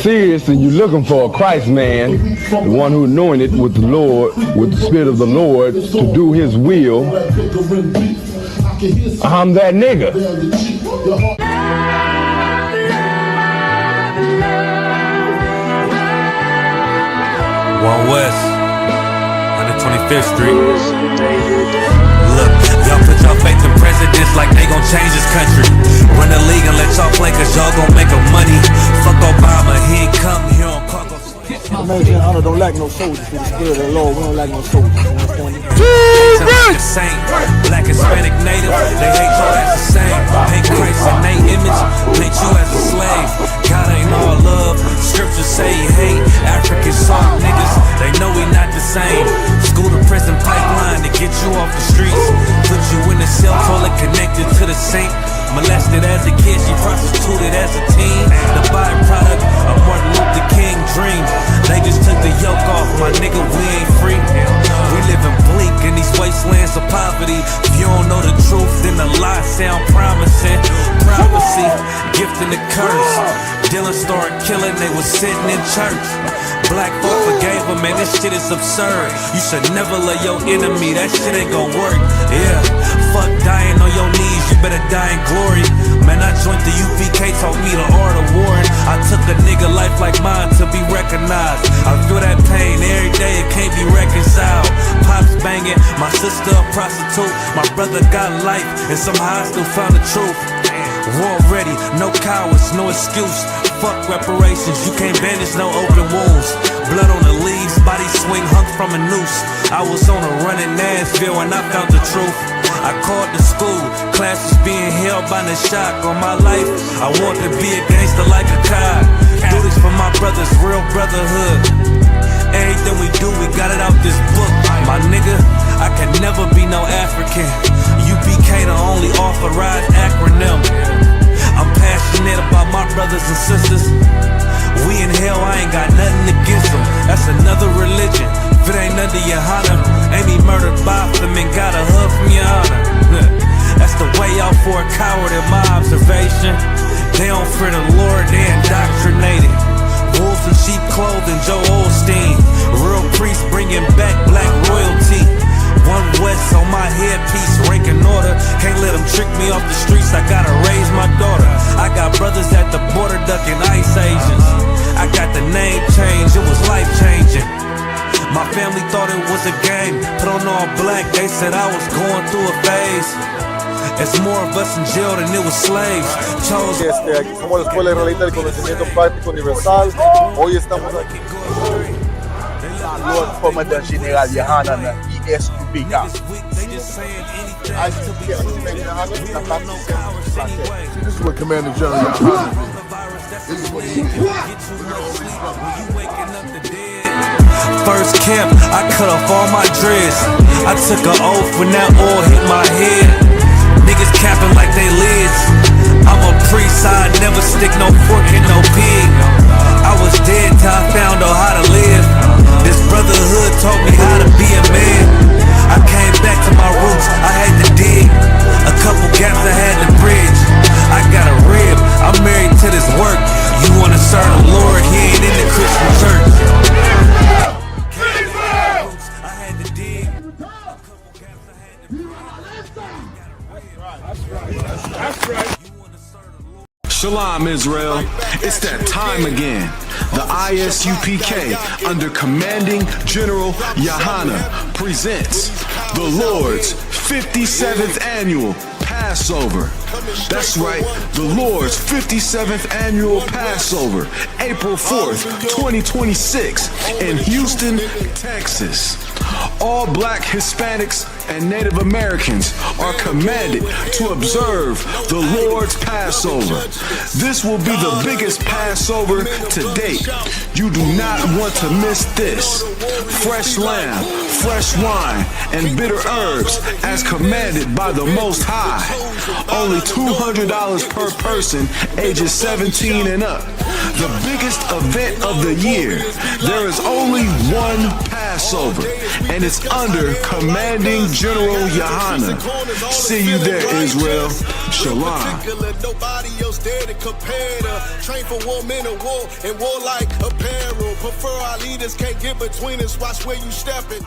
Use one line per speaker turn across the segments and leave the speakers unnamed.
Serious and you're looking for a Christ man, the one who anointed with the Lord, with the Spirit of the Lord to do his will, I'm that nigga.
One West, 125th Street. Look, y'all put y'all faith in presidents like they gon' change this country. Run the league and let y'all play cause y'all gon' make a money. Fuck Obama, he ain't come here on cargo.
American honor don't lack no soldiers. For the spirit of the Lord, we don't lack no soldiers.
The same, black, Hispanic, native, they hate y'all as the same. Hate Christ and they image, paint you as a slave. God ain't all love, scriptures say he hate African soft niggas, they know we not the same. School to prison pipeline to get you off the streets. Put you in the cell toilet connected to the sink. Molested as a kid, she prostituted as a teen. The byproduct of Martin Luther King dream. They just took the yoke off, my nigga, we ain't free. We living bleak in these wastelands of poverty. If you don't know the truth, then the lie sound promising. Prophecy, gift and the curse. Dylan started killing, they was sitting in church. Black folk forgave him, man, this shit is absurd. You should never love your enemy, that shit ain't gon' work. Yeah, fuck dying on your knees, you better die in glory. Man, I joined the U.P.K, taught me the art of warring. I took a nigga life like mine to be recognized. I feel that pain every day, it can't be reconciled. Pops banging, my sister a prostitute. My brother got life, and somehow I still found the truth. War ready, no cowards, no excuse. Fuck reparations, you can't bandage no open wounds. Blood on the leaves, body swing hung from a noose. I was on a run in Nashville and I found the truth. I called the school, classes being held by the shock on my life. I want to be a gangster like a cop. Do this for my brothers, real brotherhood. Everything we do, we got it out this book. My nigga, I can never be no African. U.P.K the only authorized acronym. I'm passionate about my brothers and sisters. We in hell, I ain't got nothing against them. That's another religion. If it ain't under YAHANNA, Amy murdered by them and got a hug from YAHANNA. That's the way out for a coward in my observation. They don't fear the Lord, they indoctrinated. Wolves in sheep clothing, Joe Osteen. Real priest bringing back black royalty. One West on my headpiece, ranking order. Can't let them trick me off the streets, I gotta raise my daughter. I got brothers at the border ducking ICE agents. I got the name change, it was life changing. My family thought it was a game, put on all black, they said I was going through a phase. It's more of us in jail than it was slaves.
Aquí somos la Escuela Israelita del Conocimiento Práctico Universal. Hoy estamos aquí. Lord Commandant Général YAHANNA, I.S.U.P.K. This is what Commander General YAHANNA did. This is what he did.
First camp, I cut off all my dreads. I took an oath when that oil hit my head. Niggas capping like they lids. I'm a priest, I never stick no fork in no pig. I was dead till I found out how to live. This brotherhood taught me how to be a man. I came back to my roots, I had to dig. A couple gaps I had to bridge. I got a rib, I'm married to this work. You wanna serve the Lord, he ain't in the Christian church. I had to dig.
That's right.
Shalom, Israel. It's that time again. The I.S.U.P.K under Commanding General YAHANNA presents the Lord's 57th Annual Passover. That's right, the Lord's 57th Annual Passover, April 4th, 2026 in Houston, Texas. All black Hispanics and Native Americans are commanded to observe the Lord's Passover. This will be the biggest Passover to date. You do not want to miss this. Fresh lamb, fresh wine, and bitter herbs as commanded by the Most High. Only $200 per person, ages 17 and up. The biggest event of the year. There is only one Passover, and it's under Commanding General YAHANNA. See you there, Israel. Shalom.
Nobody else there to compare to. Train for war, men of war, and war like apparel. Prefer our leaders, can't get between us. Watch where you stepping.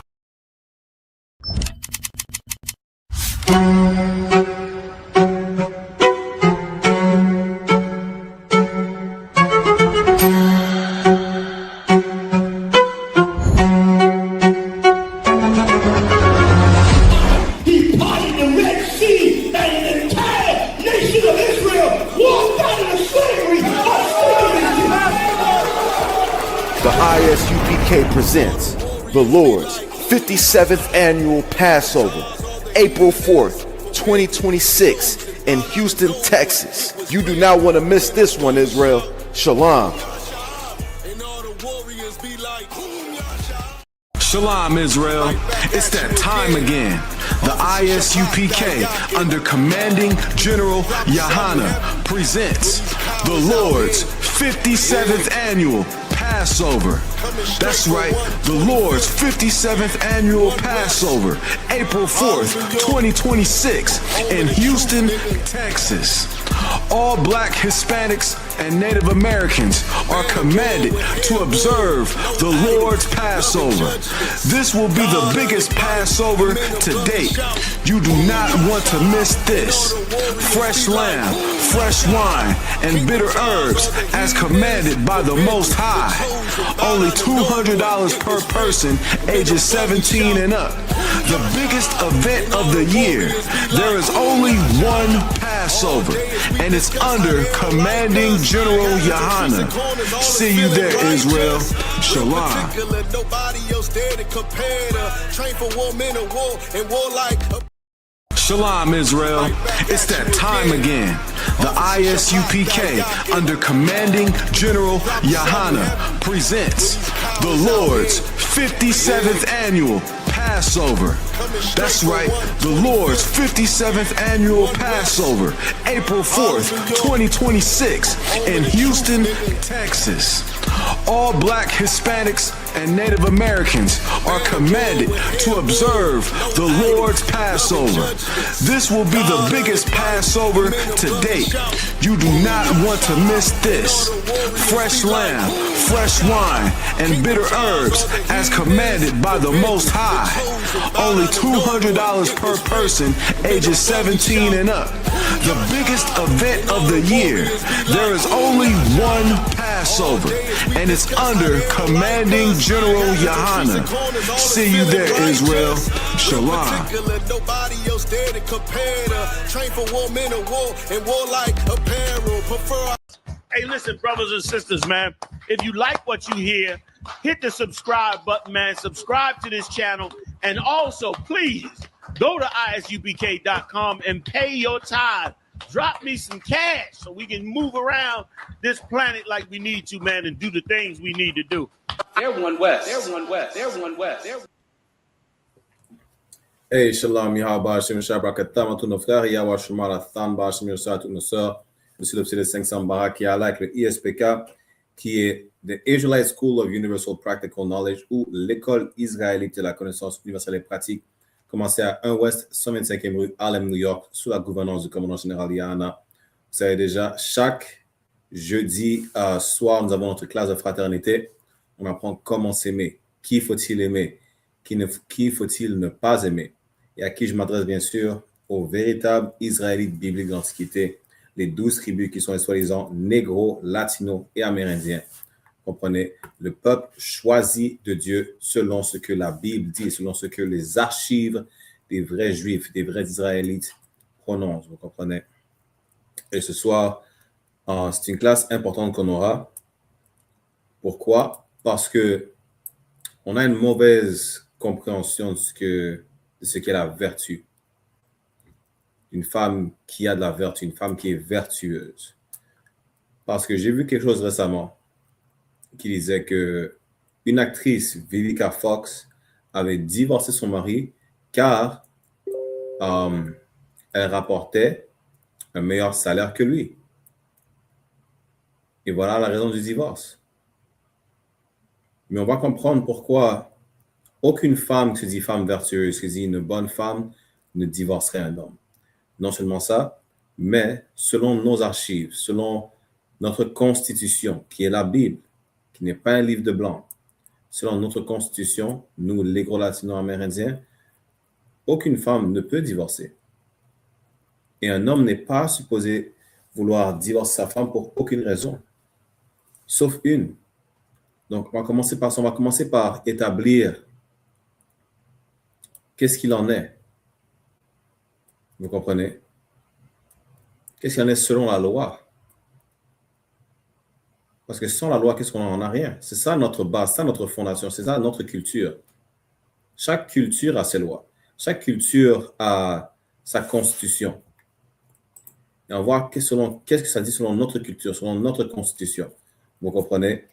The I.S.U.P.K. presents the Lord's 57th Annual Passover, April 4th, 2026 in Houston, Texas. You do not want to miss this one, Israel. Shalom.
Shalom, Israel. It's that time again. The I.S.U.P.K. under Commanding General YAHANNA presents the Lord's 57th Annual Passover. That's right, the Lord's 57th Annual Passover, April 4th, 2026 in Houston, Texas. All black, Hispanics, and Native Americans are commanded to observe the Lord's Passover. This will be the biggest Passover to date. You do not want to miss this. Fresh lamb, fresh wine, and bitter herbs as commanded by the Most High. Only $200 per person, ages 17 and up. The biggest event of the year. There is only one Passover, and it's under Commanding General YAHANNA. See you there, Israel. Shalom. Shalom, Israel. It's that time again. The I.S.U.P.K. under Commanding General YAHANNA presents the Lord's 57th Annual Passover. That's right, the Lord's 57th Annual Passover, April 4th, 2026 in Houston, Texas. All black, Hispanics, and Native Americans are commanded to observe the Lord's Passover. This will be the biggest Passover to date. You do not want to miss this. Fresh lamb, fresh wine, and bitter herbs as commanded by the Most High. Only $200 per person, ages 17 and up. The biggest event of the year. There is only one Passover, and it's under Commanding General YAHANNA. See you there, Israel. Shalom. Nobody else there to compare to. Train for war, men of war, and war like apparel. Prefer.
Hey, listen, brothers and sisters, man. If you like what you hear, hit the subscribe button, man. Subscribe to this channel. And also, please, go to isupk.com and pay your tithe. Drop me some cash so we can move around this planet like we need to, man, and do the things we need to do.
Everyone west. Everyone west. Everyone west.
Hey, shalom, Yahaba, Hashem, Shabakatam, à tous nos frères, Yahweh, Shema, Latham, Hashem, Yosha, à toutes nos sœurs. Monsieur le Psy 500 Barak, qui est là avec le I.S.U.P.K, qui est The Israelite School of Universal Practical Knowledge, ou l'école israélite de la connaissance universelle et pratique, commencé à 1 Ouest, 125e rue, Harlem, New York, sous la gouvernance du commandant général YAHANNA. Vous savez déjà, chaque jeudi soir, nous avons notre classe de fraternité. On apprend comment s'aimer, qui faut-il aimer, qui faut-il ne pas aimer, et à qui je m'adresse bien sûr aux véritables Israélites bibliques de l'Antiquité, les 12 tribus qui sont les soi-disant négros, latinos et amérindiens. Comprenez, le peuple choisi de Dieu selon ce que la Bible dit, selon ce que les archives des vrais Juifs, des vrais Israélites prononcent. Vous comprenez? Et ce soir, c'est une classe importante qu'on aura. Pourquoi? Parce que on a une mauvaise compréhension de ce qu'est la vertu. Une femme qui a de la vertu, une femme qui est vertueuse. Parce que j'ai vu quelque chose récemment qui disait que une actrice, Vivica Fox, avait divorcé son mari car elle rapportait un meilleur salaire que lui. Et voilà la raison du divorce. Mais on va comprendre pourquoi aucune femme qui se dit femme vertueuse, qui se dit une bonne femme, ne divorcerait un homme. Non seulement ça, Mais selon nos archives, selon notre constitution, qui est la Bible, qui n'est pas un livre de blanc, selon notre constitution, nous, les gros latino-amérindiens, aucune femme ne peut divorcer. Et un homme n'est pas supposé vouloir divorcer sa femme pour aucune raison, sauf une. Donc, on va commencer par établir qu'est-ce qu'il en est. Vous comprenez? Qu'est-ce qu'il en est selon la loi? Parce que sans la loi, qu'est-ce qu'on en a? Rien. C'est ça notre base, c'est ça notre fondation, c'est ça notre culture. Chaque culture a ses lois. Chaque culture a sa constitution. Et on voit qu'est-ce que ça dit selon notre culture, selon notre constitution. Vous comprenez?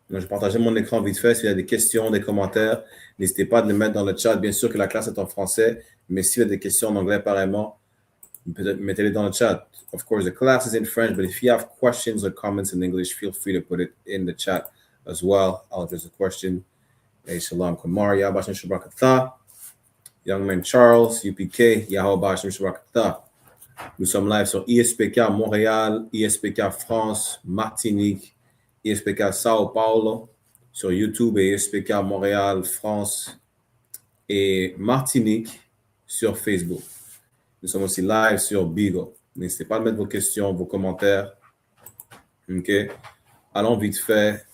Donc, je partageais mon écran vite fait. S'il y a des questions, des commentaires, n'hésitez pas à les mettre dans le chat. Bien sûr que la classe est en français, mais s'il y a des questions en anglais, apparemment, mettez-les dans le chat. Of course, the class is in French, but if you have questions or comments in English, feel free to put it in the chat as well. I'll address the question. Hey, shalom, Kamaria, Bashan Shabrakatha. Young man Charles, U.P.K, Yahoo Bashan Shabrakatha. Nous sommes live sur I.S.U.P.K Montréal, I.S.U.P.K France, Martinique, I.S.U.P.K Sao Paulo, sur YouTube et I.S.U.P.K Montréal, France et Martinique sur Facebook. Nous sommes aussi live sur Bigo. N'hésitez pas à mettre vos questions, vos commentaires. OK? Allons vite fait.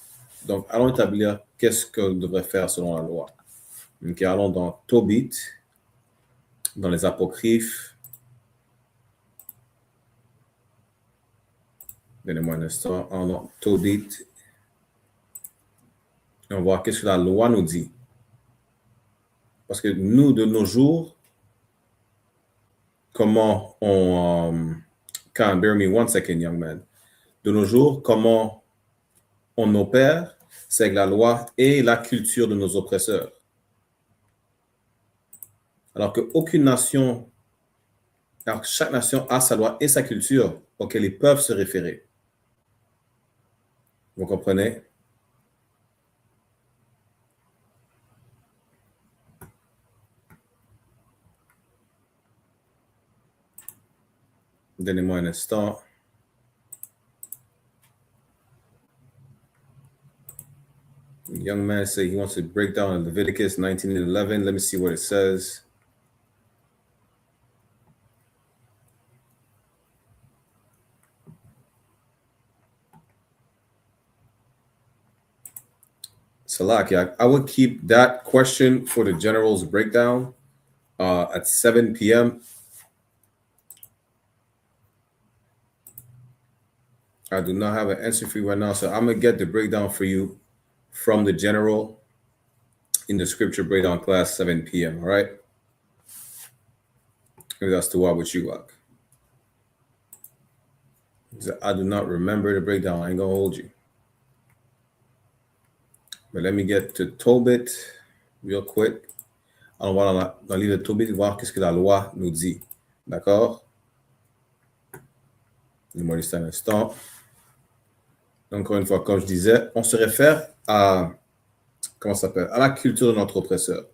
Donc, allons établir qu'est-ce qu'on devrait faire selon la loi. OK? Allons dans Tobit, dans les apocryphes. Donnez-moi un instant. Allons dans Tobit. Et on voit qu'est-ce que la loi nous dit. Parce que nous, de nos jours, comment on... bear me one second, young man. De nos jours, comment on opère, c'est avec la loi et la culture de nos oppresseurs. Alors qu'aucune nation, alors que chaque nation a sa loi et sa culture auxquelles ils peuvent se référer. Vous comprenez? Donnez-moi un instant. Young man said he wants to break down Leviticus 19 and 11. Let me see what it says. Salaki, I would keep that question for the general's breakdown at 7 p.m. I do not have an answer for you right now, so I'm going to get the breakdown for you from the general in the scripture breakdown class, 7 p.m., all right? Maybe that's the one with you, Wak. I do not remember the breakdown. I ain't going to hold you. But let me get to Tobit real quick. Alors, voilà, dans le livre de Tobit, voir qu'est-ce que la loi nous dit. D'accord? Donne-moi juste un instant. Encore une fois, comme je disais, on se réfère à, comment ça s'appelle, à la culture de notre oppresseur.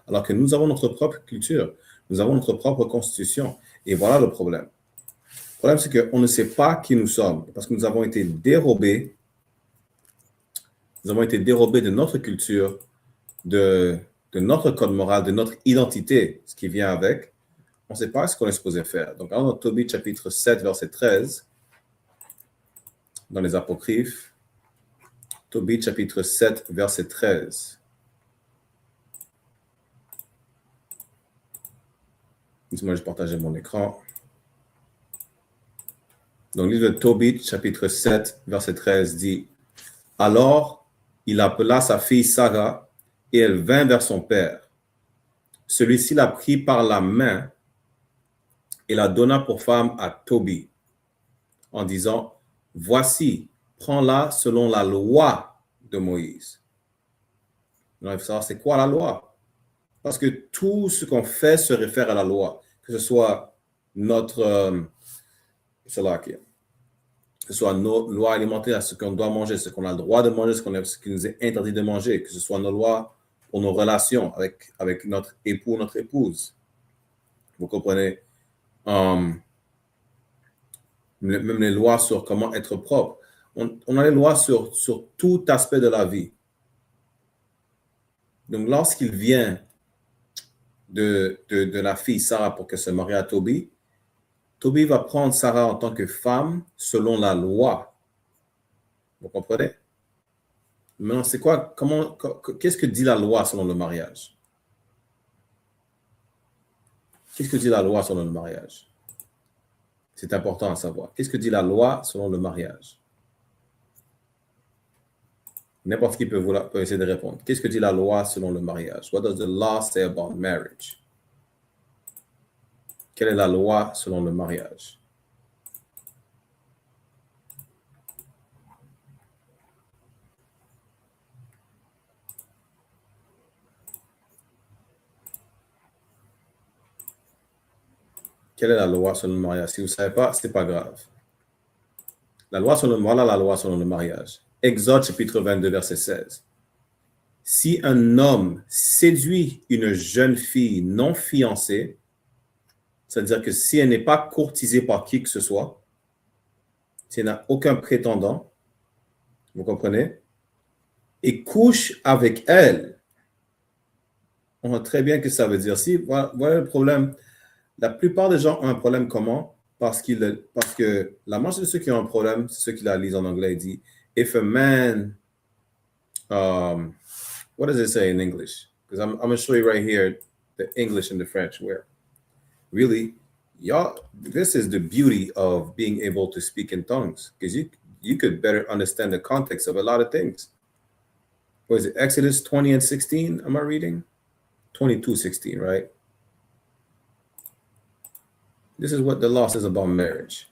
Alors que nous avons notre propre culture, nous avons notre propre constitution. Et voilà le problème. Le problème, c'est qu'on ne sait pas qui nous sommes, parce que nous avons été dérobés. Nous avons été dérobés de notre culture, de notre code moral, de notre identité, ce qui vient avec. On ne sait pas ce qu'on est supposé faire. Donc, dans Tobit, chapitre 7, verset 13, dans les apocryphes, Tobit, chapitre 7, verset 13. Moi, je partageais mon écran. Donc, le livre de Tobit, chapitre 7, verset 13 dit « Alors, il appela sa fille Sarah, et elle vint vers son père. Celui-ci la prit par la main et la donna pour femme à Tobit, en disant, « Voici, prends-la selon la loi de Moïse. » Donc, il faut savoir, c'est quoi la loi? Parce que tout ce qu'on fait se réfère à la loi, que ce soit notre... que ce soit nos lois alimentaires, ce qu'on doit manger, ce qu'on a le droit de manger, ce qui nous est interdit de manger, que ce soit nos lois pour nos relations avec notre époux, notre épouse. Vous comprenez? même les lois sur comment être propre. On a les lois sur tout aspect de la vie. Donc, lorsqu'il vient de la fille Sarah pour qu'elle se marie à Toby, Toby va prendre Sarah en tant que femme selon la loi. Vous comprenez? Maintenant, c'est quoi? Qu'est-ce que dit la loi selon le mariage? Qu'est-ce que dit la loi selon le mariage? C'est important à savoir. Qu'est-ce que dit la loi selon le mariage? N'importe qui peut essayer de répondre. Qu'est-ce que dit la loi selon le mariage? What does the law say about marriage? Quelle est la loi selon le mariage? Quelle est la loi selon le mariage? Si vous ne savez pas, ce n'est pas grave. Voilà la loi selon le mariage. Exode chapitre 22, verset 16. Si un homme séduit une jeune fille non fiancée, c'est-à-dire que si elle n'est pas courtisée par qui que ce soit, si elle n'a aucun prétendant, vous comprenez, et couche avec elle, on voit très bien que ça veut dire. Voilà le problème. La plupart des gens ont un problème comment? Parce que la majorité de ceux qui ont un problème, c'est ceux qui la lisent en anglais, il dit, if a man, what does it say in English? Because I'm going to show you right here the English and the French, where really, this is the beauty of being able to speak in tongues, because you could better understand the context of a lot of things. What is it, Exodus 20 and 16, am I reading? 22:16, right? This is what the law says about marriage.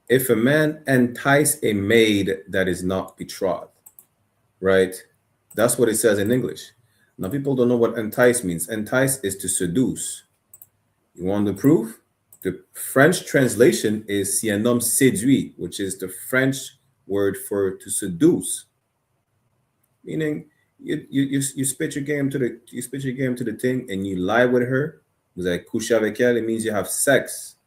If a man entice a maid that is not betrothed, right? That's what it says in English. Now, people don't know what entice means. Entice is to seduce. You want the proof? The French translation is si un homme séduit, which is the French word for to seduce. Meaning, you spit your game to the thing and you lie with her. Vous avez couché avec elle, it means you have sex.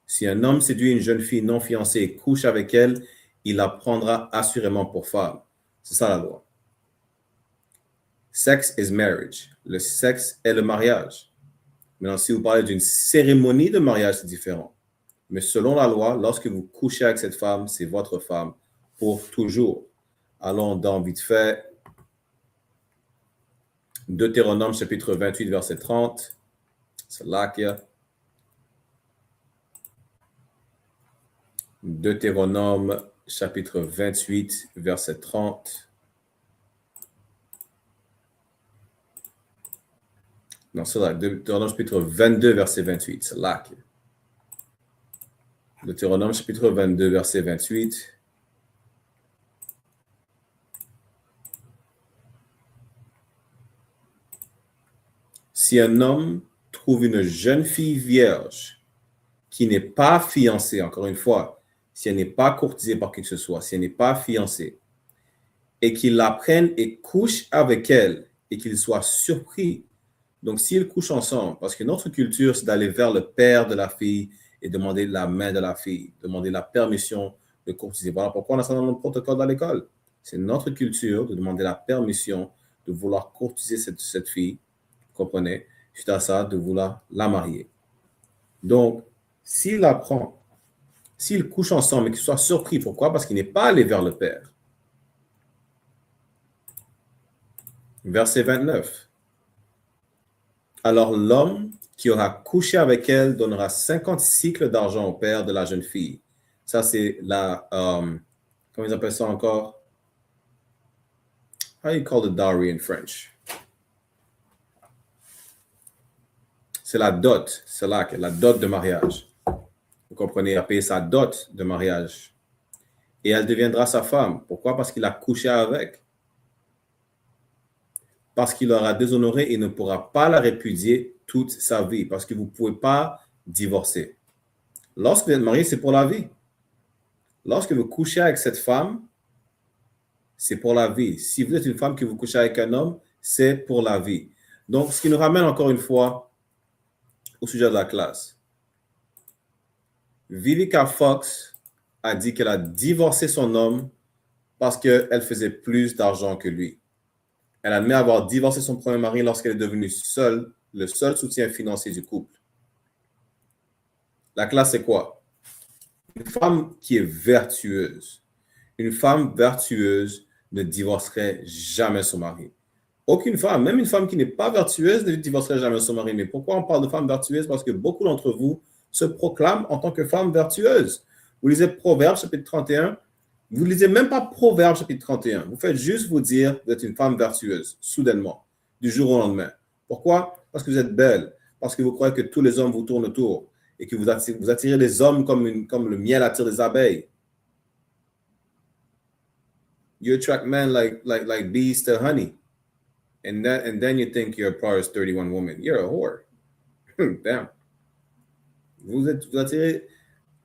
Si un homme séduit une jeune fille non fiancée et couche avec elle, il la prendra assurément pour femme. C'est ça la loi. Sex is marriage. Le sexe est le mariage. Maintenant, si vous parlez d'une cérémonie de mariage, c'est différent. Mais selon la loi, lorsque vous couchez avec cette femme, c'est votre femme pour toujours. Allons dans vite fait. Deutéronome chapitre 28, verset 30. C'est là qu'il y a. Deutéronome chapitre 28, verset 30. Non, c'est là. Deutéronome chapitre 22, verset 28. C'est là qu'il y a. Deutéronome chapitre 22, verset 28. Si un homme trouve une jeune fille vierge qui n'est pas fiancée, encore une fois, si elle n'est pas courtisée par qui que ce soit, si elle n'est pas fiancée, et qu'il la prenne et couche avec elle, et qu'il soit surpris. Donc, s'ils couchent ensemble, parce que notre culture, c'est d'aller vers le père de la fille et demander la main de la fille, demander la permission de courtiser. Voilà pourquoi on a ça dans le protocole dans l'école. C'est notre culture de demander la permission de vouloir courtiser cette fille. Comprenez, suite à ça, de vouloir la marier. Donc, s'il la prend, s'ils couchent ensemble et qu'il soit surpris, pourquoi? Parce qu'il n'est pas allé vers le Père. Verset 29. Alors l'homme qui aura couché avec elle donnera 50 cycles d'argent au père de la jeune fille. Ça, c'est la, comment ils appellent ça encore? How do you call the dowry in French? C'est la dot, c'est là que la dot de mariage. Vous comprenez, il a payé sa dot de mariage. Et elle deviendra sa femme. Pourquoi? Parce qu'il a couché avec. Parce qu'il l'aura déshonorée et ne pourra pas la répudier toute sa vie. Parce que vous ne pouvez pas divorcer. Lorsque vous êtes marié, c'est pour la vie. Lorsque vous couchez avec cette femme, c'est pour la vie. Si vous êtes une femme que vous couchez avec un homme, c'est pour la vie. Donc, ce qui nous ramène encore une fois au sujet de la classe. Vivica Fox a dit qu'elle a divorcé son homme parce qu'elle faisait plus d'argent que lui. Elle admet avoir divorcé son premier mari lorsqu'elle est devenue seule, le seul soutien financier du couple. La classe, c'est quoi? Une femme qui est vertueuse. Une femme vertueuse ne divorcerait jamais son mari. Aucune femme, même une femme qui n'est pas vertueuse, ne divorcerait jamais son mari. Mais pourquoi on parle de femme vertueuse? Parce que beaucoup d'entre vous se proclament en tant que femme vertueuse. Vous lisez Proverbes, chapitre 31. Vous ne lisez même pas Proverbes, chapitre 31. Vous faites juste vous dire que vous êtes une femme vertueuse, soudainement, du jour au lendemain. Pourquoi? Parce que vous êtes belle. Parce que vous croyez que tous les hommes vous tournent autour. Et que vous attirez les hommes comme le miel attire les abeilles. You attract men like bees to honey. And then you think you're a Proverbs 31 woman. You're a whore. Damn. Vous attirez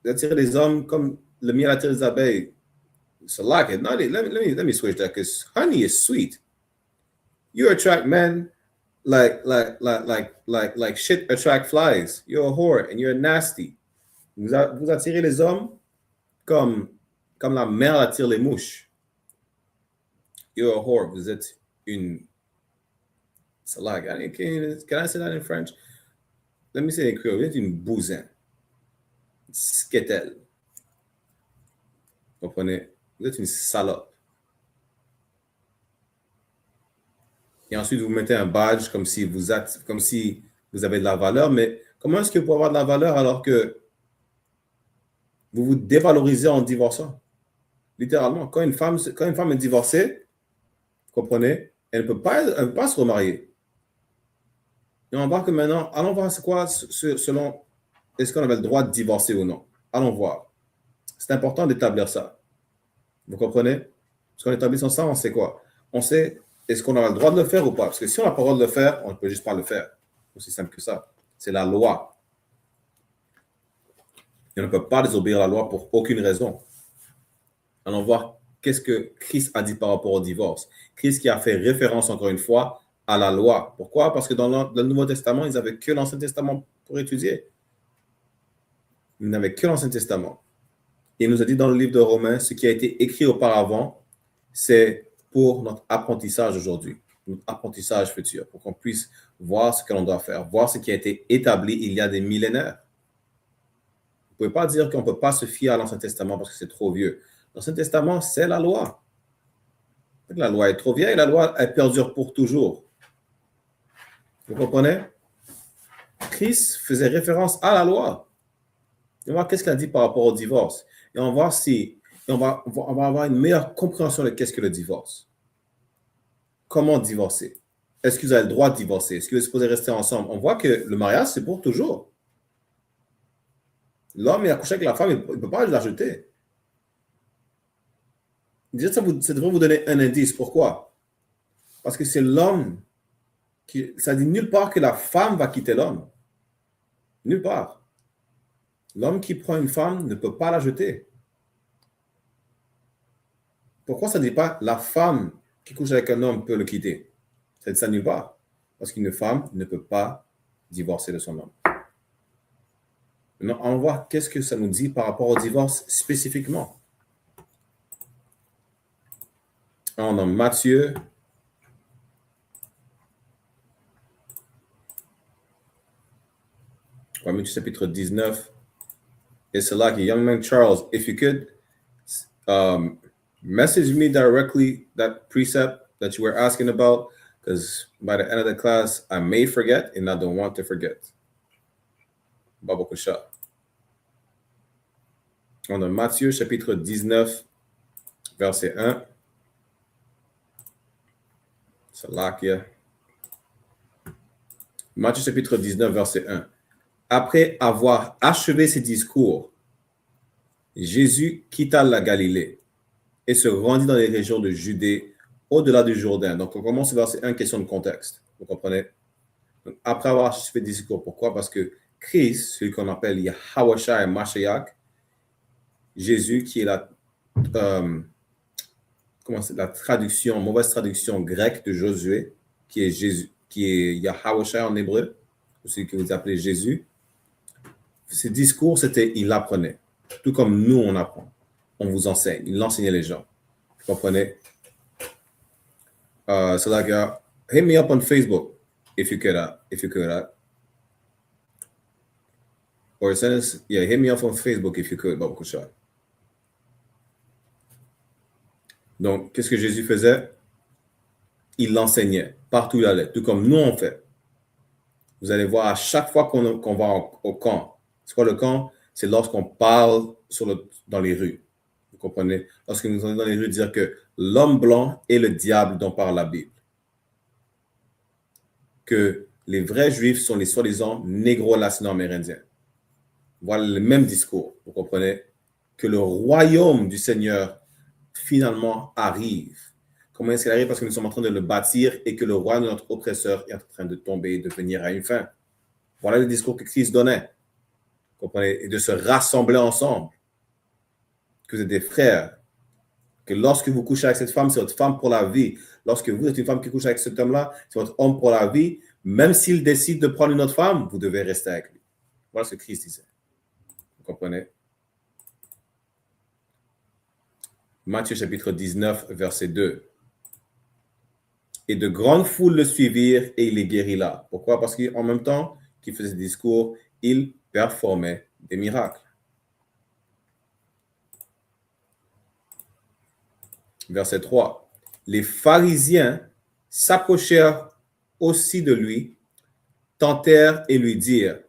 les hommes comme le miel attire les abeilles. So like it. No, let me switch that because honey is sweet. You attract men like shit attract flies. You're a whore and you're nasty. Vous attirez les hommes comme la mer attire les mouches. You're a whore. Vous êtes une... So like, can I say that in French? Let me say it in Creole. Vous êtes une bousin. Sketel. Vous comprenez? Vous êtes une salope. Et ensuite, vous mettez un badge comme si vous avez de la valeur. Mais comment est-ce que vous pouvez avoir de la valeur alors que vous vous dévalorisez en divorçant? Littéralement, quand une femme est divorcée, vous comprenez, elle ne peut pas se remarier. Et on va voir que maintenant, allons voir c'est quoi selon, est-ce qu'on avait le droit de divorcer ou non? Allons voir. C'est important d'établir ça. Vous comprenez? Parce qu'en établissant ça, on sait quoi? On sait, est-ce qu'on a le droit de le faire ou pas? Parce que si on n'a pas le droit de le faire, on ne peut juste pas le faire. C'est aussi simple que ça. C'est la loi. Et on ne peut pas désobéir à la loi pour aucune raison. Allons voir qu'est-ce que Christ a dit par rapport au divorce. Christ qui a fait référence, encore une fois, à la loi. Pourquoi? Parce que dans le Nouveau Testament, ils n'avaient que l'Ancien Testament pour étudier. Ils n'avaient que l'Ancien Testament. Et il nous a dit dans le livre de Romains, ce qui a été écrit auparavant, c'est pour notre apprentissage aujourd'hui, notre apprentissage futur, pour qu'on puisse voir ce que l'on doit faire, voir ce qui a été établi il y a des millénaires. Vous ne pouvez pas dire qu'on ne peut pas se fier à l'Ancien Testament parce que c'est trop vieux. L'Ancien Testament, c'est la loi. La loi est trop vieille, la loi, elle perdure pour toujours. Vous comprenez? Christ faisait référence à la loi. Et on va voir qu'est-ce qu'il a dit par rapport au divorce. Et on va voir on va avoir une meilleure compréhension de qu'est-ce que le divorce. Comment divorcer? Est-ce que vous avez le droit de divorcer? Est-ce que vous êtes supposé rester ensemble? On voit que le mariage, c'est pour toujours. L'homme, il a couché avec la femme, il ne peut pas la jeter. Ça devrait vous donner un indice. Pourquoi? Parce que c'est l'homme qui... Ça dit nulle part que la femme va quitter l'homme. Nulle part. L'homme qui prend une femme ne peut pas la jeter. Pourquoi ça ne dit pas la femme qui couche avec un homme peut le quitter? Ça dit ça nulle part. Parce qu'une femme ne peut pas divorcer de son homme. Maintenant, on va voir qu'est-ce que ça nous dit par rapport au divorce spécifiquement. On a Matthieu. Matthieu chapitre 19. Et c'est là que young man Charles, if you could message me directly that precept that you were asking about, because by the end of the class, I may forget and I don't want to forget. Baba Kusha. On a Matthieu chapitre 19, verset 1. Salakia. Matthieu chapitre 19, verset 1. Après avoir achevé ses discours, Jésus quitta la Galilée et se rendit dans les régions de Judée, au-delà du Jourdain. Donc, on commence verset 1, question de contexte. Vous comprenez? Donc, après avoir achevé des discours, pourquoi? Parce que Christ, celui qu'on appelle Yahawashai et Mashiach, Jésus, qui est la traduction, mauvaise traduction grecque de Josué, qui est Jésus, qui est Yahawashai en hébreu, celui que vous appelez Jésus. Ses discours, c'était, il apprenait. Tout comme nous, on apprend. On vous enseigne. Il enseignait les gens. Vous comprenez? So like, hit me up on Facebook if you could. Or send us, hit me up on Facebook if you could, Baba Kushar. Donc, qu'est-ce que Jésus faisait? Il l'enseignait. Partout où il allait. Tout comme nous, on fait. Vous allez voir, à chaque fois qu'on va au camp, c'est quoi le camp? C'est lorsqu'on parle dans les rues. Vous comprenez? Lorsque nous sommes dans les rues, dire que l'homme blanc est le diable dont parle la Bible. Que les vrais juifs sont les soi-disant négro-latino-amérindiens. Voilà le même discours. Vous comprenez? Que le royaume du Seigneur finalement arrive. Comment est-ce qu'il arrive? Parce que nous sommes en train de le bâtir et que le roi de notre oppresseur est en train de tomber et de venir à une fin. Voilà le discours que Christ donnait. Vous comprenez? Et de se rassembler ensemble. Que vous êtes des frères. Que lorsque vous couchez avec cette femme, c'est votre femme pour la vie. Lorsque vous êtes une femme qui couche avec cet homme-là, c'est votre homme pour la vie. Même s'il décide de prendre une autre femme, vous devez rester avec lui. Voilà ce que Christ disait. Vous comprenez? Matthieu chapitre 19, verset 2. Et de grandes foules le suivirent et il les guérit là. Pourquoi? Parce qu'en même temps qu'il faisait des discours, il performait des miracles. Verset 3. Les pharisiens s'approchèrent aussi de lui, tentèrent et lui dirent,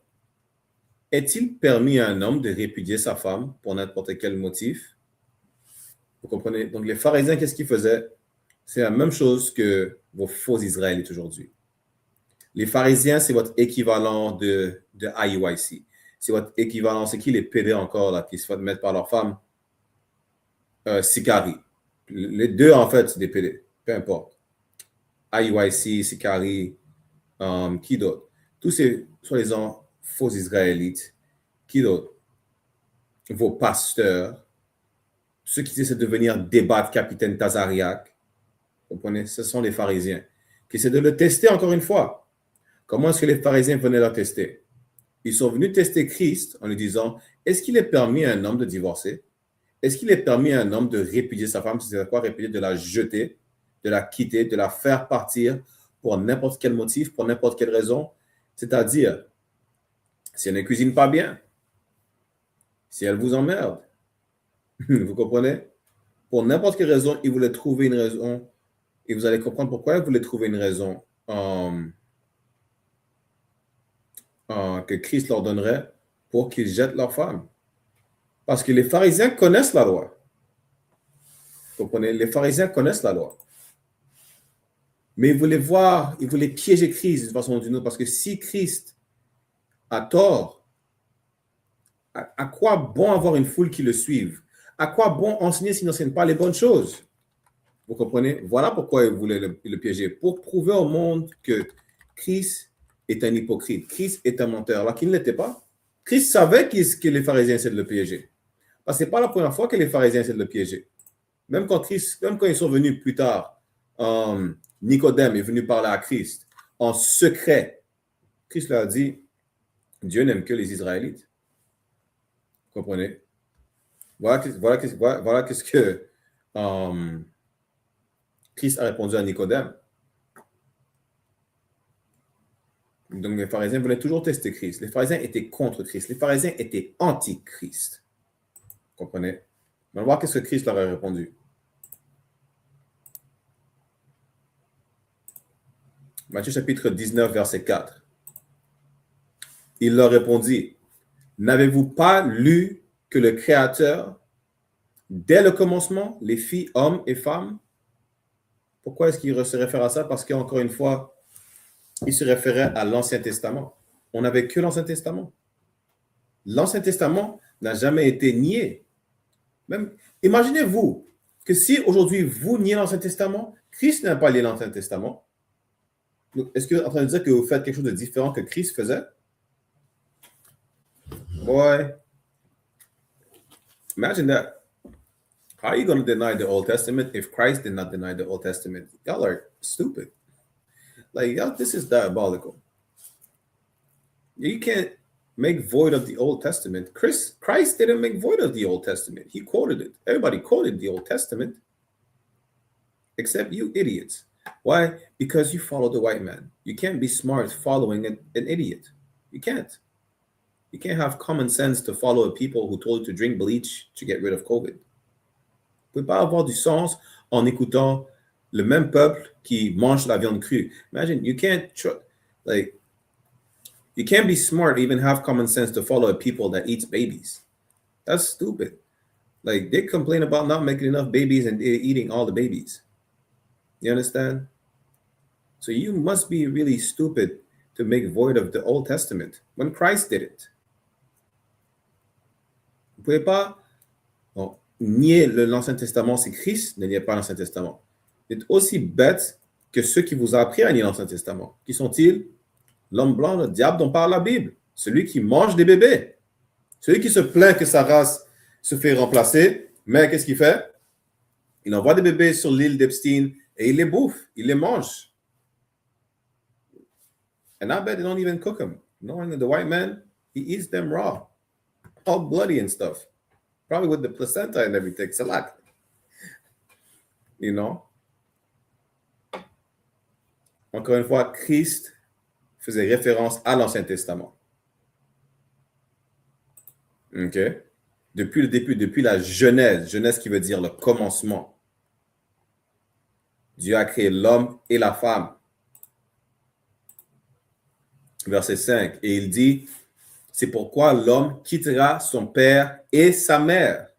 est-il permis à un homme de répudier sa femme pour n'importe quel motif? Vous comprenez? Donc les pharisiens, qu'est-ce qu'ils faisaient? C'est la même chose que vos faux israélites aujourd'hui. Les pharisiens, c'est votre équivalent de I.S.U.P.K. C'est votre équivalent, c'est qui les PD encore là, qui se font mettre par leur femme? Sicari. Les deux, en fait, c'est des PD. Peu importe. I.S.U.P.K, Sicari, qui d'autre? Tous ces, soi-disant, faux israélites. Qui d'autre? Vos pasteurs. Ceux qui essaient de venir débattre capitaine Tazariak. Vous comprenez? Ce sont les pharisiens qui essaient de le tester encore une fois. Comment est-ce que les pharisiens venaient le tester? Ils sont venus tester Christ en lui disant, est-ce qu'il est permis à un homme de divorcer? Est-ce qu'il est permis à un homme de répudier sa femme? C'est quoi répudier? De la jeter, de la quitter, de la faire partir pour n'importe quel motif, pour n'importe quelle raison. C'est-à-dire, si elle ne cuisine pas bien, si elle vous emmerde, vous comprenez? Pour n'importe quelle raison, il voulait trouver une raison. Et vous allez comprendre pourquoi il voulait trouver une raison que Christ leur donnerait pour qu'ils jettent leur femme. Parce que les pharisiens connaissent la loi. Vous comprenez? Les pharisiens connaissent la loi. Mais ils voulaient piéger Christ d'une façon ou d'une autre. Parce que si Christ a tort, à quoi bon avoir une foule qui le suive? À quoi bon enseigner s'il n'enseigne pas les bonnes choses? Vous comprenez? Voilà pourquoi il voulait le piéger. Pour prouver au monde que Christ est un hypocrite. Christ est un menteur. Alors qu'il ne l'était pas. Christ savait que les pharisiens essaient de le piéger. Parce que ce n'est pas la première fois que les pharisiens essaient de le piéger. Même quand ils sont venus plus tard, Nicodème est venu parler à Christ en secret. Christ leur a dit, Dieu n'aime que les Israélites. Vous comprenez? Voilà qu'est-ce que Christ a répondu à Nicodème. Donc, les pharisiens voulaient toujours tester Christ. Les pharisiens étaient contre Christ. Les pharisiens étaient anti-Christ. Vous comprenez? On va voir qu'est-ce que Christ leur a répondu. Matthieu chapitre 19, verset 4. Il leur répondit, n'avez-vous pas lu que le Créateur, dès le commencement, les fit hommes et femmes? Pourquoi est-ce qu'il se réfère à ça? Parce qu'encore une fois, il se référait à l'Ancien Testament. On n'avait que l'Ancien Testament. L'Ancien Testament n'a jamais été nié. Même, imaginez-vous que si aujourd'hui vous niez l'Ancien Testament, Christ n'a pas lié l'Ancien Testament. Est-ce que vous êtes en train de dire que vous faites quelque chose de différent que Christ faisait? Boy, imagine that. How are you going to deny the Old Testament if Christ did not deny the Old Testament? Y'all are stupid. Like, y'all, this is diabolical. You can't make void of the Old Testament. Christ didn't make void of the Old Testament. He quoted it. Everybody quoted the Old Testament, except you idiots. Why? Because you follow the white man. You can't be smart following an idiot. You can't. You can't have common sense to follow people who told you to drink bleach to get rid of COVID. Vous pouvez pas avoir du sens en écoutant le même peuple qui mange la viande crue. Imagine, you can't be smart, even have common sense to follow a people that eats babies. That's stupid. Like, they complain about not making enough babies and they're eating all the babies. You understand? So you must be really stupid to make void of the Old Testament when Christ did it. Vous pouvez pas nier l'Ancien Testament si Christ ne niait pas l'Ancien Testament. Vous êtes aussi bête que ceux qui vous ont appris à nier l'Ancien Testament. Qui sont-ils? L'homme blanc, le diable dont parle la Bible. Celui qui mange des bébés. Celui qui se plaint que sa race se fait remplacer. Mais qu'est-ce qu'il fait? Il envoie des bébés sur l'île d'Epstein et il les bouffe. Il les mange. And I bet they don't even cook them. Knowing that the white man, he eats them raw. All bloody and stuff. Probably with the placenta and everything. Salak. You know? Encore une fois, Christ faisait référence à l'Ancien Testament. OK? Depuis le début, depuis la Genèse. Genèse qui veut dire le commencement. Dieu a créé l'homme et la femme. Verset 5. Et il dit, c'est pourquoi l'homme quittera son père et sa mère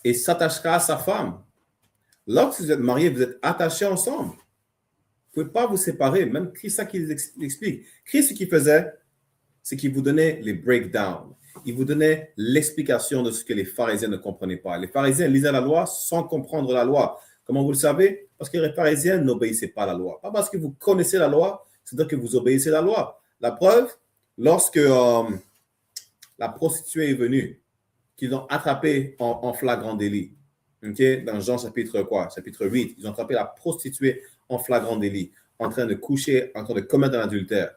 et s'attachera à sa femme. Lorsque vous êtes mariés, vous êtes attachés ensemble. Vous ne pouvez pas vous séparer. Même Christ, ça qu'il explique. Christ, ce qu'il faisait, c'est qu'il vous donnait les breakdowns. Il vous donnait l'explication de ce que les pharisiens ne comprenaient pas. Les pharisiens lisaient la loi sans comprendre la loi. Comment vous le savez? Parce que les pharisiens n'obéissaient pas à la loi. Pas parce que vous connaissez la loi, c'est-à-dire que vous obéissez à la loi. La preuve, lorsque la prostituée est venue, qu'ils l'ont attrapée en flagrant délit. Okay? Dans Jean chapitre 8, ils ont attrapé la prostituée en flagrant délit, en train de coucher, en train de commettre un adultère.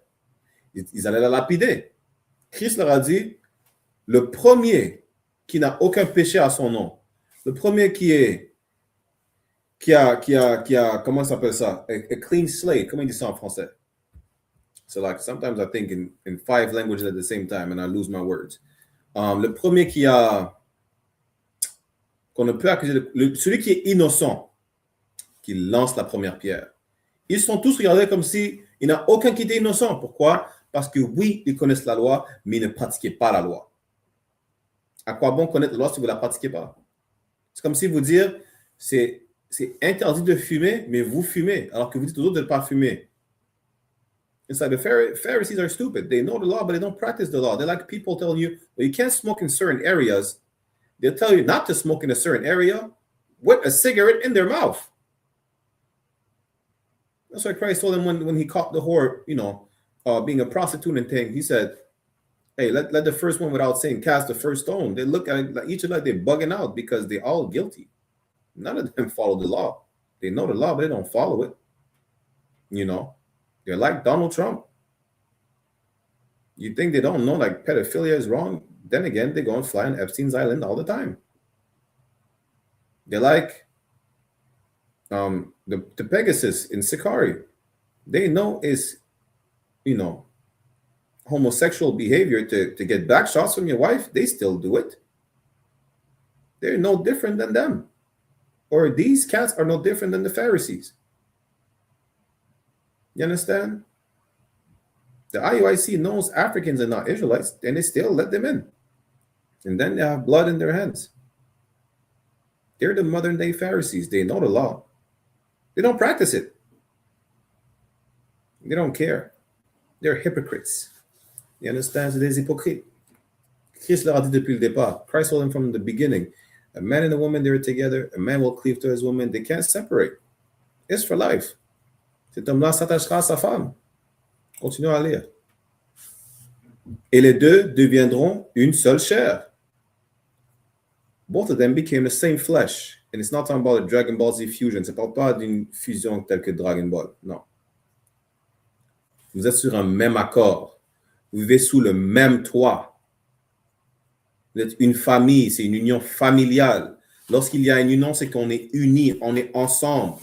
Ils allaient la lapider. Christ leur a dit, le premier qui n'a aucun péché à son nom, le premier qui a comment ça s'appelle ça? A clean slate. Comment il dit ça en français? So like sometimes I think in 5 languages at the same time and I lose my words. Le premier qu'on ne peut accuser, celui qui est innocent, qui lance la première pierre. Ils sont tous regardés comme si il n'y a aucun qui était innocent. Pourquoi? Parce que oui, ils connaissent la loi, mais ils ne pratiquaient pas la loi. À quoi bon connaître la loi si vous ne la pratiquez pas? C'est comme si vous dire, c'est interdit de fumer, mais vous fumez, alors que vous dites aux autres de ne pas fumer. It's like the Pharisees are stupid. They know the law, but they don't practice the law. They're like people telling you, well, you can't smoke in certain areas. They'll tell you not to smoke in a certain area with a cigarette in their mouth. That's why Christ told him when he caught the whore, being a prostitute and thing, he said, hey, let the first one without sin cast the first stone. They look at it like each of them, they're bugging out because they're all guilty. None of them follow the law. They know the law, but they don't follow it. They're like Donald Trump. You think they don't know like pedophilia is wrong? Then again, they go and fly on Epstein's Island all the time. They're like the Pegasus in Sakari. They know is, homosexual behavior to get back shots from your wife. They still do it. They're no different than them. Or these cats are no different than the Pharisees. You understand? The IUIC knows Africans are not Israelites, and they still let them in. And then they have blood in their hands. They're the modern day Pharisees. They know the law. They don't practice it. They don't care. They're hypocrites. You understand? C'est des hypocrites. Christ leur a dit depuis le départ. Christ told them from the beginning. A man and a woman, they're together. A man will cleave to his woman. They can't separate. It's for life. Cet homme-là s'attachera à sa femme. Continuons à lire. Et les deux deviendront une seule chair. Both of them became the same flesh. And it's not talking about a Dragon Ball Z fusion. Ça ne parle pas d'une fusion telle que Dragon Ball. Non. Vous êtes sur un même accord. Vous vivez sous le même toit. Vous êtes une famille, c'est une union familiale. Lorsqu'il y a une union, c'est qu'on est unis, on est ensemble.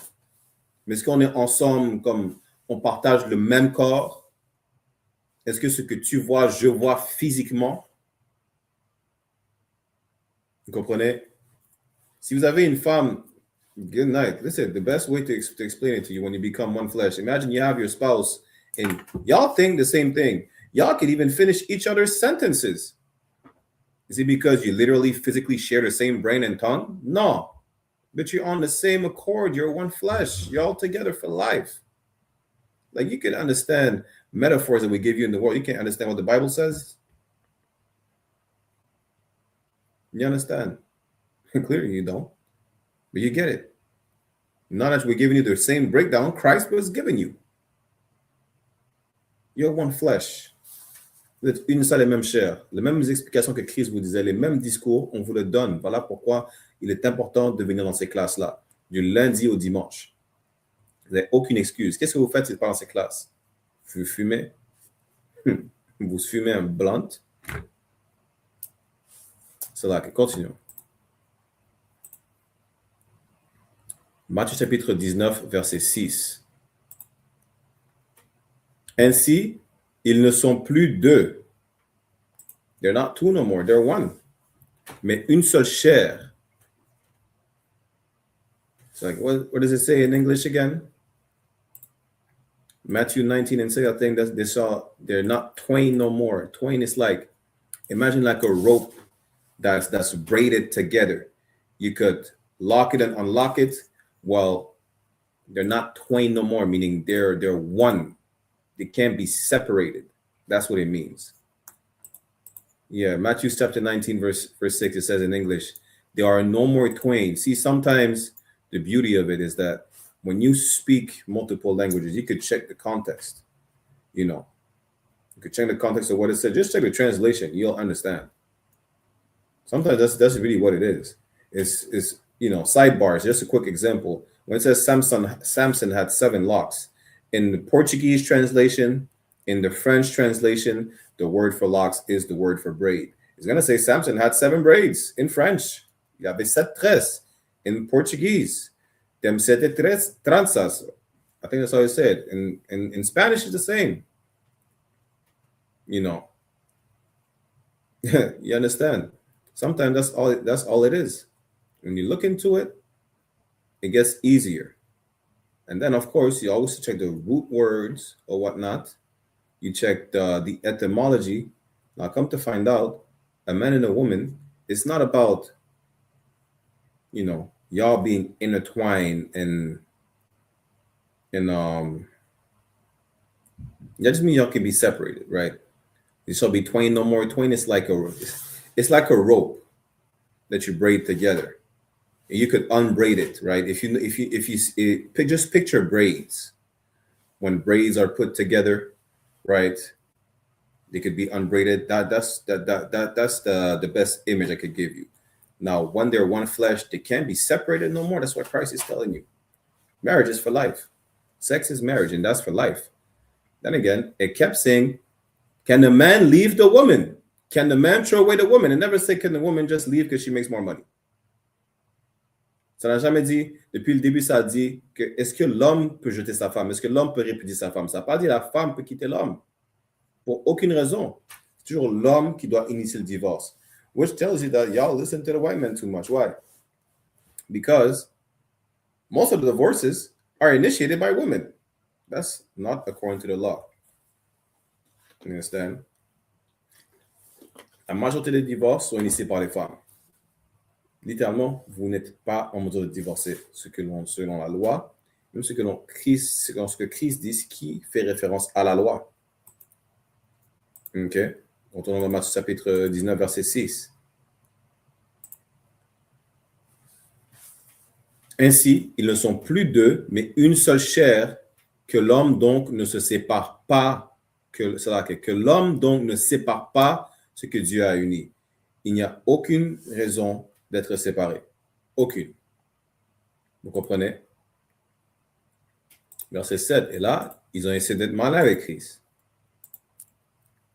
Mais est-ce qu'on est ensemble comme on partage le même corps? Est-ce que ce que tu vois, je vois physiquement? Vous comprenez? Si vous avez une femme, good night. Listen, the best way to explain it to you when you become one flesh. Imagine you have your spouse and y'all think the same thing. Y'all can even finish each other's sentences. Is it because you literally physically share the same brain and tongue? No. But you're on the same accord. You're one flesh. You're all together for life. Like you can understand metaphors that we give you in the world. You can't understand what the Bible says. You understand? Clearly you don't. But you get it. Not that we're giving you the same breakdown Christ was giving you. You're one flesh. Vous êtes une seule et même chair. Les mêmes explications que Christ vous disait, les mêmes discours, on vous le donne. Voilà pourquoi il est important de venir dans ces classes-là, du lundi au dimanche. Vous n'avez aucune excuse. Qu'est-ce que vous faites si vous pas dans ces classes? Vous fumez? Vous fumez un blunt? C'est là que continuons. Matthieu chapitre 19, verset 6. Ainsi, ils ne sont plus deux. They're not two no more, they're one. Mais une seule chair. It's like, what does it say in English again? Matthew 19 and 6, I think that they're not twain no more. Twain is like, imagine like a rope that's braided together. You could lock it and unlock it. Well, they're not twain no more, meaning they're one. They can't be separated. That's what it means. Yeah, Matthew chapter 19, verse 6, it says in English, there are no more twain. See, sometimes the beauty of it is that when you speak multiple languages, you could check the context. You know, you could check the context of what it said. Just check the translation. You'll understand. Sometimes that's really what it is. It's you know, sidebars. Just a quick example. When it says Samson had 7 locks, in the Portuguese translation, in the French translation, the word for locks is the word for braid. It's going to say Samson had 7 braids in French. Il y avait 7 tresses in Portuguese. Them 7 tranzas. I think that's how it said. In Spanish, it's the same. You know. You understand? Sometimes that's all it is. When you look into it, it gets easier. And then, of course, you always check the root words or whatnot. You check the etymology. Now, come to find out, a man and a woman, it's not about, you know, y'all being intertwined and that just means y'all can be separated, right? You shall be twain no more. Twain is like it's like a rope that you braid together. You could unbraid it, right? If you just picture braids. When braids are put together, right? They could be unbraided. That's the best image I could give you. Now, when they're one flesh, they can't be separated no more. That's what Christ is telling you. Marriage is for life. Sex is marriage, and that's for life. Then again, it kept saying, can the man leave the woman? Can the man throw away the woman? It never said, can the woman just leave because she makes more money? Ça n'a jamais dit, depuis le début, ça a dit que est-ce que l'homme peut jeter sa femme? Est-ce que l'homme peut répudier sa femme? Ça n'a pas dit la femme peut quitter l'homme. Pour aucune raison. C'est toujours l'homme qui doit initier le divorce. Which tells you that y'all listen to the white man too much. Why? Because most of the divorces are initiated by women. That's not according to the law. You understand? La majorité des divorces sont initiés par les femmes. Littéralement, vous n'êtes pas en mesure de divorcer. Selon la loi, même ce que Christ dit, qui fait référence à la loi. Ok? Retournons dans Matthieu chapitre 19, verset 6. Ainsi, ils ne sont plus deux, mais une seule chair, que l'homme donc ne se sépare pas, que l'homme donc ne sépare pas ce que Dieu a uni. Il n'y a aucune raison d'être séparé. Aucune. Vous comprenez? Verset 7. Et là, ils ont essayé d'être malins avec Christ.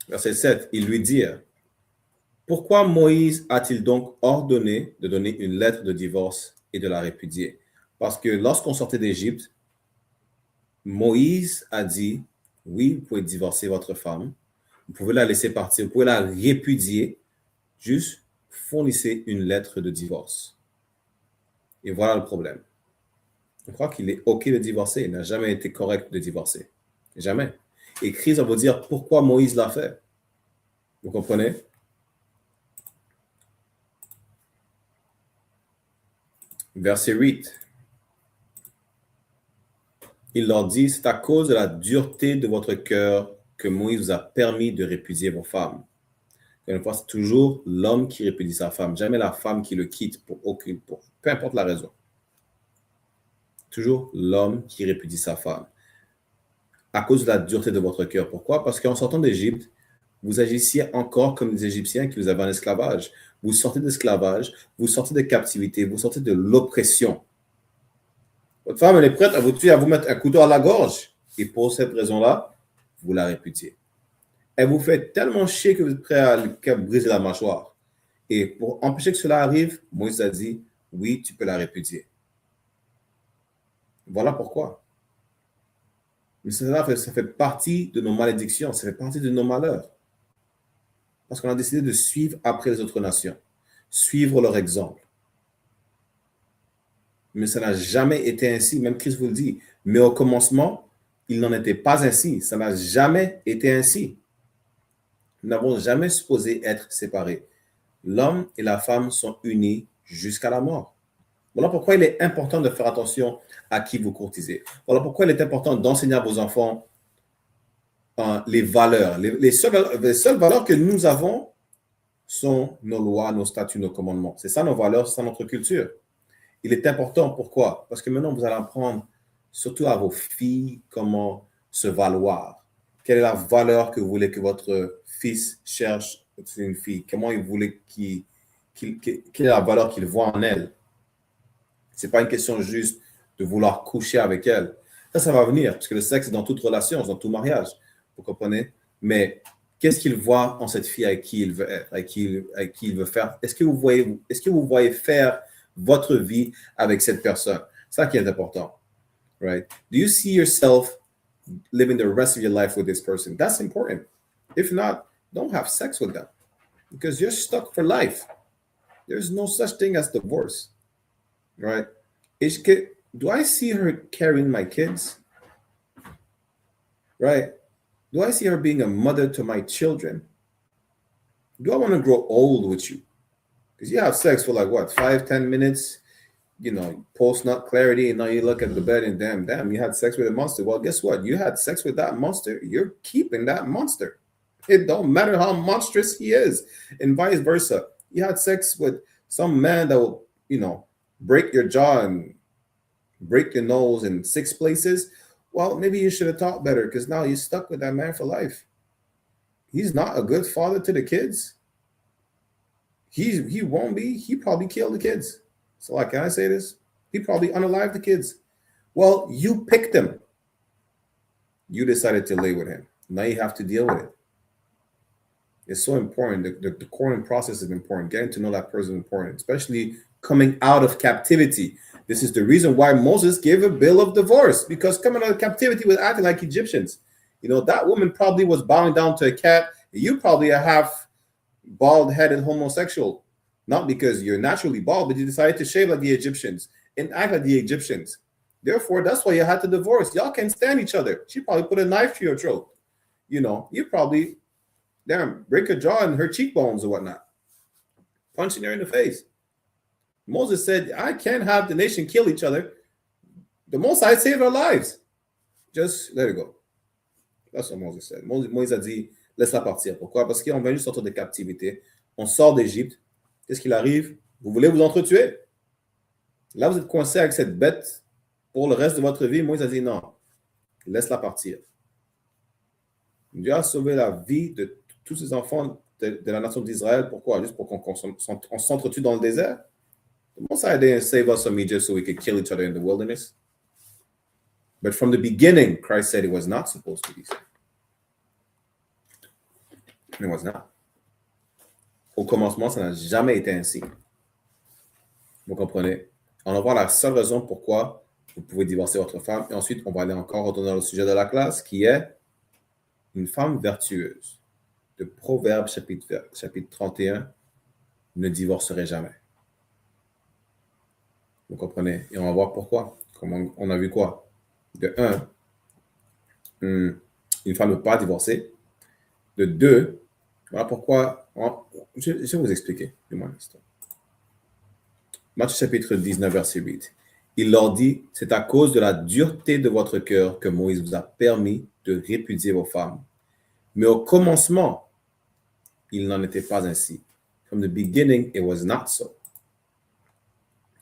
Verset 7, ils lui dirent, pourquoi Moïse a-t-il donc ordonné de donner une lettre de divorce et de la répudier? Parce que lorsqu'on sortait d'Égypte, Moïse a dit, oui, vous pouvez divorcer votre femme, vous pouvez la laisser partir, vous pouvez la répudier, juste fournissez une lettre de divorce. Et voilà le problème. Je crois qu'il est OK de divorcer, il n'a jamais été correct de divorcer. Jamais. Et Christ va vous dire pourquoi Moïse l'a fait. Vous comprenez? Verset 8. Il leur dit, c'est à cause de la dureté de votre cœur que Moïse vous a permis de répudier vos femmes. Une fois, c'est toujours l'homme qui répudie sa femme, jamais la femme qui le quitte pour peu importe la raison. Toujours l'homme qui répudie sa femme. À cause de la dureté de votre cœur. Pourquoi? Parce qu'en sortant d'Égypte, vous agissiez encore comme les Égyptiens qui vous avaient en esclavage. Vous sortez d'esclavage, vous sortez de captivité, vous sortez de l'oppression. Votre femme, elle est prête à vous tuer, à vous mettre un couteau à la gorge. Et pour cette raison-là, vous la répudiez. Elle vous fait tellement chier que vous êtes prêt à briser la mâchoire. Et pour empêcher que cela arrive, Moïse a dit, oui, tu peux la répudier. Voilà pourquoi. Mais ça fait partie de nos malédictions, ça fait partie de nos malheurs. Parce qu'on a décidé de suivre après les autres nations, suivre leur exemple. Mais ça n'a jamais été ainsi, même Christ vous le dit. Mais au commencement, il n'en était pas ainsi, ça n'a jamais été ainsi. Nous n'avons jamais supposé être séparés. L'homme et la femme sont unis jusqu'à la mort. Voilà pourquoi il est important de faire attention à qui vous courtisez. Voilà pourquoi il est important d'enseigner à vos enfants les valeurs. Les seules valeurs que nous avons sont nos lois, nos statuts, nos commandements. C'est ça nos valeurs, c'est ça notre culture. Il est important, pourquoi? Parce que maintenant, vous allez apprendre, surtout à vos filles, comment se valoir. Quelle est la valeur que vous voulez que votre fils cherche chez une fille? Comment il voulait quelle est la valeur qu'il voit en elle? Ce n'est pas une question juste de vouloir coucher avec elle. Ça va venir, parce que le sexe est dans toute relation, dans tout mariage. Vous comprenez? Mais qu'est-ce qu'il voit en cette fille avec qui il veut être, avec qui il veut faire? Est-ce que vous voyez faire votre vie avec cette personne? C'est ça qui est important. Right? Do you see yourself living the rest of your life with this person? That's important. If not, don't have sex with them because you're stuck for life. There's no such thing as divorce. Right? Do I see her carrying my kids? Right? Do I see her being a mother to my children? Do I want to grow old with you? Because you have sex for like what, 5-10 minutes, post-nut clarity, and now you look at the bed and damn, you had sex with a monster. Well, guess what? You had sex with that monster. You're keeping that monster. It don't matter how monstrous he is, and vice versa. You had sex with some man that will, break your jaw and break your nose in 6 places. Well, maybe you should have thought better because now you're stuck with that man for life. He's not a good father to the kids. He won't be. He probably killed the kids. So can I say this? He probably unalived the kids. Well, you picked him. You decided to lay with him. Now you have to deal with it. It's so important. The courting process is important. Getting to know that person is important, especially coming out of captivity. This is the reason why Moses gave a bill of divorce, because coming out of captivity was acting like Egyptians. That woman probably was bowing down to a cat. You probably a half bald-headed homosexual, not because you're naturally bald, but you decided to shave like the Egyptians and act like the Egyptians. Therefore, that's why you had to divorce. Y'all can't stand each other. She probably put a knife to your throat. You probably, break her jaw and her cheekbones or whatnot. Punching her in the face. Moses said, I can't have the nation kill each other. The Most High saved our lives. Just let it go. That's what Moses said. Moïse a dit, laisse-la partir. Pourquoi? Parce qu'on vient juste sortir de captivité. On sort d'Égypte. Qu'est-ce qu'il arrive? Vous voulez vous entretuer. Là, vous êtes coincé avec cette bête pour le reste de votre vie. Moïse a dit, non, laisse-la partir. Dieu a sauvé la vie de tous ces enfants de la nation d'Israël. Pourquoi? Juste pour qu'on s'entretue dans le désert? The Most High didn't save us from Egypt so we could kill each other in the wilderness. But from the beginning, Christ said it was not supposed to be so. It was not. Au commencement, ça n'a jamais été ainsi. Vous comprenez? On va voir la seule raison pourquoi vous pouvez divorcer votre femme. Et ensuite, on va aller encore retourner dans le sujet de la classe qui est une femme vertueuse. De Proverbes chapitre 31, ne divorcerai jamais. Vous comprenez? Et on va voir pourquoi. Comment on a vu quoi? De 1, une femme ne peut pas divorcer. De 2, voilà pourquoi. Je vais vous expliquer. Matthieu chapitre 19, verset 8. Il leur dit, c'est à cause de la dureté de votre cœur que Moïse vous a permis de répudier vos femmes. Mais au commencement, il n'en était pas ainsi. From the beginning, it was not so.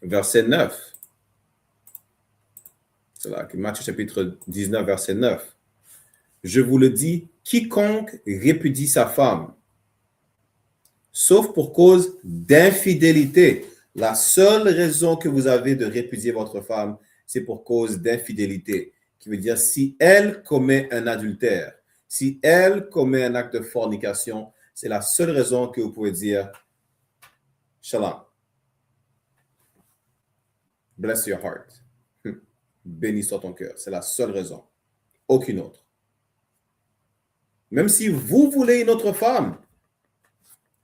Verset 9. C'est là, Matthieu chapitre 19, verset 9. Je vous le dis, quiconque répudie sa femme, sauf pour cause d'infidélité. La seule raison que vous avez de répudier votre femme, c'est pour cause d'infidélité. Qui veut dire, si elle commet un adultère, si elle commet un acte de fornication, c'est la seule raison que vous pouvez dire, Shalom. Bless your heart. Bénis soit ton cœur. C'est la seule raison. Aucune autre. Même si vous voulez une autre femme,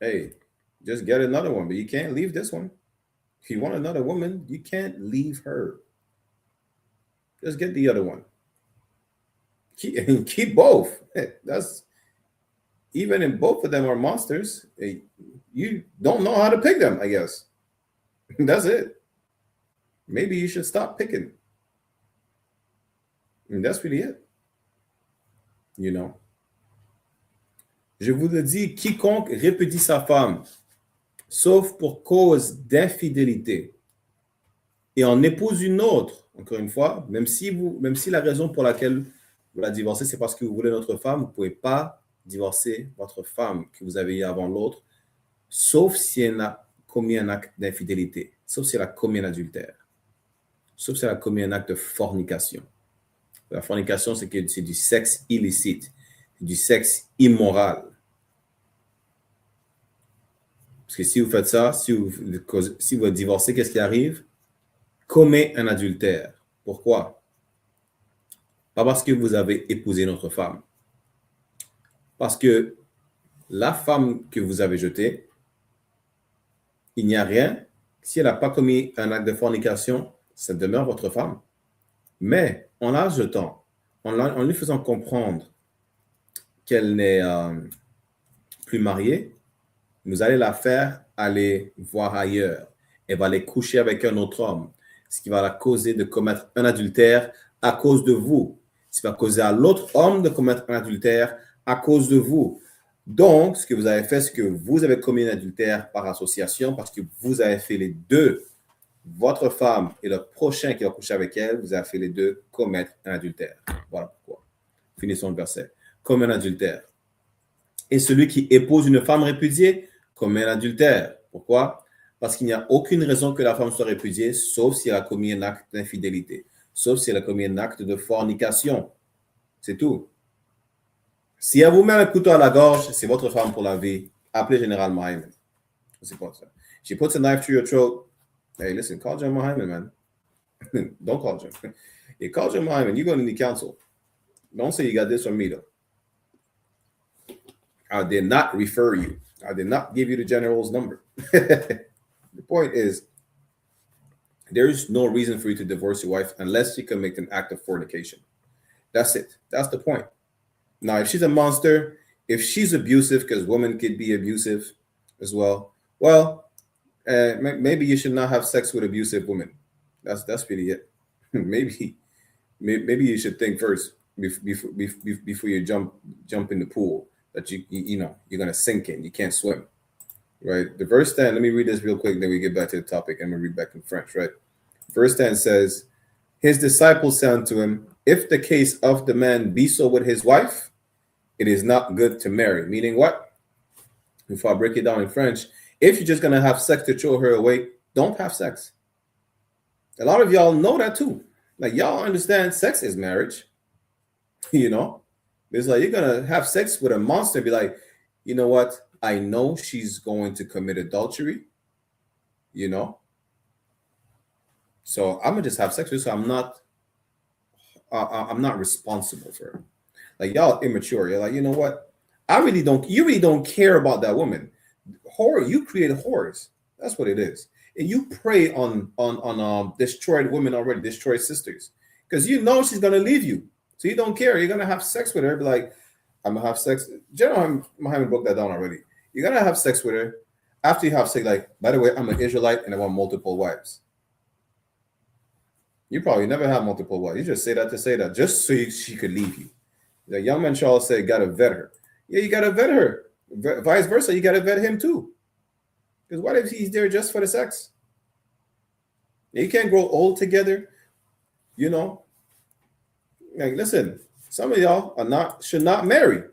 hey, just get another one, but you can't leave this one. If you want another woman, you can't leave her. Just get the other one. Keep both. That's even if both of them are monsters, you don't know how to pick them, I guess. That's it. Maybe you should stop picking. And that's really it. You know. Je vous le dis, quiconque répudie sa femme, sauf pour cause d'infidélité, et en épouse une autre, encore une fois, même si la raison pour laquelle vous la divorcez, c'est parce que vous voulez notre femme, vous ne pouvez pas divorcer votre femme que vous avez eue avant l'autre, sauf si elle a commis un acte d'infidélité, sauf si elle a commis un adultère, sauf si elle a commis un acte de fornication. La fornication, c'est du sexe illicite, du sexe immoral. Parce que si vous faites ça, si vous divorcez, qu'est-ce qui arrive? Commet un adultère. Pourquoi? Pas parce que vous avez épousé notre femme. Parce que la femme que vous avez jetée, il n'y a rien. Si elle n'a pas commis un acte de fornication, ça demeure votre femme. Mais en la jetant, en lui faisant comprendre qu'elle n'est plus mariée, vous allez la faire aller voir ailleurs. Elle va aller coucher avec un autre homme, ce qui va la causer de commettre un adultère à cause de vous. Ce qui va causer à l'autre homme de commettre un adultère à cause de vous. Donc, ce que vous avez fait, c'est que vous avez commis un adultère par association parce que vous avez fait les deux, votre femme et le prochain qui va coucher avec elle, vous avez fait les deux commettre un adultère. Voilà pourquoi. Finissons le verset. Comme un adultère. Et celui qui épouse une femme répudiée commet un adultère. Pourquoi? Parce qu'il n'y a aucune raison que la femme soit répudiée, sauf si elle a commis un acte d'infidélité, sauf si elle a commis un acte de fornication. C'est tout. Si elle vous met un couteau à la gorge, c'est votre femme pour la vie. Appelez Général Mohamed. C'est pas ça. She puts a knife to your throat. Hey, listen, call General Mohamed, man. Don't call Jim. You call General Mohamed, you're going to need counsel. Don't say you got this from me, though. I did not refer you. I did not give you the general's number. The point is, there is no reason for you to divorce your wife unless you commit an act of fornication. That's it. That's the point. Now, if she's a monster, if she's abusive, because women could be abusive as well, maybe you should not have sex with abusive women. That's really it. maybe you should think first before you jump in the pool that you're gonna sink in. You can't swim, right? The verse 10. Let me read this real quick, then we get back to the topic, and we read back in French, right? Verse 10 says, his disciples said unto him, if the case of the man be so with his wife, it is not good to marry. Meaning what? Before I break it down in French, if you're just going to have sex to throw her away, don't have sex. A lot of y'all know that too. Like, y'all understand sex is marriage. You know? It's like you're going to have sex with a monster and be like, you know what? I know she's going to commit adultery, you know? So I'm gonna just have sex with her. So I'm not responsible for her. Like, y'all immature. You're like, you know what? You really don't care about that woman. Whore, you create whores. That's what it is. And you prey on destroyed women already, destroyed sisters. Because you know she's gonna leave you. So you don't care. You're gonna have sex with her, be like, I'm gonna have sex. General Muhammad broke that down already. You're gonna have sex with her. After you have sex, like, by the way, I'm an Israelite and I want multiple wives. You probably never have multiple wives. You just say that to say that, just so she could leave you. The young man Charles said, gotta vet her. Yeah, you gotta vet her. Vice versa, you gotta vet him too. Because what if he's there just for the sex? You can't grow old together, you know. Like, listen, some of y'all should not marry.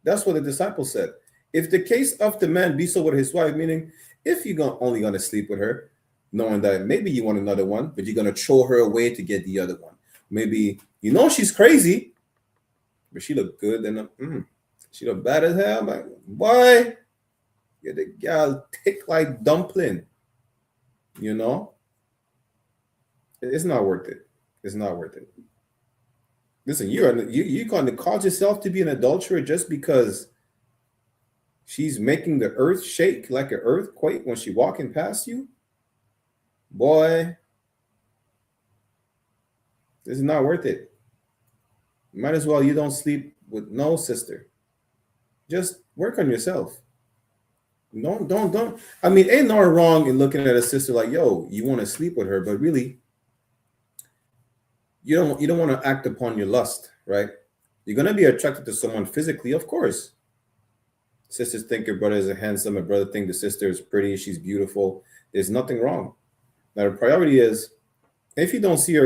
That's what the disciples said. If the case of the man be so with his wife, meaning if you're only gonna sleep with her, knowing that maybe you want another one, but you're gonna throw her away to get the other one. Maybe you know she's crazy, but she look good and she look bad as hell. Like, boy, yeah, the gal thick like dumpling. You know, it's not worth it. It's not worth it. Listen, you're going to cause yourself to be an adulterer just because she's making the earth shake like an earthquake when she's walking past you? Boy, this is not worth it. Might as well you don't sleep with no sister. Just work on yourself. Don't. I mean, ain't no wrong in looking at a sister like, yo, you want to sleep with her, but really, you don't want to act upon your lust, right? You're gonna be attracted to someone physically, of course. Sisters think your brother is handsome, a brother think the sister is pretty, she's beautiful. There's nothing wrong. Now the priority is, if you don't see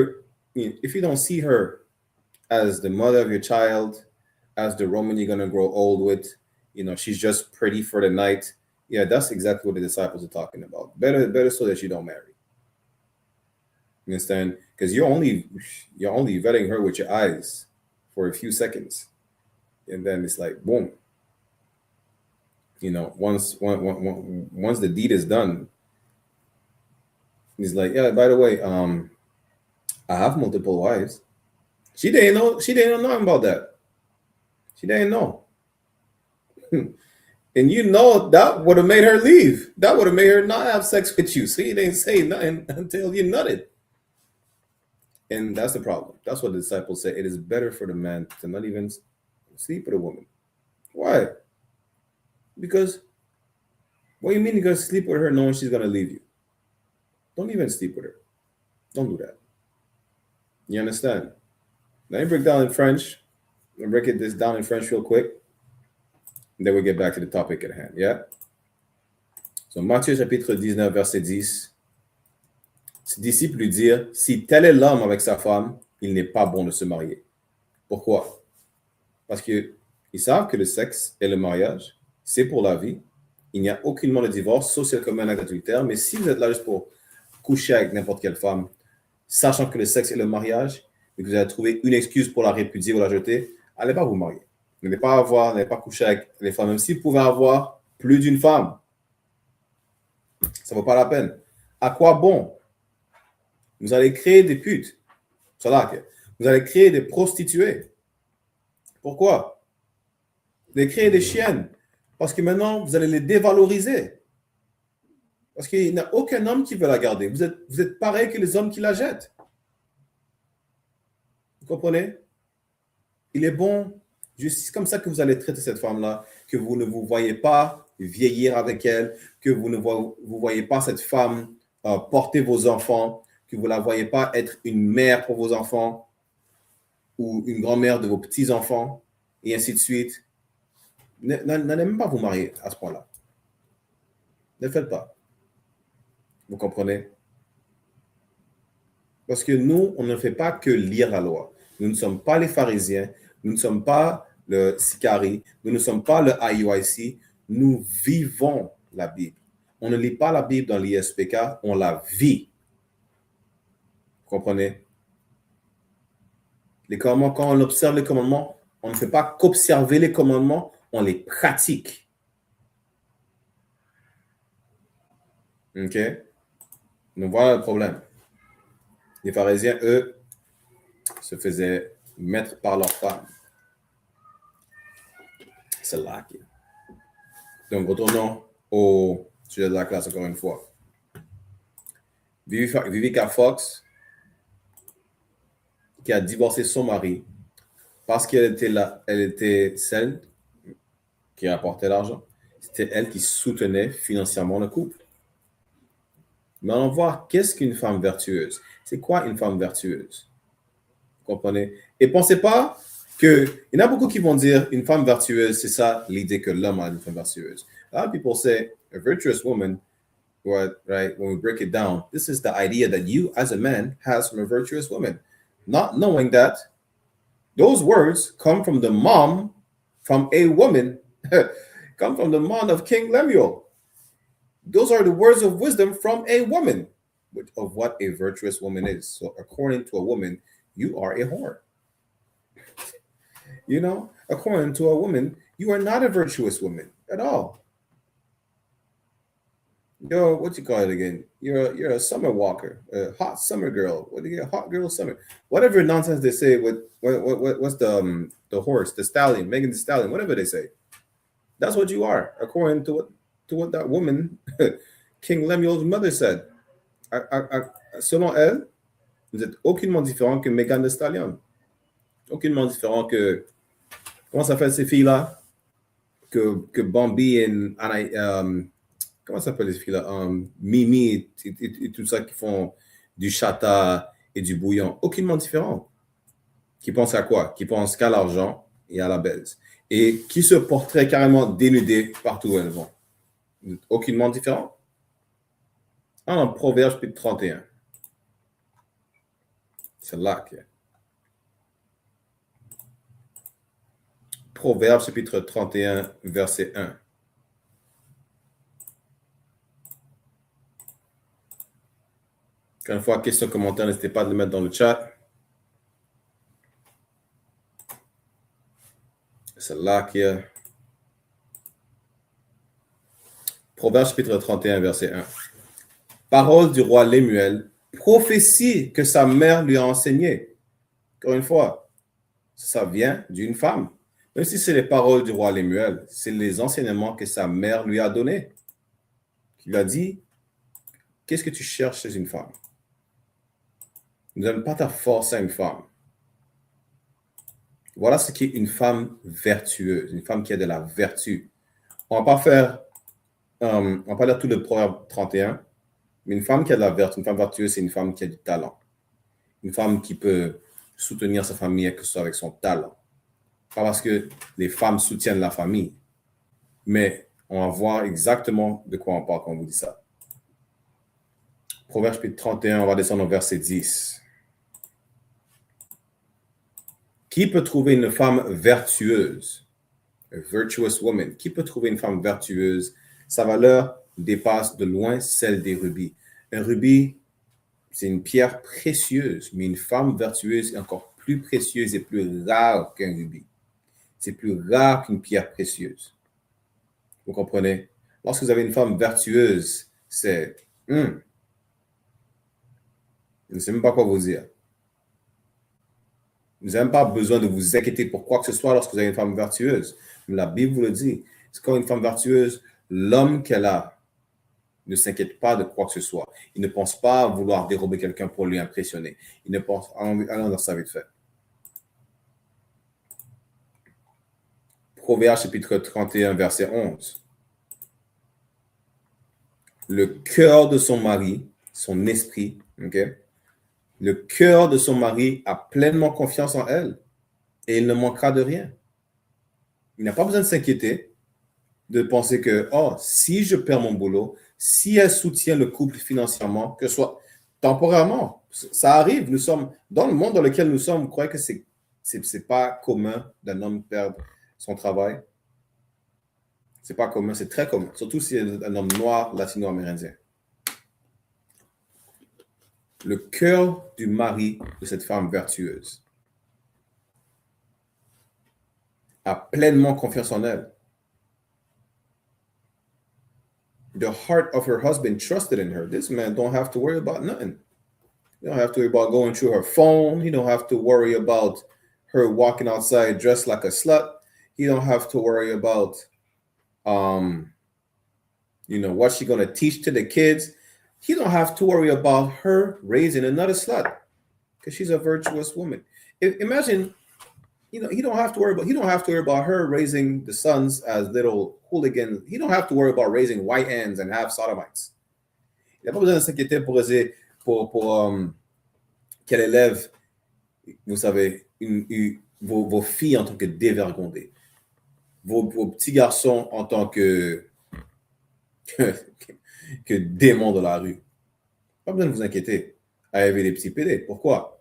her as the mother of your child, as the woman you're gonna grow old with, you know, she's just pretty for the night. Yeah, that's exactly what the disciples are talking about. Better so that you don't marry. You understand? Because you're only vetting her with your eyes for a few seconds, and then it's like boom. You know, once the deed is done, he's like, yeah, by the way, I have multiple wives. She didn't know nothing about that. She didn't know. And you know that would have made her leave. That would have made her not have sex with you. So you didn't say nothing until you nutted. And that's the problem. That's what the disciples say. It is better for the man to not even sleep with a woman. Why? Because, what do you mean you're going to sleep with her knowing she's going to leave you? Don't even sleep with her. Don't do that. You understand? Let me break down in French. Let me break this down in French real quick. And then we'll get back to the topic at hand. Yeah? So, Matthieu chapitre 19, verset 10. Ses disciples lui dirent, si tel est l'homme avec sa femme, il n'est pas bon de se marier. Pourquoi? Parce qu'ils savent que le sexe et le mariage, c'est pour la vie. Il n'y a aucunement de divorce, sauf si elle commet un acte adultère. Mais si vous êtes là juste pour coucher avec n'importe quelle femme, sachant que le sexe et le mariage, et que vous avez trouvé une excuse pour la répudier ou la jeter, allez pas vous marier. N'allez pas coucher avec les femmes, même si vous pouvez avoir plus d'une femme. Ça ne vaut pas la peine. À quoi bon? Vous allez créer des putes. Vous allez créer des prostituées. Pourquoi? Vous allez créer des chiennes. Parce que maintenant, vous allez les dévaloriser. Parce qu'il n'y a aucun homme qui veut la garder. Vous êtes pareil que les hommes qui la jettent. Vous comprenez? Il est bon, c'est comme ça que vous allez traiter cette femme-là, que vous ne vous voyez pas vieillir avec elle, que vous ne voyez pas cette femme porter vos enfants, que vous ne la voyez pas être une mère pour vos enfants ou une grand-mère de vos petits-enfants, et ainsi de suite. N'allez même pas vous marier à ce point-là. Ne le faites pas. Vous comprenez? Parce que nous, on ne fait pas que lire la loi. Nous ne sommes pas les pharisiens, nous ne sommes pas le Sicari, nous ne sommes pas le I.S.U.P.K. Nous vivons la Bible. On ne lit pas la Bible dans l'I.S.U.P.K, on la vit. Vous comprenez? Les commandements, quand on observe les commandements, on ne fait pas qu'observer les commandements, on les pratique. OK? Donc voilà le problème. Les pharisiens, eux, se faisaient mettre par leurs femmes. C'est là. Donc retournons au sujet de la classe encore une fois. Vivica Fox, qui a divorcé son mari parce qu'elle était là, elle était celle qui rapportait l'argent. C'était elle qui soutenait financièrement le couple. Mais allons voir qu'est-ce qu'une femme vertueuse. C'est quoi une femme vertueuse? Vous comprenez? Et pensez pas que, il y en a beaucoup qui vont dire une femme vertueuse, c'est ça l'idée que l'homme a une femme vertueuse. A lot of people say a virtuous woman, right? When we break it down, this is the idea that you as a man has from a virtuous woman. Not knowing that those words come from the mom, from a woman, come from the mom of King Lemuel. Those are the words of wisdom from a woman of what a virtuous woman is. So according to a woman, you are a whore. You know, according to a woman, you are not a virtuous woman at all. Yo, what you call it again? You're a summer walker, a hot summer girl. What do you get? Hot girl summer. Whatever nonsense they say with what's the horse, the stallion, Megan the Stallion, whatever they say. That's what you are, according to what that woman, King Lemuel's mother said. Selon elle, vous êtes aucunement différent que Megan the Stallion. Aucunement différent que, comment ça s'appelle ces filles-là? Que Bambi et comment ça s'appelle ces filles-là? Mimi et tout ça qui font du chata et du bouillon. Aucunement différent. Qui pensent à quoi? Qui pensent qu'à l'argent et à la baise. Et qui se porteraient carrément dénudées partout où elles vont. Aucunement différent. En Proverbe chapitre 31. C'est là que... Proverbe chapitre 31, verset 1. Encore une fois, question, commentaire, n'hésitez pas à le mettre dans le chat. C'est là qu'il y a... Proverbe chapitre 31, verset 1. Parole du roi Lemuel, prophétie que sa mère lui a enseignée. Encore une fois, ça vient d'une femme. Même si c'est les paroles du roi Lemuel, c'est les enseignements que sa mère lui a donnés. Il lui a dit, qu'est-ce que tu cherches chez une femme? Ne donne pas ta force à une femme. Voilà ce qu'est une femme vertueuse, une femme qui a de la vertu. On va pas lire tout le Proverbe 31, mais une femme qui a de la vertu, une femme vertueuse, c'est une femme qui a du talent. Une femme qui peut soutenir sa famille, que ce soit avec son talent. Pas parce que les femmes soutiennent la famille, mais on va voir exactement de quoi on parle quand on vous dit ça. Proverbe chapitre 31, on va descendre au verset 10. Qui peut trouver une femme vertueuse? A virtuous woman. Qui peut trouver une femme vertueuse? Sa valeur dépasse de loin celle des rubis. Un rubis, c'est une pierre précieuse, mais une femme vertueuse est encore plus précieuse et plus rare qu'un rubis. C'est plus rare qu'une pierre précieuse. Vous comprenez? Lorsque vous avez une femme vertueuse, c'est... Je ne sais même pas quoi vous dire. Vous n'avez même pas besoin de vous inquiéter pour quoi que ce soit lorsque vous avez une femme vertueuse. Mais la Bible vous le dit. C'est quand une femme vertueuse, l'homme qu'elle a ne s'inquiète pas de quoi que ce soit. Il ne pense pas à vouloir dérober quelqu'un pour lui impressionner. Il ne pense... Allons dans sa vite fait. Proverbe chapitre 31, verset 11. Le cœur de son mari, son esprit, ok? Le cœur de son mari a pleinement confiance en elle et il ne manquera de rien. Il n'a pas besoin de s'inquiéter, de penser que, oh, si je perds mon boulot, si elle soutient le couple financièrement, que ce soit temporairement, ça arrive. Nous sommes dans le monde dans lequel nous sommes, vous croyez que c'est pas commun d'un homme perdre son travail? C'est pas commun, c'est très commun, surtout si c'est un homme noir, latino-amérindien. Le cœur du mari de cette femme vertueuse a pleinement confiance en elle. the heart of her husband trusted in her. This man don't have to worry about nothing. You don't have to worry about going through her phone. You don't have to worry about her walking outside dressed like a slut. You don't have to worry about, what she's going to teach to the kids. You don't have to worry about her raising another slut because she's a virtuous woman. Imagine, he don't have to worry about her raising the sons as little hooligans. He don't have to worry about raising white ends and half sodomites. Il n'a pas besoin de s'inquiéter pour qu'elle élève, vous savez, vos filles en tant que dévergondées, vos petits garçons en tant que démons de la rue. Pas besoin de vous inquiéter à élever les petits pédés. Pourquoi?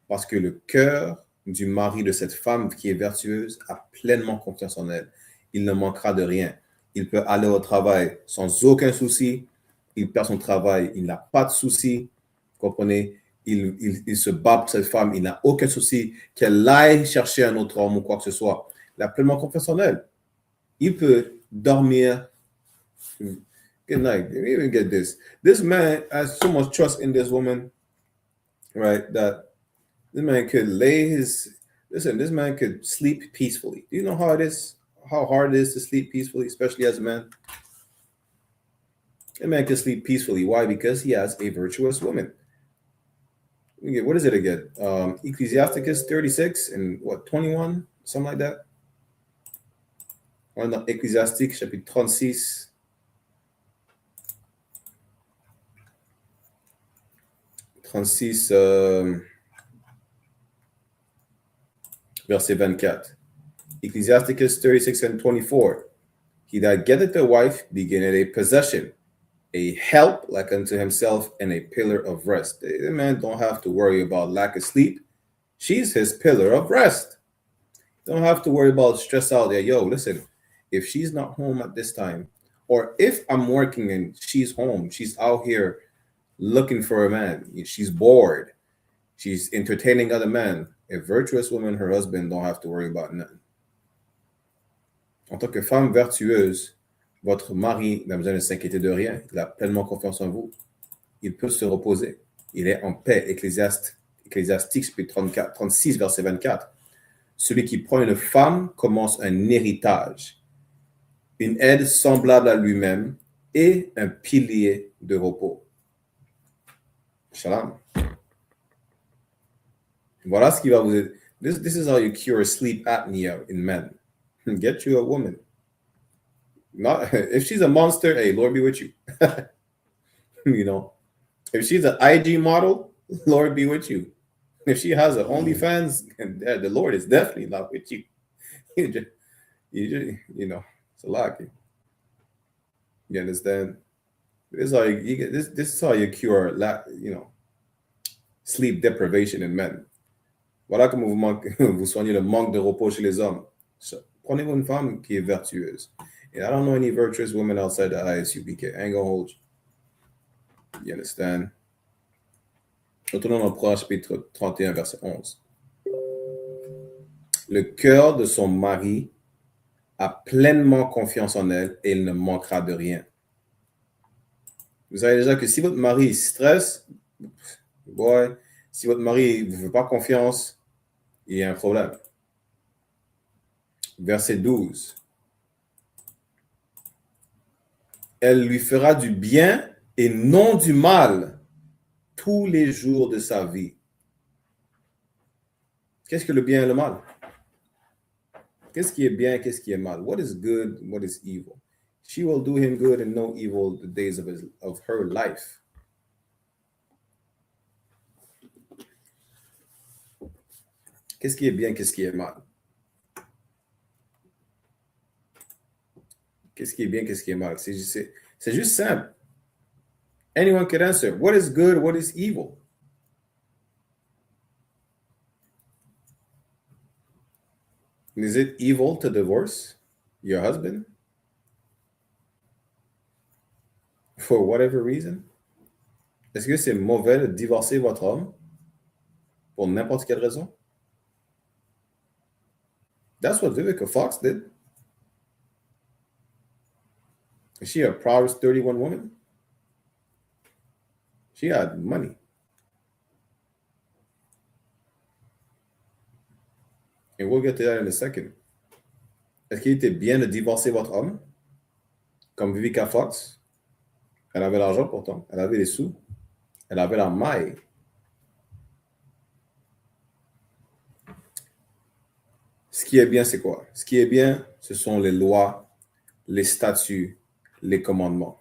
Parce que le cœur du mari de cette femme qui est vertueuse a pleinement confiance en elle. Il ne manquera de rien. Il peut aller au travail sans aucun souci. Il perd son travail, il n'a pas de souci. Vous comprenez? Il se bat pour cette femme, il n'a aucun souci qu'elle aille chercher un autre homme ou quoi que ce soit. Il a pleinement confiance en elle. Il peut dormir. Good night. Let me even get this. This man has so much trust in this woman, right? That this man could this man could sleep peacefully. Do you know how hard it is to sleep peacefully, especially as a man? A man can sleep peacefully. Why? Because he has a virtuous woman. What is it again? Ecclesiasticus 36 and 21? Something like that. On dans Ecclésiastique, chapitre 36. Verset 24. Ecclesiasticus 36 and 24. He that getteth a wife beginneth a possession, a help like unto himself, and a pillar of rest. The man don't have to worry about lack of sleep. She's his pillar of rest. Don't have to worry about stress out there. Yo, listen, if she's not home at this time, or if I'm working and she's home, she's out here looking for a man, she's bored, she's entertaining other men. A virtuous woman, her husband don't have to worry about nothing. En tant que femme vertueuse, votre mari n'a besoin de s'inquiéter de rien. Il a pleinement confiance en vous. Il peut se reposer. Il est en paix. Ecclésiastique, chapitre 36, verset 24. Celui qui prend une femme commence un héritage, une aide semblable à lui-même et un pilier de repos. Shalom. Voilà ce qui va vous aider. This is how you cure sleep apnea in men. Get you a woman. Not if she's a monster, hey, Lord be with you. If she's an IG model, Lord be with you. If she has an OnlyFans, the Lord is definitely not with you. It's a lot. You understand? This is how you get this is how you cure sleep deprivation in men. Voilà comment vous soignez le manque de repos chez les hommes. Prenez-vous une femme qui est vertueuse. And I don't know any virtuous women outside the I.S.U.P.K. I ain't gonna hold you. You understand? Retournons dans Proverbe chapitre 31, verset 11. Le cœur de son mari a pleinement confiance en elle et il ne manquera de rien. Vous savez déjà que si votre mari stresse, si votre mari ne vous fait pas confiance, il y a un problème. Verset 12. Elle lui fera du bien et non du mal tous les jours de sa vie. Qu'est-ce que le bien et le mal? Qu'est-ce qui est bien, qu'est-ce qui est mal? What is good, what is evil? She will do him good and no evil the days of her life. Qu'est-ce qui est bien, qu'est-ce qui est mal? Qu'est-ce qui est bien, qu'est-ce qui est mal? C'est juste simple. Anyone could answer. What is good, what is evil? Is it evil to divorce your husband? For whatever reason? Est-ce que c'est mauvais de divorcer votre homme pour n'importe quelle raison? That's what Vivica Fox did. Is she a Proverbs 31 woman? She had money. And we'll get to that in a second. Est-ce qu'il était bien de divorcer votre homme? Comme Vivica Fox? Elle avait l'argent pourtant. Elle avait les sous. Elle avait la maille. Ce qui est bien, c'est quoi? Ce qui est bien, ce sont les lois, les statuts, les commandements.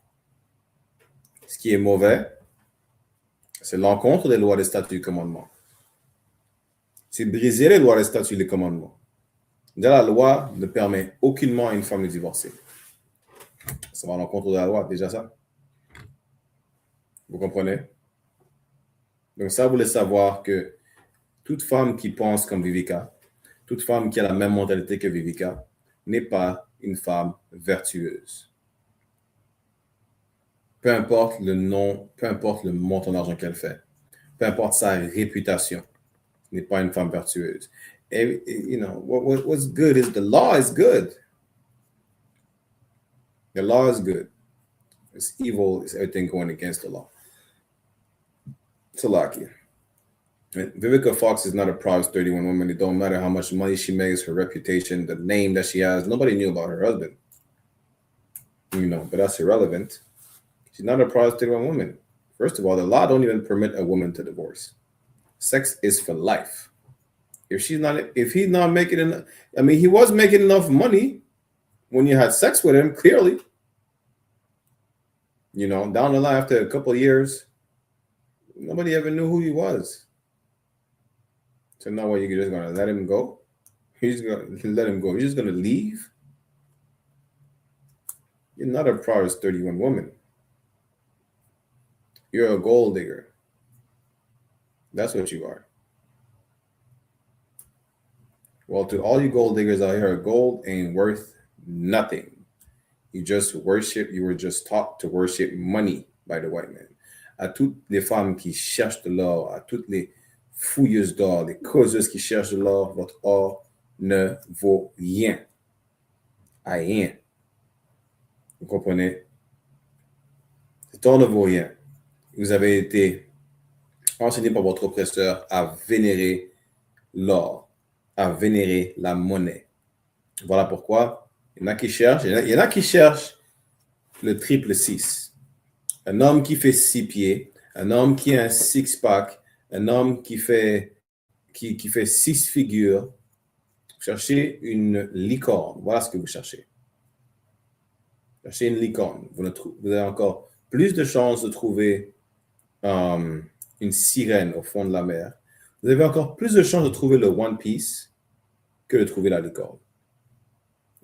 Ce qui est mauvais, c'est l'encontre des lois, des statuts, des commandements. C'est briser les lois, les statuts, les commandements. Déjà, la loi ne permet aucunement à une femme de divorcer. Ça va à l'encontre de la loi, déjà ça. Vous comprenez? Donc ça, vous voulez savoir que toute femme qui pense comme Vivica, toute femme qui a la même mentalité que Vivica, n'est pas une femme vertueuse. Peu importe le nom, peu importe le montant d'argent qu'elle fait, peu importe sa réputation, n'est pas une femme vertueuse. And, you know, what's good is the law is good. The law is good. It's evil, it's everything going against the law. Salaki. Vivica Fox is not a Proverbs 31 woman. It don't matter how much money she makes, her reputation, the name that she has. Nobody knew about her husband. You know, but that's irrelevant. She's not a Proverbs 31 woman. First of all, the law don't even permit a woman to divorce. Sex is for life. If he's not making enough, I mean, he was making enough money when you had sex with him, clearly. You know, down the line after a couple of years, nobody ever knew who he was. So now what, you're just gonna let him go? He's gonna let him go. You're just gonna leave? You're not a Proverbs 31 woman. You're a gold digger. That's what you are. Well, to all you gold diggers out here, gold ain't worth nothing. You just worship, you were just taught to worship money by the white man. À toutes les femmes qui cherchent de l'or, à toutes les fouilleuses d'or, les causeuses qui cherchent de l'or, votre or ne vaut rien. Rien. Vous comprenez? Cet or ne vaut rien. Vous avez été enseigné par votre oppresseur à vénérer l'or, à vénérer la monnaie. Voilà pourquoi il y en a qui cherchent le triple 6. Un homme qui fait 6 pieds, un homme qui a un six-pack, un homme qui fait 6 figures. Vous cherchez une licorne. Voilà ce que vous cherchez. Vous cherchez une licorne. Vous avez encore plus de chances de trouver une sirène au fond de la mer. Vous avez encore plus de chances de trouver le One Piece que de trouver la licorne.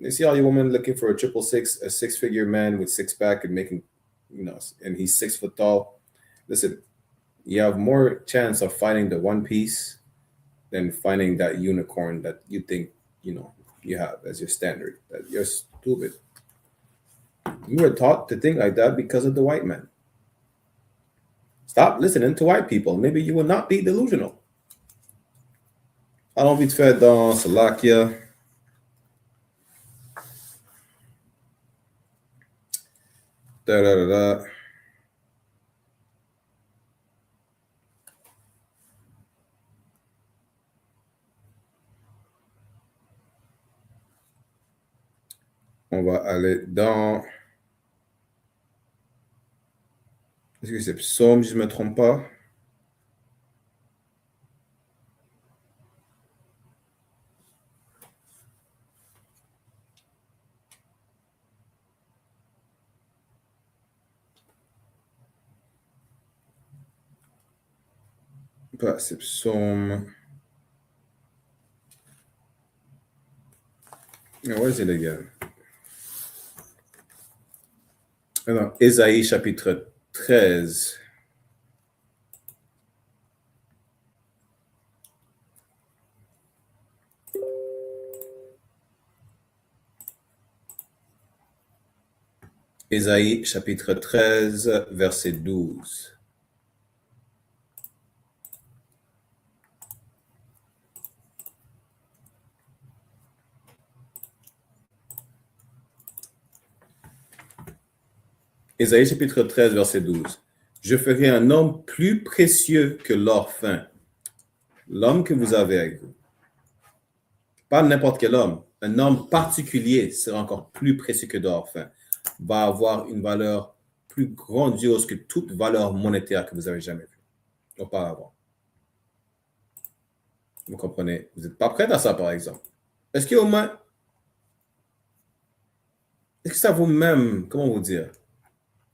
You see all you women looking for a 666, a 6-figure man with 6-pack and making, you know, and he's 6 foot tall. Listen, you have more chance of finding the One Piece than finding that unicorn that you think, you know, you have as your standard. That you're stupid. You were taught to think like that because of the white man. Stop listening to white people. Maybe you will not be delusional. Allons vite fait dans Salakia. On va aller dans... Est-ce que c'est Psaume, si je ne me trompe pas? Pas, c'est Psaume... Where is it again? Non, Ésaïe chapitre 13. Ésaïe chapitre 13, verset 12. Ésaïe chapitre 13, verset 12. Je ferai un homme plus précieux que l'or fin. L'homme que vous avez avec vous. Pas n'importe quel homme. Un homme particulier sera encore plus précieux que l'or fin. Va avoir une valeur plus grandiose que toute valeur monétaire que vous avez jamais vue auparavant. Vous comprenez? Vous n'êtes pas prêt à ça, par exemple. Est-ce que ça vaut même, comment vous dire?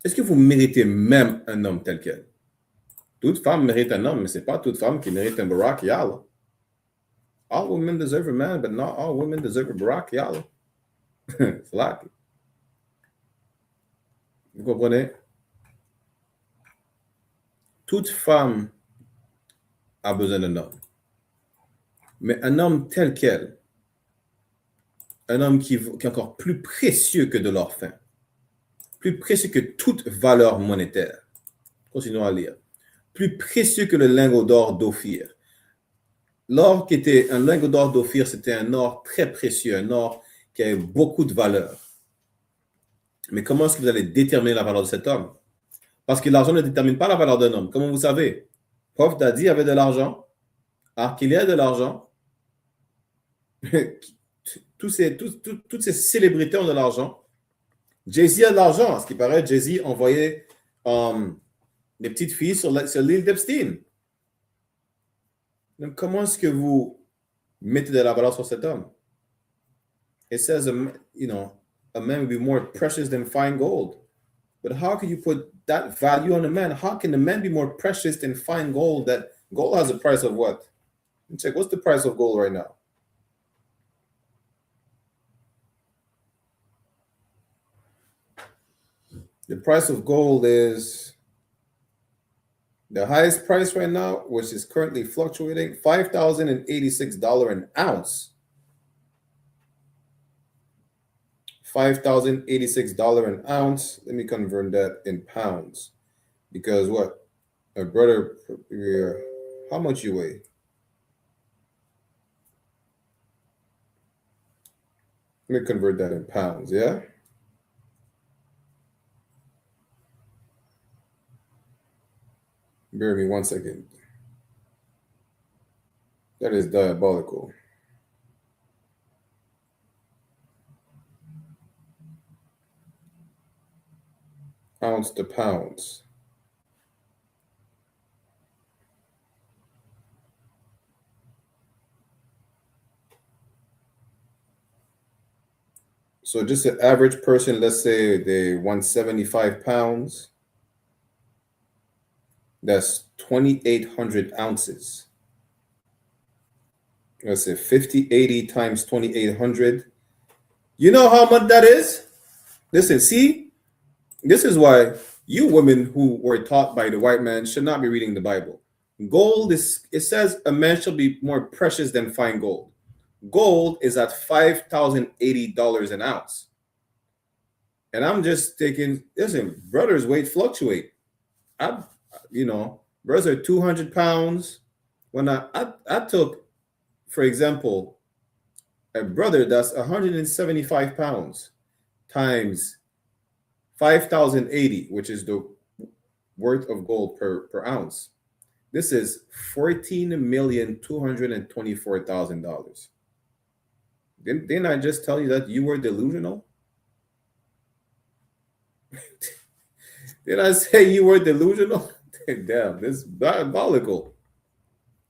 Est-ce que vous méritez même un homme tel quel? Toute femme mérite un homme, mais ce n'est pas toute femme qui mérite un Barack Yalla. All women deserve a man, but not all women deserve a Barack Yalla. C'est là. Vous comprenez? Toute femme a besoin d'un homme. Mais un homme tel quel, un homme qui est encore plus précieux que de l'or fin, plus précieux que toute valeur monétaire. Continuons à lire. Plus précieux que le lingot d'or d'Ophir. L'or qui était un lingot d'or d'Ophir, c'était un or très précieux, un or qui avait beaucoup de valeur. Mais comment est-ce que vous allez déterminer la valeur de cet homme? Parce que l'argent ne détermine pas la valeur d'un homme. Comment vous savez? Prof Daddy avait de l'argent. Arkeli a de l'argent. Toutes ces célébrités ont de l'argent. Jay-Z a de l'argent. À ce qui paraît, Jay-Z envoyait des petites filles sur l'île d'Epstein. Donc, comment est-ce que vous mettez de la valeur sur cet homme? It says, a man will be more precious than fine gold. But how can you put that value on a man? How can a man be more precious than fine gold? That gold has a price of what? Let me check. What's the price of gold right now? The price of gold is the highest price right now, which is currently fluctuating, $5,086 an ounce. $5,086 an ounce. Let me convert that in pounds. Because what? A brother, how much you weigh? Let me convert that in pounds, yeah? Bear with me 1 second. That is diabolical. Ounce to pounds. So just an average person, let's say they 175 pounds. That's 2,800 ounces. Let's say 5080 times 2,800. You know how much that is? Listen, see, this is why you women who were taught by the white man should not be reading the Bible. Gold is, it says a man shall be more precious than fine gold. Gold is at $5,080 an ounce. And I'm just thinking, listen, brothers' weight fluctuate. Brothers are 200 pounds. When I took, for example, a brother that's 175 pounds times 5,080, which is the worth of gold per ounce. This is $14,224,000. Didn't I just tell you that you were delusional? Did I say you were delusional? Damn, this is diabolical.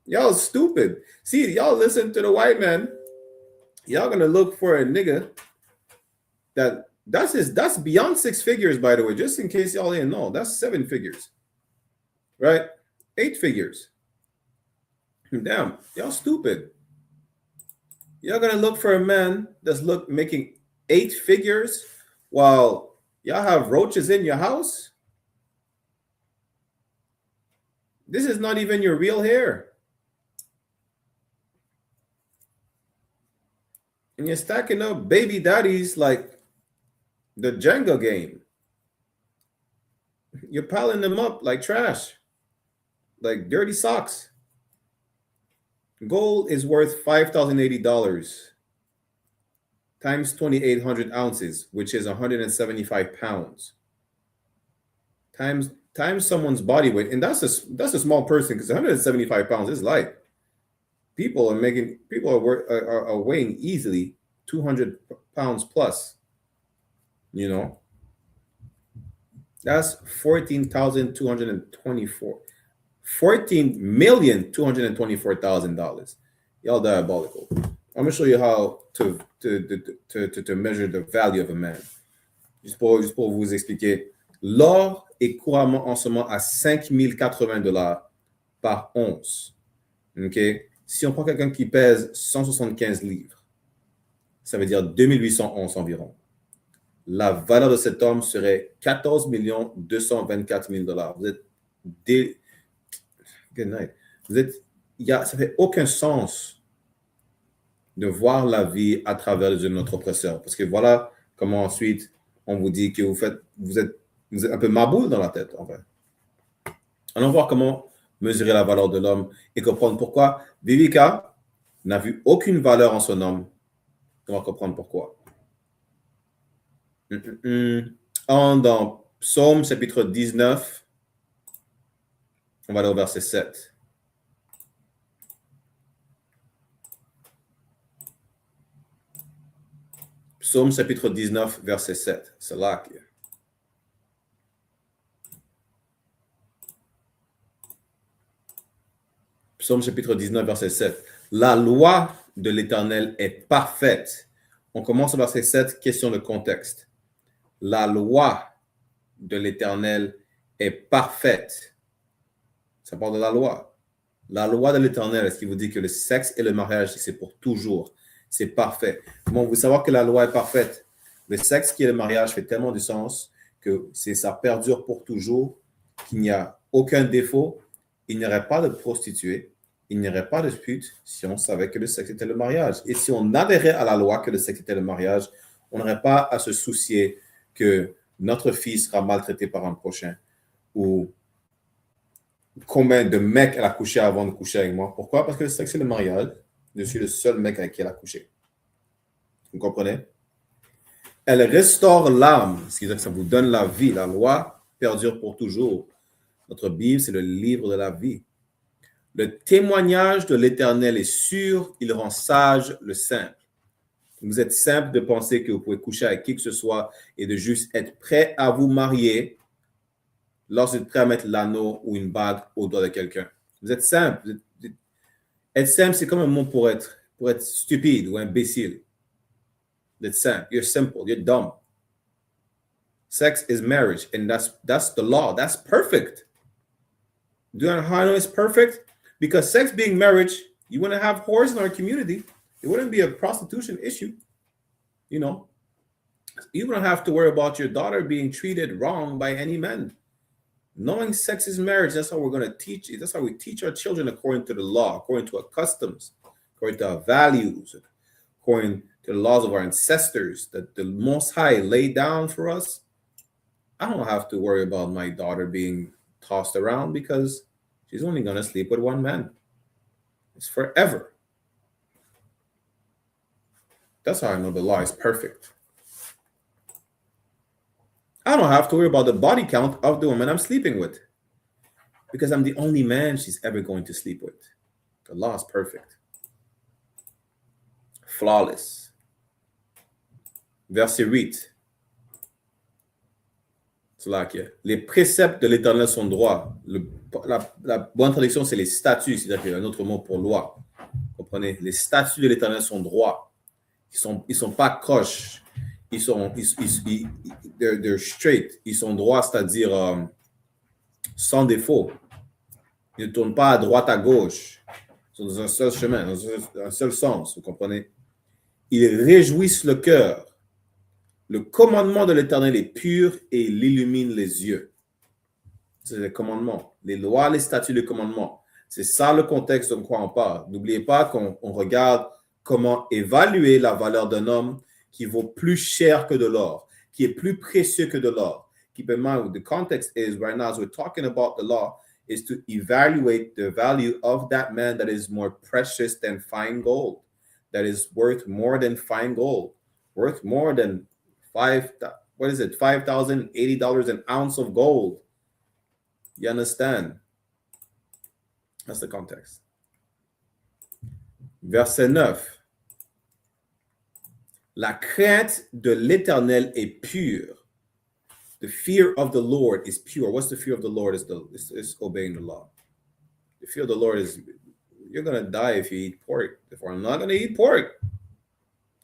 Y'all stupid. See, y'all listen to the white man. Y'all gonna look for a nigga that's beyond 6 figures, by the way, just in case y'all didn't know. That's 7 figures, right? 8 figures. Damn, y'all stupid. Y'all gonna look for a man that's making 8 figures while y'all have roaches in your house? This is not even your real hair. And you're stacking up baby daddies like the Jenga game. You're piling them up like trash, like dirty socks. Gold is worth $5,080 times 2,800 ounces, which is 175 pounds. times someone's body weight, and that's a small person, because 175 pounds is light. People are weighing easily 200 pounds plus. You know, that's $14,224,000. Y'all diabolical. I'm gonna show you how to measure the value of a man. Juste pour vous expliquer, l'or est couramment en ce moment à $5 080 par once. Ok? Si on prend quelqu'un qui pèse 175 livres, ça veut dire 2800 onces environ. La valeur de cet homme serait $14,224,000. Vous êtes Good night. Ça fait aucun sens de voir la vie à travers les yeux de notre oppresseur. Parce que voilà comment ensuite on vous dit que vous êtes un peu maboule dans la tête, en fait. Allons voir comment mesurer la valeur de l'homme et comprendre pourquoi Vivica n'a vu aucune valeur en son homme. On va comprendre pourquoi. Dans Psaume chapitre 19, on va aller au verset 7. Psaume chapitre 19, verset 7. C'est là qu'il y a. Psaume chapitre 19, verset 7. La loi de l'Éternel est parfaite. On commence au verset 7, question de contexte. La loi de l'Éternel est parfaite. Ça parle de la loi. La loi de l'Éternel, est-ce qu'il vous dit que le sexe et le mariage, c'est pour toujours? C'est parfait. Bon, vous savez que la loi est parfaite. Le sexe qui est le mariage fait tellement de sens que ça perdure pour toujours, qu'il n'y a aucun défaut. Il n'y aurait pas de prostituée, il n'y aurait pas de pute si on savait que le sexe était le mariage. Et si on adhérait à la loi que le sexe était le mariage, on n'aurait pas à se soucier que notre fille sera maltraitée par un prochain ou combien de mecs elle a couché avant de coucher avec moi. Pourquoi? Parce que le sexe est le mariage. Je suis le seul mec avec qui elle a couché. Vous comprenez? Elle restaure l'âme, ce qui veut dire que ça vous donne la vie. La loi perdure pour toujours. Notre Bible, c'est le livre de la vie. Le témoignage de l'Éternel est sûr, il rend sage le simple. Vous êtes simple de penser que vous pouvez coucher avec qui que ce soit et de juste être prêt à vous marier lorsque vous êtes prêt à mettre l'anneau ou une bague au doigt de quelqu'un. Vous êtes simple. Être simple, c'est comme un mot pour être stupide ou imbécile. Vous êtes simple. You're simple. You're dumb. Sex is marriage, and that's the law. That's perfect. Do you know how I know it's perfect? Because sex being marriage, you wouldn't have whores in our community. It wouldn't be a prostitution issue. You know, you don't have to worry about your daughter being treated wrong by any man. Knowing sex is marriage, that's how we're going to teach it. That's how we teach our children according to the law, according to our customs, according to our values, according to the laws of our ancestors that the Most High laid down for us. I don't have to worry about my daughter being tossed around because she's only going to sleep with one man. It's forever. That's how I know the law is perfect. I don't have to worry about the body count of the woman I'm sleeping with because I'm the only man she's ever going to sleep with. The law is perfect. Flawless. Verset 8. C'est là qu'il y a. Les préceptes de l'Éternel sont droits. La bonne traduction, c'est les statuts, c'est-à-dire qu'il y a un autre mot pour loi. Vous comprenez? Les statuts de l'Éternel sont droits. Ils sont pas croches. They're straight. Ils sont droits, c'est-à-dire sans défaut. Ils ne tournent pas à droite, à gauche. Ils sont dans un seul chemin, dans un seul sens. Vous comprenez? Ils réjouissent le cœur. Le commandement de l'Éternel est pur et il illumine les yeux. C'est les commandements. Les lois, les statuts, les commandements. C'est ça le contexte de quoi on parle. N'oubliez pas qu'on regarde comment évaluer la valeur d'un homme qui vaut plus cher que de l'or, qui est plus précieux que de l'or. Keep in mind, the context is right now, as we're talking about the law, is to evaluate the value of that man that is more precious than fine gold, that is worth more than fine gold, worth more than $5,080 an ounce of gold. You understand? That's the context. Verset 9. La crainte de l'Éternel est pure. The fear of the Lord is pure. What's the fear of the Lord? Is obeying the law. The fear of the Lord is, you're going to die if you eat pork. Therefore, I'm not going to eat pork.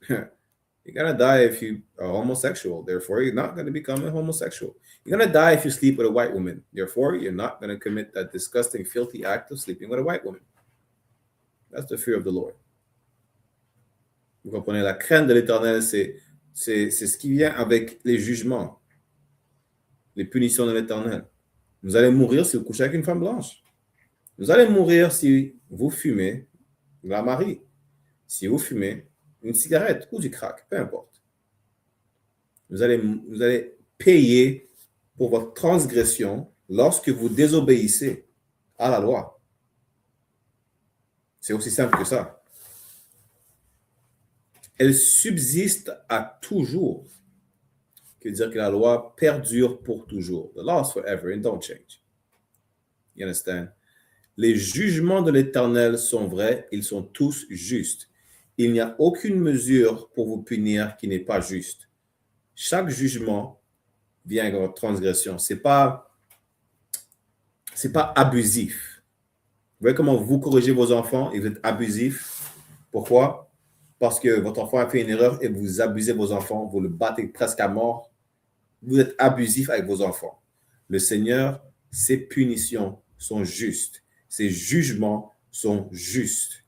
You're going to die if you are homosexual. Therefore, you're not going to become a homosexual. You're going to die if you sleep with a white woman. Therefore, you're not going to commit that disgusting, filthy act of sleeping with a white woman. That's the fear of the Lord. Vous comprenez? La crainte de l'Éternel, c'est ce qui vient avec les jugements, les punitions de l'Éternel. Vous allez mourir si vous couchez avec une femme blanche. Vous allez mourir si vous fumez la Marie. Si vous fumez une cigarette ou du crack, peu importe. Vous allez payer pour votre transgression lorsque vous désobéissez à la loi. C'est aussi simple que ça. Elle subsiste à toujours. Que dire que la loi perdure pour toujours. The law is forever and don't change. You understand? Les jugements de l'Éternel sont vrais, ils sont tous justes. Il n'y a aucune mesure pour vous punir qui n'est pas juste. Chaque jugement vient avec votre transgression. C'est pas abusif. Vous voyez comment vous corrigez vos enfants et vous êtes abusif. Pourquoi? Parce que votre enfant a fait une erreur et vous abusez vos enfants, vous le battez presque à mort. Vous êtes abusif avec vos enfants. Le Seigneur, ses punitions sont justes. Ses jugements sont justes.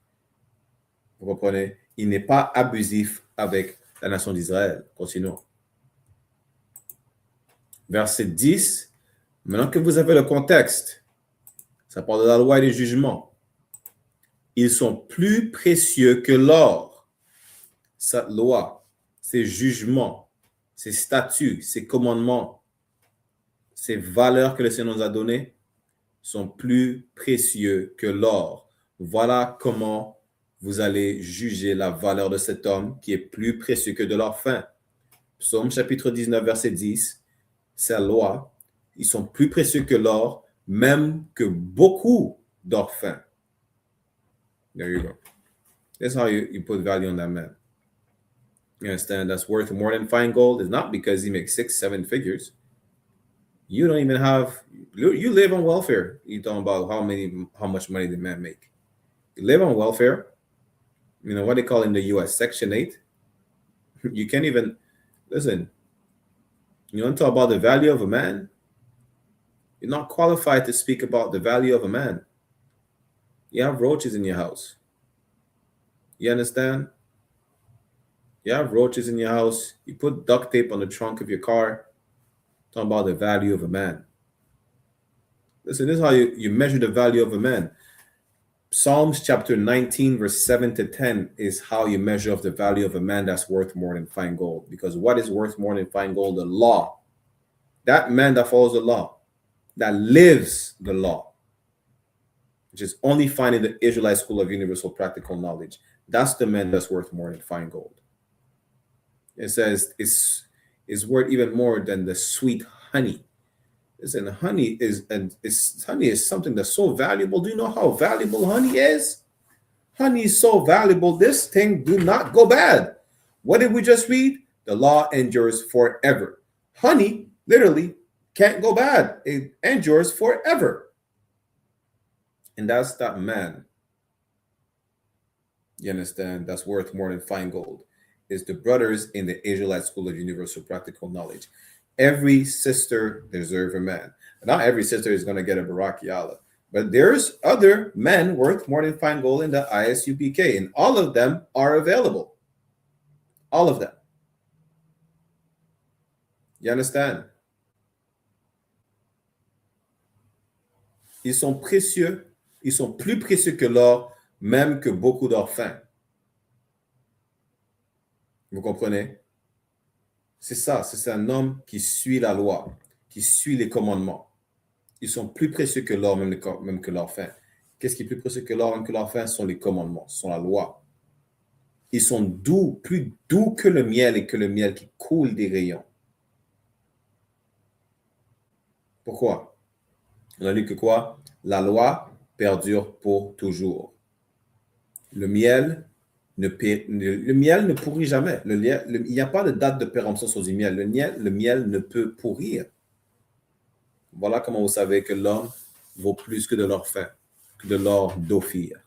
Vous comprenez? Il n'est pas abusif avec la nation d'Israël. Continuons. Verset 10. Maintenant que vous avez le contexte, ça parle de la loi et des jugements. Ils sont plus précieux que l'or. Cette loi, ces jugements, ces statuts, ces commandements, ces valeurs que le Seigneur nous a données sont plus précieux que l'or. Voilà comment vous allez juger la valeur de cet homme qui est plus précieux que de l'or fin. Psaume chapitre 19, verset 10, ces lois, ils sont plus précieux que l'or, même que beaucoup d'or fin. There you go. That's how you put value on that man. You understand? That's worth more than fine gold. It's not because he makes 6, 7 figures. You don't even have, you live on welfare. You're talking about how much money the man make. You live on welfare. You know what they call in the US, Section 8. You can't even, listen, you want to talk about the value of a man? You're not qualified to speak about the value of a man. You have roaches in your house. You understand? You have roaches in your house. You put duct tape on the trunk of your car. Talking about the value of a man. Listen, this is how you measure the value of a man. Psalms chapter 19, verse 7 to 10 is how you measure of the value of a man that's worth more than fine gold. Because what is worth more than fine gold? The law. That man that follows the law, that lives the law, which is only found in the Israelite School of Universal Practical Knowledge. That's the man that's worth more than fine gold. It says it's worth even more than the sweet honey. Listen, honey is something that's so valuable. Do you know how valuable honey is? Honey is so valuable. This thing do not go bad. What did we just read? The law endures forever. Honey literally can't go bad. It endures forever. And that's that man. You understand? That's worth more than fine gold. Is the brothers in the Israelite School of Universal Practical Knowledge. Every sister deserves a man. Not every sister is going to get a Barak Yallah. But there's other men worth more than fine gold in the I.S.U.P.K. And all of them are available. All of them. You understand? Ils sont précieux. Ils sont plus précieux que l'or, même que beaucoup d'or fin. Vous comprenez? C'est ça, c'est un homme qui suit la loi, qui suit les commandements. Ils sont plus précieux que l'or, même que l'or fin. Qu'est-ce qui est plus précieux que l'or, même que l'or fin? Ce sont les commandements, ce sont la loi. Ils sont doux, plus doux que le miel et que le miel qui coule des rayons. Pourquoi? On a lu que quoi? La loi perdure pour toujours. Le miel ne pourrit jamais. Il n'y a pas de date de péremption sur du miel. Le miel ne peut pourrir. Voilà comment vous savez que l'homme vaut plus que de l'or fin, que de l'or d'Ophir.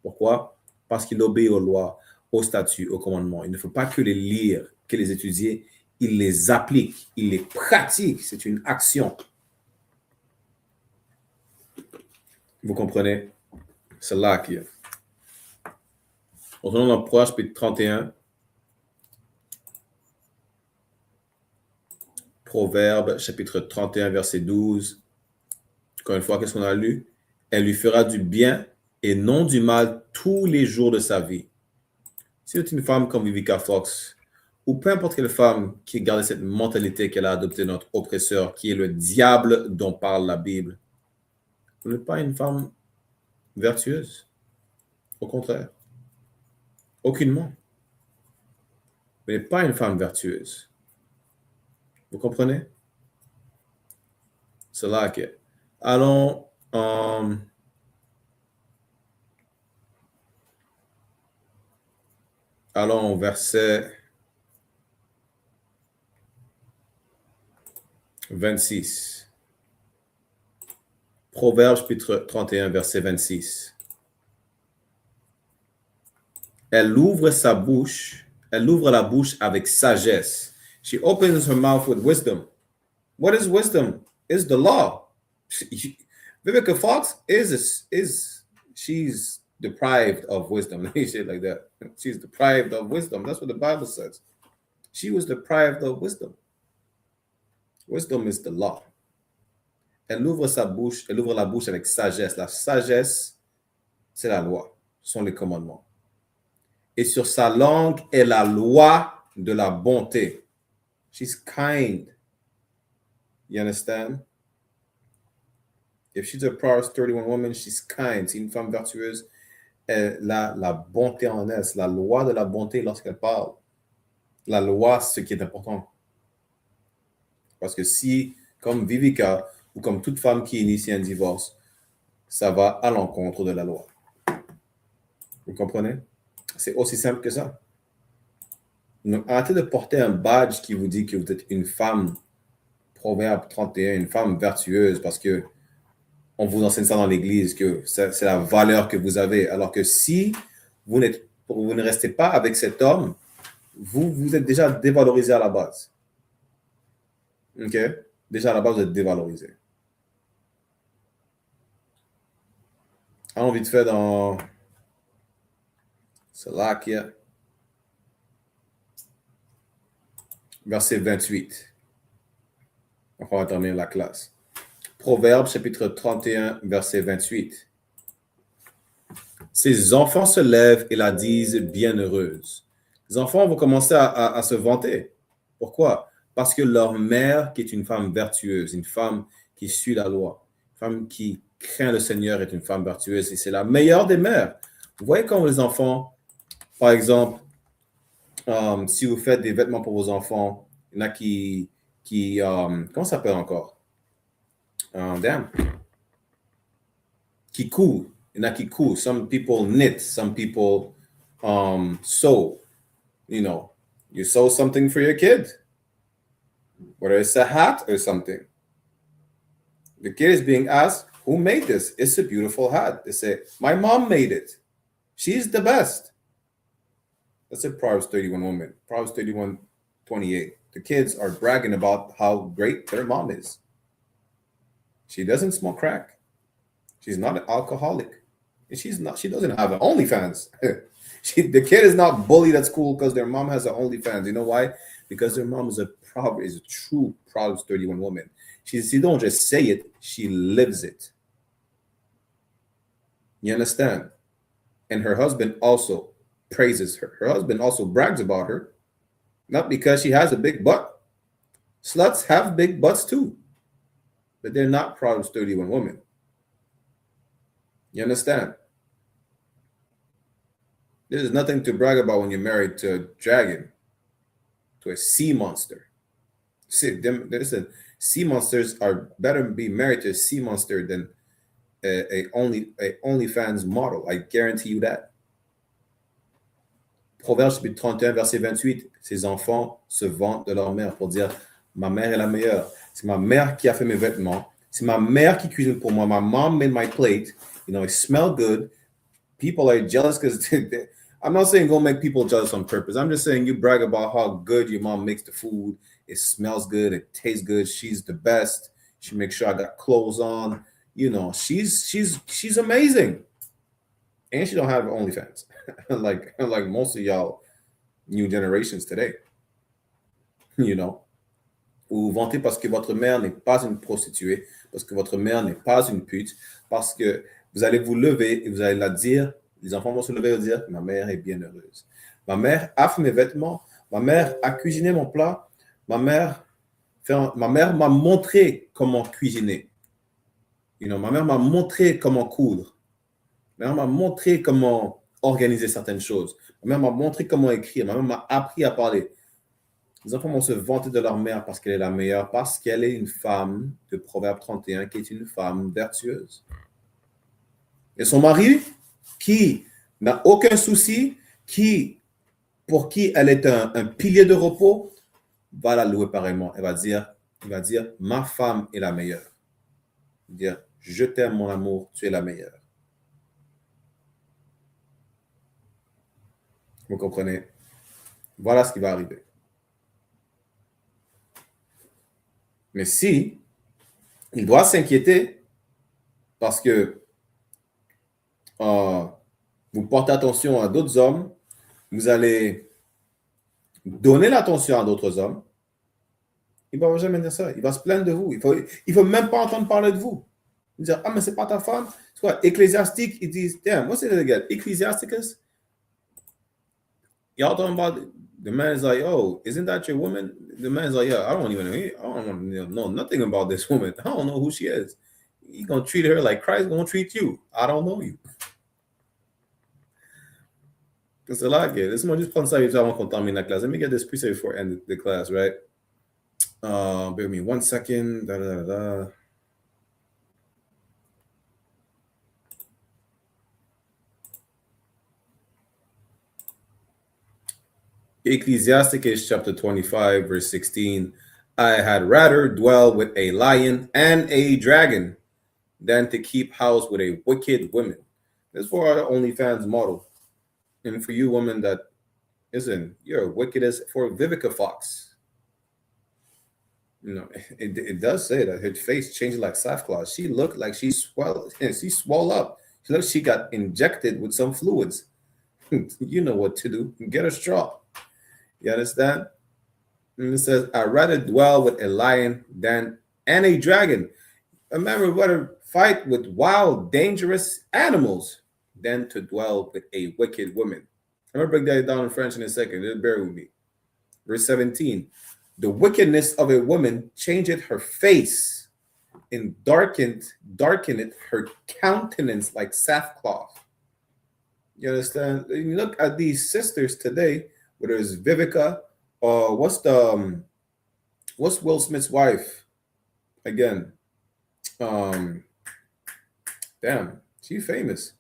Pourquoi? Parce qu'il obéit aux lois, aux statuts, aux commandements. Il ne faut pas que les lire, que les étudier. Il les applique, il les pratique. C'est une action. Vous comprenez? C'est là qu'il y a. Retournons dans Proverbes chapitre 31. Proverbes chapitre 31, verset 12. Encore une fois, qu'est-ce qu'on a lu? Elle lui fera du bien et non du mal tous les jours de sa vie. Si c'est une femme comme Vivica Fox, ou peu importe quelle femme qui garde cette mentalité qu'elle a adoptée notre oppresseur, qui est le diable dont parle la Bible, vous n'êtes pas une femme vertueuse. Au contraire. Aucunement. Vous n'êtes pas une femme vertueuse. Vous comprenez? C'est là que... Allons au verset 26. Proverbes chapitre 31, verset 26. Elle ouvre la bouche avec sagesse. She opens her mouth with wisdom. What is wisdom? It's the law. Vivica Fox she's deprived of wisdom. Let me say it like that. She's deprived of wisdom. That's what the Bible says. She was deprived of wisdom. Wisdom is the law. Elle ouvre la bouche avec sagesse. La sagesse, c'est la loi. Ce sont les commandements. Et sur sa langue est la loi de la bonté. She's kind. You understand? If she's a Proverbs 31 woman, she's kind. C'est une femme vertueuse. Elle a la bonté en elle. C'est la loi de la bonté lorsqu'elle parle. La loi, c'est ce qui est important. Parce que si, comme Vivica, ou comme toute femme qui initie un divorce, ça va à l'encontre de la loi. Vous comprenez? C'est aussi simple que ça. Donc, arrêtez de porter un badge qui vous dit que vous êtes une femme, Proverbe 31, une femme vertueuse, parce que on vous enseigne ça dans l'église, que c'est la valeur que vous avez. Alors que si vous ne restez pas avec cet homme, vous êtes déjà dévalorisé à la base. OK? Déjà à la base, vous êtes dévalorisé. Allons vite fait dans... C'est là qu'il y a... Verset 28. Donc, on va terminer la classe. Proverbes, chapitre 31, verset 28. Ses enfants se lèvent et la disent bienheureuse. Les enfants vont commencer à se vanter. Pourquoi? Parce que leur mère, qui est une femme vertueuse, une femme qui suit la loi, une femme qui craint le Seigneur, est une femme vertueuse. Et c'est la meilleure des mères. Vous voyez quand les enfants, par exemple, si vous faites des vêtements pour vos enfants, il y en a qui comment ça s'appelle encore? Qui cousent. Il y en a qui cousent. Some people knit. Some people sew. You know, you sew something for your kid. Whether it's a hat or something. The kid is being asked, who made this? It's a beautiful hat. They say, my mom made it. She's the best. That's a Proverbs 31 woman. Proverbs 31, 28. The kids are bragging about how great their mom is. She doesn't smoke crack. She's not an alcoholic. And she doesn't have an OnlyFans. The kid is not bullied at school because their mom has an OnlyFans. You know why? Because their mom is a true Proverbs 31 woman. She don't just say it, she lives it. You understand? And her husband also praises her. Her husband also brags about her. Not because she has a big butt. Sluts have big butts too. But they're not Proverbs 31 women. You understand? There's nothing to brag about when you're married to a dragon, to a sea monster. Listen, sea monsters are better be married to a sea monster than a OnlyFans model. I guarantee you that. Proverbe chapitre 31, verset 28. Ces enfants se vantent de leur mère pour dire ma mère est la meilleure. C'est ma mère qui a fait mes vêtements. C'est ma mère qui cuisine pour moi. My mom made my plate. You know, it smell good. People are jealous because I'm not saying go make people jealous on purpose. I'm just saying you brag about how good your mom makes the food. It smells good. It tastes good. She's the best. She makes sure I got clothes on. You know, she's amazing. And she don't have OnlyFans. like most of y'all new generations today. You know. Vous vous vantez parce que votre mère n'est pas une prostituée, parce que votre mère n'est pas une pute, parce que vous allez vous lever et vous allez la dire, les enfants vont se lever et dire, ma mère est bien heureuse. Ma mère a fait mes vêtements, ma mère a cuisiné mon plat, ma mère m'a montré comment cuisiner. You know, ma mère m'a montré comment coudre. Ma mère m'a montré comment organiser certaines choses. Ma mère m'a montré comment écrire. Ma mère m'a appris à parler. Les enfants vont se vanter de leur mère parce qu'elle est la meilleure, parce qu'elle est une femme de Proverbe 31 qui est une femme vertueuse. Et son mari, qui n'a aucun souci, pour qui elle est un pilier de repos, va la louer pareillement. Il va dire, ma femme est la meilleure. Il va dire, je t'aime mon amour, tu es la meilleure. Vous comprenez? Voilà ce qui va arriver. Mais si il doit s'inquiéter parce que vous portez attention à d'autres hommes, vous allez donner l'attention à d'autres hommes, il ne va jamais dire ça. Il va se plaindre de vous. Il ne faut même pas entendre parler de vous. Il va dire, ah, mais c'est pas ta femme. C'est quoi? Ecclésiastique, ils disent, damn, what's it again? Ecclesiasticus? Y'all talking about the man is like, oh, isn't that your woman? The man's like, yeah, I don't know nothing about this woman. I don't know who she is. You're going to treat her like Christ going to treat you. I don't know you. C'est là que, laisse-moi juste prendre ça vite avant qu'on termine la classe. Let me get this piece before I end the class, right? Bear with me 1 second. Ecclesiasticus chapter 25, verse 16. I had rather dwell with a lion and a dragon than to keep house with a wicked woman. That's for our OnlyFans model. And for you women that isn't, you're wicked as for Vivica Fox. You know, it does say that her face changed like sackcloth. She looked like she swelled up. She looked like she got injected with some fluids. You know what to do. Get a straw. You understand? And it says, I'd rather dwell with a lion and a dragon. A man would rather fight with wild, dangerous animals than to dwell with a wicked woman. I'm going to break that down in French in a second. Just bear with me. Verse 17. The wickedness of a woman changeth her face and darkeneth her countenance like sackcloth. You understand? You look at these sisters today, whether it's Vivica or what's Will Smith's wife again? Damn, she's famous.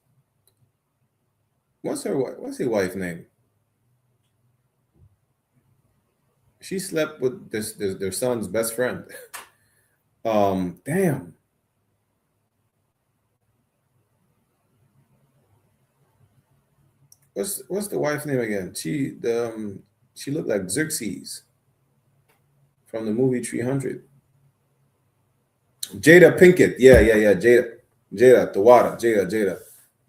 What's his wife's name? She slept with their son's best friend. Damn. What's the wife's name again? She looked like Xerxes from the movie 300. Jada Pinkett. Yeah. Jada, Jada.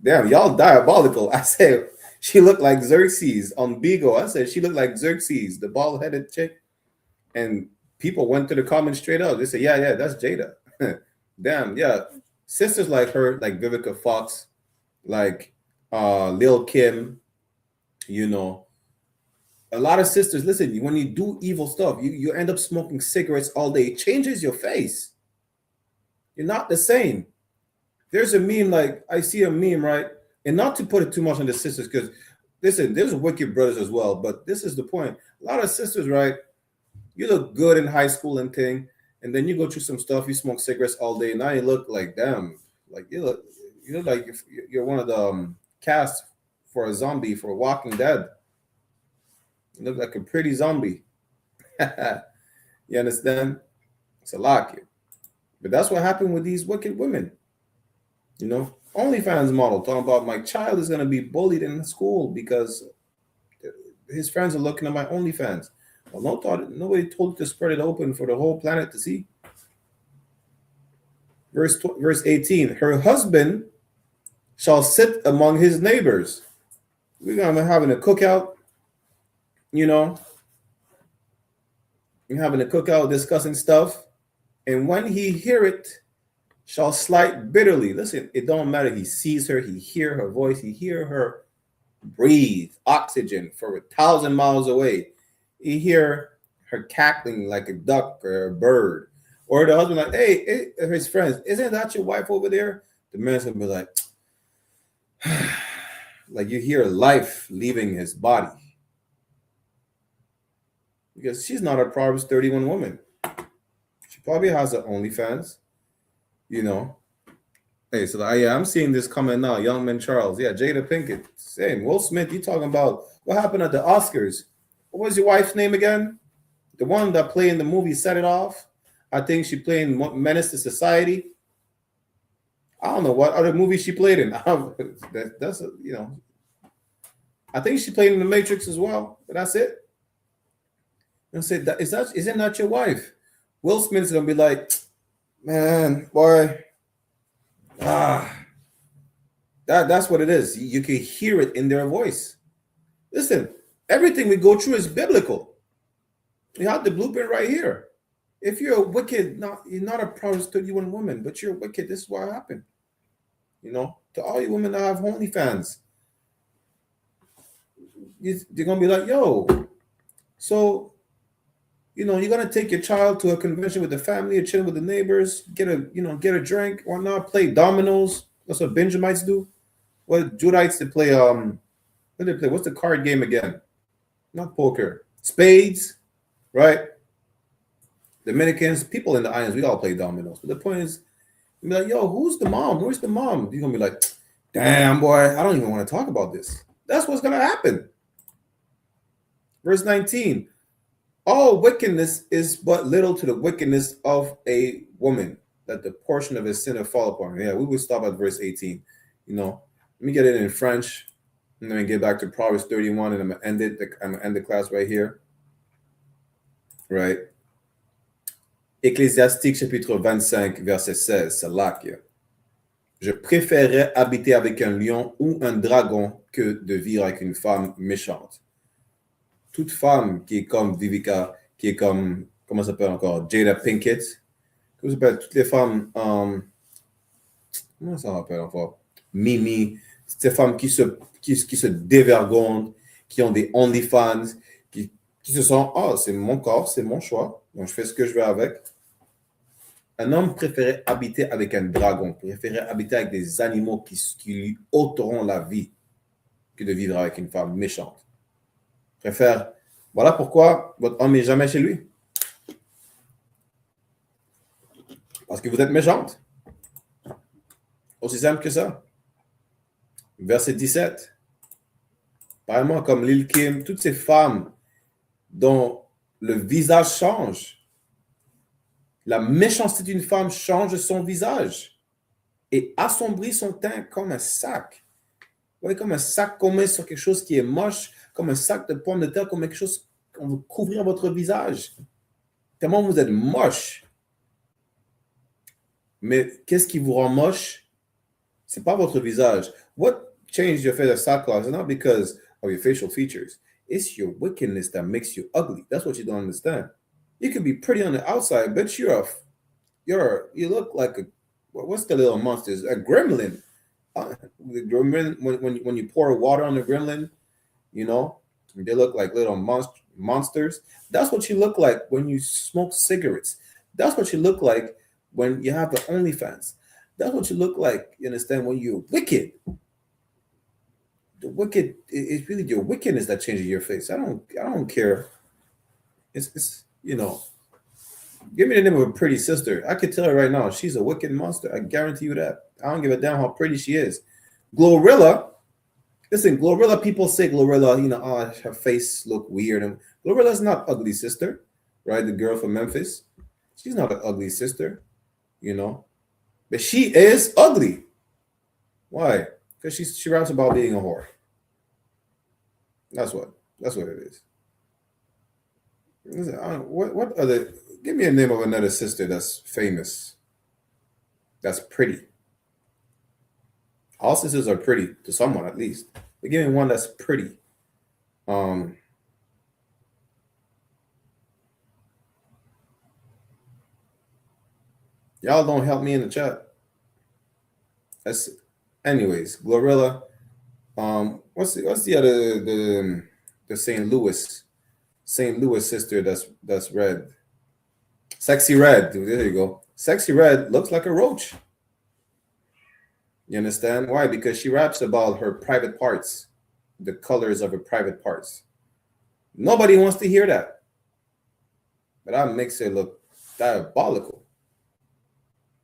Damn, y'all diabolical. I said she looked like Xerxes on Beagle. I said she looked like Xerxes, the bald-headed chick. And people went to the comments straight up. They said, yeah, that's Jada. Damn, yeah. Sisters like her, like Vivica Fox, like Lil Kim, you know. A lot of sisters, listen, when you do evil stuff, you end up smoking cigarettes all day. It changes your face. You're not the same. There's a meme, like I see a meme, right? And not to put it too much on the sisters, because listen, there's wicked brothers as well, but this is the point. A lot of sisters, right? You look good in high school and thing, and then you go through some stuff. You smoke cigarettes all day. Now you look like damn. Like you look like you're one of the cast for a zombie for Walking Dead. You look like a pretty zombie. You understand? It's a lot. But that's what happened with these wicked women. You know, OnlyFans model talking about my child is going to be bullied in school because his friends are looking at my OnlyFans. Well, nobody told you to spread it open for the whole planet to see. Verse 18, her husband shall sit among his neighbors. We're going to be having a cookout, you know. We're having a cookout discussing stuff. And when he hear it, shall slight bitterly. Listen, it don't matter. He sees her, he hear her voice, he hear her breathe oxygen for 1,000 miles away. He hear her cackling like a duck or a bird. Or the husband like, hey, his friends, isn't that your wife over there? The man's gonna be like, like you hear life leaving his body. Because she's not a Proverbs 31 woman. She probably has her OnlyFans, you know. Hey, so I'm seeing this coming now. Young Man Charles, yeah, Jada Pinkett, same. Will Smith, you talking about what happened at the Oscars? What was your wife's name again? The one that played in the movie Set It Off. I think she played in Menace to Society. I don't know what other movie she played in. That's you know. I think she played in The Matrix as well, but that's it. And say that isn't that your wife? Will Smith's gonna be like, man, boy, that's what it is. You can hear it in their voice. Listen, everything we go through is biblical. You have the blueprint right here. If you're a wicked, you're not a Proverbs 31 woman, but you're wicked, this is what happened. You know, to all you women that have OnlyFans, they're gonna be like, yo, so you know, you're gonna take your child to a convention with the family, or chilling with the neighbors, get a drink, or not play dominoes. That's what Benjamites do. What Judites they play? What do they play? What's the card game again? Not poker, spades, right? Dominicans, people in the islands, we all play dominoes. But the point is, you're like, yo, who's the mom? Where's the mom? You're gonna be like, damn, boy, I don't even want to talk about this. That's what's gonna happen. Verse 19. All wickedness is but little to the wickedness of a woman, that the portion of his sin will fall upon her. Yeah, we will stop at verse 18. You know, let me get it in French, and then get back to Proverbs 31, and I'm gonna end it. I'm gonna end the class right here. Right. Ecclésiastique chapitre 25, verset 16, c'est là que je préférerais habiter avec un lion ou un dragon que de vivre avec une femme méchante. Toute femme qui est comme Vivica, qui est comme, comment ça s'appelle encore, Jada Pinkett, comment ça s'appelle, toutes les femmes, comment ça s'appelle encore, Mimi, ces femmes qui se dévergondent, qui ont des OnlyFans, qui se sont, c'est mon corps, c'est mon choix, donc je fais ce que je veux avec. Un homme préférait habiter avec un dragon, préférait habiter avec des animaux qui lui ôteront la vie que de vivre avec une femme méchante. Préfère. Voilà pourquoi votre homme n'est jamais chez lui. Parce que vous êtes méchante. Aussi simple que ça. Verset 17. Apparemment, comme Lil Kim, toutes ces femmes dont le visage change. La méchanceté d'une femme change son visage et assombrit son teint comme un sac. Vous voyez, comme un sac qu'on met sur quelque chose qui est moche, comme un sac de pommes de terre, comme quelque chose qu'on veut couvrir votre visage. Tellement vous êtes moche. Mais qu'est-ce qui vous rend moche? C'est pas votre visage. What changed your face of sackcloth is not because of your facial features. It's your wickedness that makes you ugly. That's what you don't understand. You can be pretty on the outside, but you look like what's the little monsters? A gremlin. The gremlin, when you pour water on the gremlin, you know, they look like little monsters. That's what you look like when you smoke cigarettes. That's what you look like when you have the OnlyFans. That's what you look like, you understand, when you're wicked. The wicked, it's really your wickedness that changes your face. I don't care. It's you know, give me the name of a pretty sister. I could tell her right now, she's a wicked monster. I guarantee you that. I don't give a damn how pretty she is. Glorilla, listen, Glorilla, people say Glorilla, you know, oh, her face look weird. And Glorilla's not ugly sister, right? The girl from Memphis. She's not an ugly sister, you know. But she is ugly. Why? Because she raps about being a whore. That's what it is. What other? Give me a name of another sister that's famous. That's pretty. All sisters are pretty to someone at least. But give me one that's pretty. Y'all don't help me in the chat. Anyways, Glorilla. What's the other the St. Louis sister that's red? Sexy Red. There you go. Sexy Red looks like a roach. You understand why? Because she raps about her private parts, the colors of her private parts. Nobody wants to hear that, but that makes it look diabolical.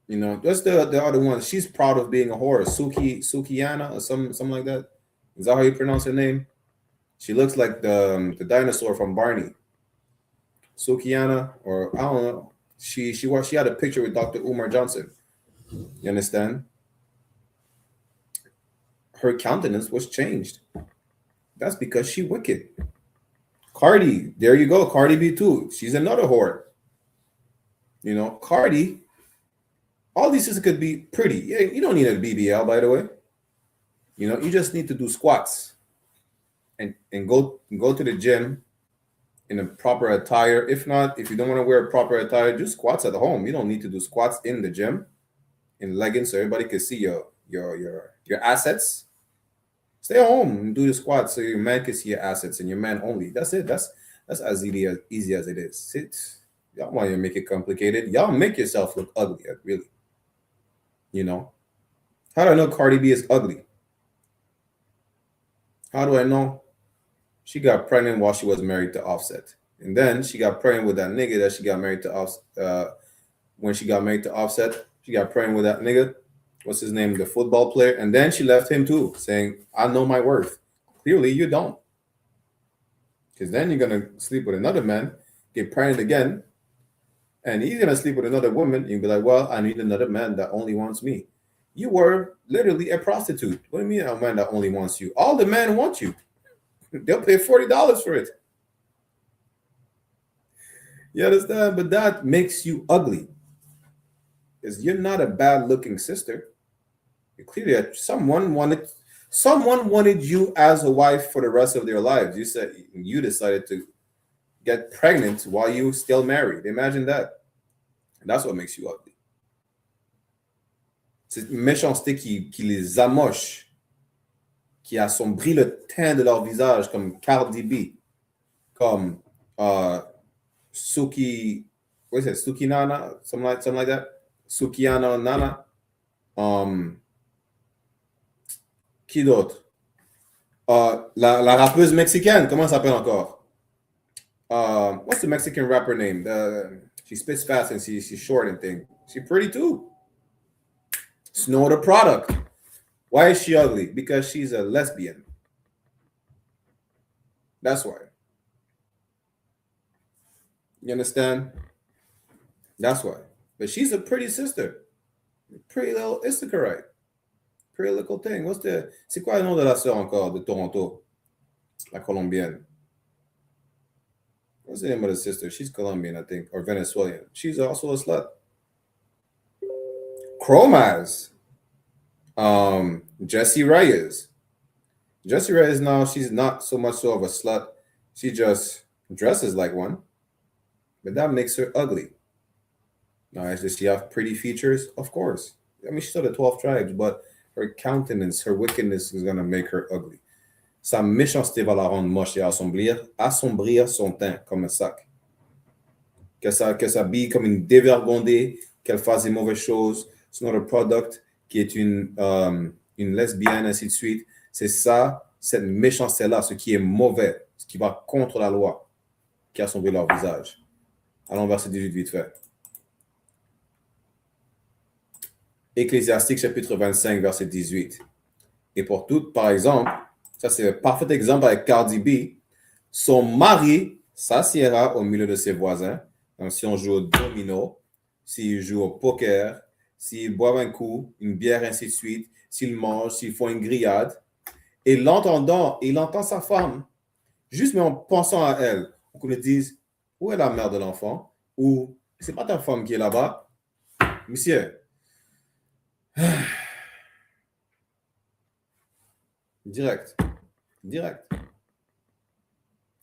You know, that's the other one. She's proud of being a whore. Sukiana or something like that. Is that how you pronounce her name? She looks like the dinosaur from Barney. Sukiana, or I don't know. She had a picture with Dr. Umar Johnson. You understand? Her countenance was changed. That's because she wicked. Cardi, there you go. Cardi B too. She's another whore. You know, Cardi. All these sisters could be pretty. Yeah, you don't need a BBL, by the way. You know, you just need to do squats and go to the gym in a proper attire. If not, if you don't want to wear a proper attire, do squats at home. You don't need to do squats in the gym in leggings so everybody can see your assets. Stay at home and do the squats so your man can see your assets and your man only. That's it. That's as easy as it is. Sit. Y'all want to make it complicated. Y'all make yourself look ugly, really. You know, how do I know Cardi B is ugly? How do I know? She got pregnant while she was married to Offset. And then she got pregnant with that nigga that she got married to Offset. When she got married to Offset, she got pregnant with that nigga. What's his name? The football player. And then she left him too, saying, I know my worth. Clearly you don't. Because then you're going to sleep with another man, get pregnant again, and he's going to sleep with another woman. You'll be like, well, I need another man that only wants me. You were literally a prostitute. What do you mean a man that only wants you? All the men want you. They'll pay $40 for it. You understand? But that makes you ugly. Because you're not a bad-looking sister. You're clearly someone wanted you as a wife for the rest of their lives. You decided to get pregnant while you still married. Imagine that. And that's what makes you ugly. C'est une méchanceté qui les amoche, qui assombrit le teint de leur visage, comme Cardi B, comme Suki, what is it, Suki Nana, something like that, Sukiana Nana, qui d'autre? La rappeuse mexicaine, comment ça s'appelle encore? What's the Mexican rapper name? She spits fast and she's short and thing. She's pretty too. Snow the Product. Why is she ugly? Because she's a lesbian. That's why. You understand? That's why. But she's a pretty sister. Pretty little Issacharite. Pretty little thing. C'est quoi le nom de la sœur encore de Toronto? La colombienne. What's the name of the sister? She's Colombian, I think, or Venezuelan. She's also a slut. Chromaz. Jessie Reyes. Jessie Reyes now, she's not so much so of a slut. She just dresses like one. But that makes her ugly. Now, does she have pretty features? Of course. I mean, she's still the 12 tribes, but her countenance, her wickedness is going to make her ugly. Sa méchanceté va la rendre moche et assombrir son teint comme un sac. Qu'elle s'habille comme une dévergondée, qu'elle fasse des mauvaises choses. C'est notre product qui est une lesbienne, ainsi de suite. C'est ça, cette méchanceté-là, ce qui est mauvais, ce qui va contre la loi, qui assombrit leur visage. Allons verset 18 vite fait. Ecclésiastique chapitre 25, verset 18. Et pour toutes, par exemple, ça c'est un parfait exemple avec Cardi B, son mari s'assiera au milieu de ses voisins. Donc, si on joue au domino, s'il joue au poker, s'il boit un coup, une bière, ainsi de suite, s'il mange, s'ils font une grillade, et l'entendant, il entend sa femme, juste mais en pensant à elle, qu'on lui dise, où est la mère de l'enfant? Ou, c'est pas ta femme qui est là-bas? Monsieur, direct.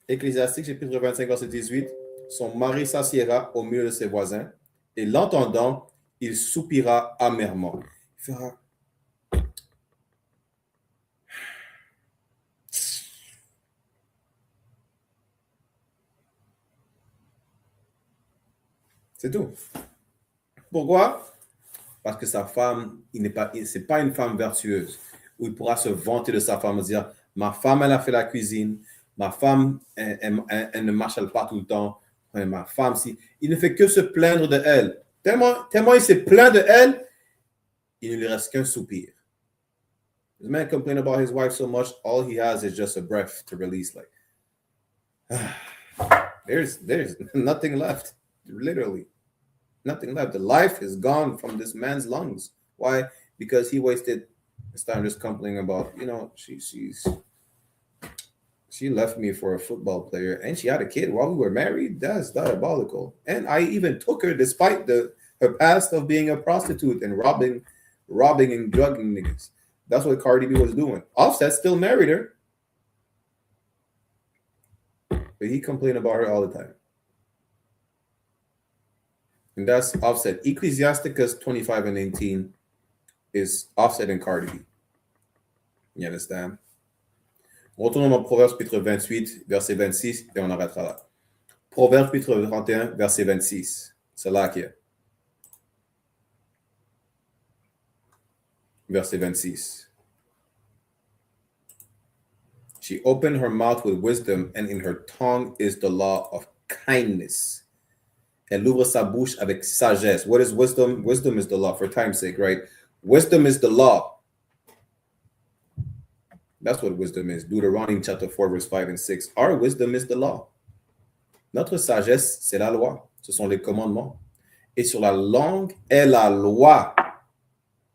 Ecclésiastique, chapitre 25, verset 18. Son mari s'assiera au milieu de ses voisins, et l'entendant, il soupira amèrement. Il fera. C'est tout. Pourquoi? Parce que sa femme, c'est pas une femme vertueuse, où il pourra se vanter de sa femme et dire, ma femme, elle a fait la cuisine, ma femme, elle ne marche pas tout le temps, ma femme, si. Il ne fait que se plaindre de elle. Tellement il s'est plaint de elle, il ne lui reste qu'un soupir. This man complained about his wife so much, all he has is just a breath to release. Like, there's nothing left, literally. Nothing left. The life is gone from this man's lungs. Why? Because he wasted his time just complaining about, she left me for a football player and she had a kid while we were married. That's diabolical. And I even took her despite her past of being a prostitute and robbing and drugging niggas. That's what Cardi B was doing. Offset still married her. But he complained about her all the time. And that's Offset. Ecclesiasticus 25 and 18 is Offset and Cardi B. You understand? Retournons dans Proverbes chapitre 28, verset 26, et on arrêtera là. Proverbes chapitre 31, verset 26. C'est là qu'il y a. Verset 26. She opened her mouth with wisdom, and in her tongue is the law of kindness. Elle ouvre sa bouche avec sagesse. What is wisdom? Wisdom is the law, for time's sake, right? Wisdom is the law. That's what wisdom is. Deuteronomy chapter 4, verse 5 and 6. Our wisdom is the law. Notre sagesse, c'est la loi. Ce sont les commandements. Et sur la langue est la loi.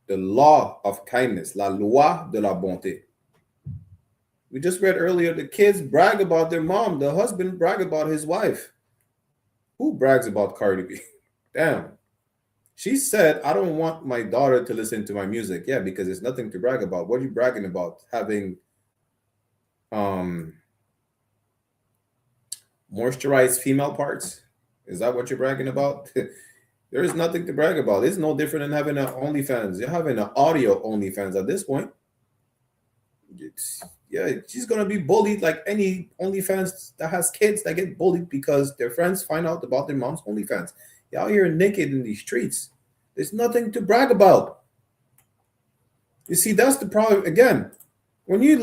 The law of kindness. La loi de la bonté. We just read earlier, the kids brag about their mom. The husband brag about his wife. Who brags about Cardi B? Damn. She said, I don't want my daughter to listen to my music. Yeah, because there's nothing to brag about. What are you bragging about? Having moisturized female parts? Is that what you're bragging about? There is nothing to brag about. It's no different than having an OnlyFans. You're having an audio OnlyFans at this point. Yeah, she's going to be bullied like any OnlyFans that has kids that get bullied because their friends find out about their mom's OnlyFans. You're out here naked in these streets. There's nothing to brag about. You see, that's the problem. Again, when you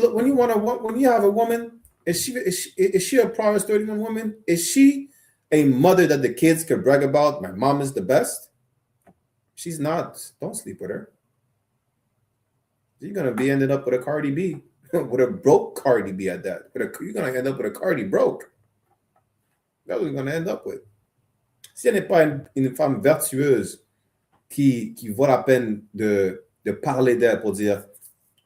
have a woman, is she a Proverbs 31 woman? Is she a mother that the kids can brag about? My mom is the best. She's not. Don't sleep with her. You're gonna be ended up with a Cardi B, with a broke Cardi B at that. You're gonna end up with a Cardi broke. That's what you're gonna end up with. Si elle n'est pas une femme vertueuse qui vaut la peine de parler d'elle pour dire,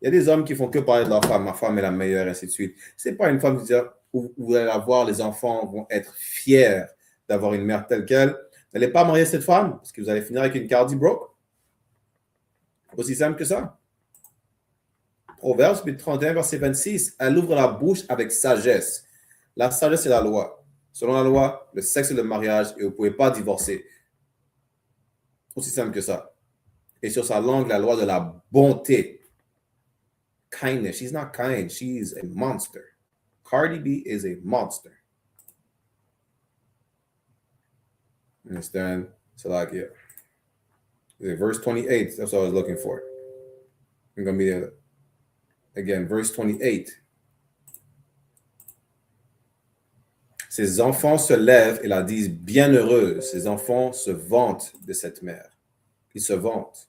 il y a des hommes qui font que parler de leur femme, ma femme est la meilleure, ainsi de suite. C'est pas une femme qui dit, où vous allez la voir, les enfants vont être fiers d'avoir une mère telle qu'elle. N'allez pas marier cette femme, parce que vous allez finir avec une Cardi broke. Aussi simple que ça. Proverbes 31, verset 26, elle ouvre la bouche avec sagesse. La sagesse, c'est la loi. Selon la loi, le sexe est le mariage et vous ne pouvez pas divorcer. Aussi simple que ça. Et sur sa langue, la loi de la bonté. Kindness. She's not kind. She's a monster. Cardi B is a monster. Understand? So like, yeah. Verse 28. That's what I was looking for. I'm going to be there. Again, verse 28. Ses enfants se lèvent et la disent bienheureuse. Ses enfants se vantent de cette mère. Ils se vantent.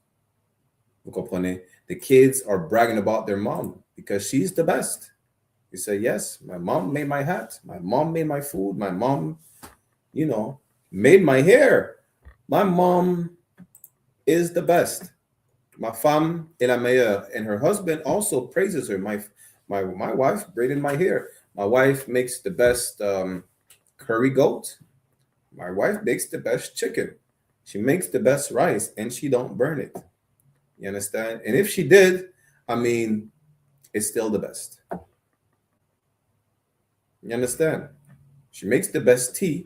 Vous comprenez? The kids are bragging about their mom because she's the best. You say, yes, my mom made my hat. My mom made my food. My mom, you know, made my hair. My mom is the best. Ma femme est la meilleure. And her husband also praises her. My wife braided my hair. My wife makes the best curry goat. My wife makes the best chicken. She makes the best rice and she don't burn it. You understand? And if she did, I mean, it's still the best. You understand? She makes the best tea.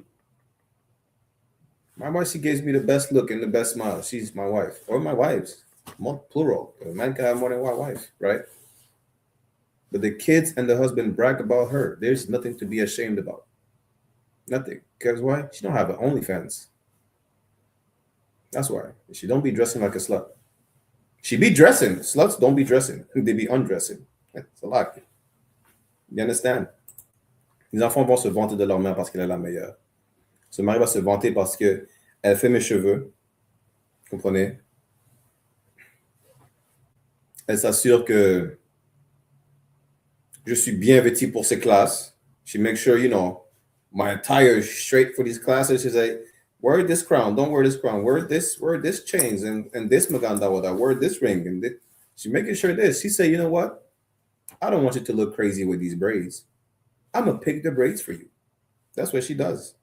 My wife, she gives me the best look and the best smile. She's my wife, or my wives, more plural. A man can have more than one wife, right? But the kids and the husband brag about her. There's nothing to be ashamed about. Nothing. Because why? She don't have an OnlyFans. That's why. She don't be dressing like a slut. She be dressing. Sluts don't be dressing. They be undressing. It's a lot. You understand? Les enfants vont se vanter de leur mère parce qu'elle est la meilleure. Ce mari va se vanter parce que elle fait mes cheveux. Vous comprenez? Elle s'assure que je suis bien vêtu pour ces classes. She makes sure, you know, my attire is straight for these classes. She's like, wear this crown. Don't wear this crown. Wear this chains and this maganda. Wear this ring. And this. She's making sure this. She said, you know what? I don't want you to look crazy with these braids. I'm going to pick the braids for you. That's what she does.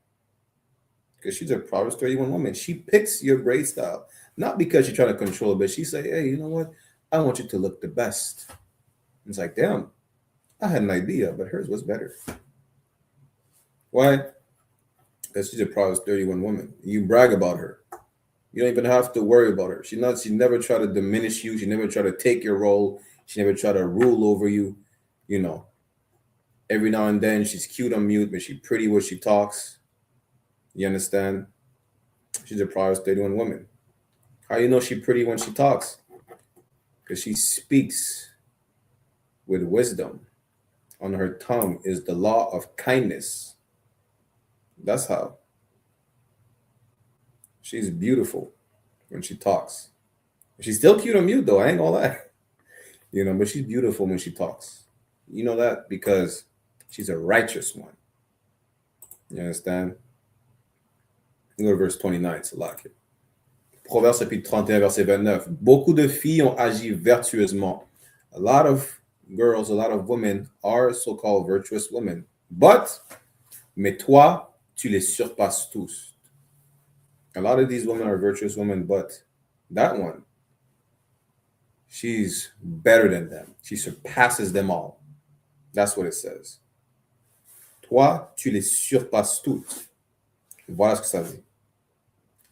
Because she's a Proverbs 31 woman. She picks your braid style. Not because she's trying to control it, but she say, hey, you know what? I want you to look the best. It's like, damn, I had an idea, but hers was better. Why? Because she's a Proverbs 31 woman. You brag about her. You don't even have to worry about her. She never try to diminish you. She never try to take your role. She never try to rule over you. You know, every now and then she's cute on mute, but she's pretty when she talks. You understand? She's a Proverbs 31 woman. How you know she's pretty when she talks? Because she speaks with wisdom. On her tongue is the law of kindness. That's how. She's beautiful when she talks. She's still cute on mute, though. I ain't gonna lie. You know, but she's beautiful when she talks. You know that because she's a righteous one. You understand? Go to verse 29, it's like it. Proverbe chapitre 31, verset 29. Beaucoup de filles ont agi vertueusement. A lot of girls, a lot of women are so-called virtuous women. Mais toi, tu les surpasses tous. A lot of these women are virtuous women, but that one, she's better than them. She surpasses them all. That's what it says. Toi, tu les surpasses toutes. Voilà ce que ça dit.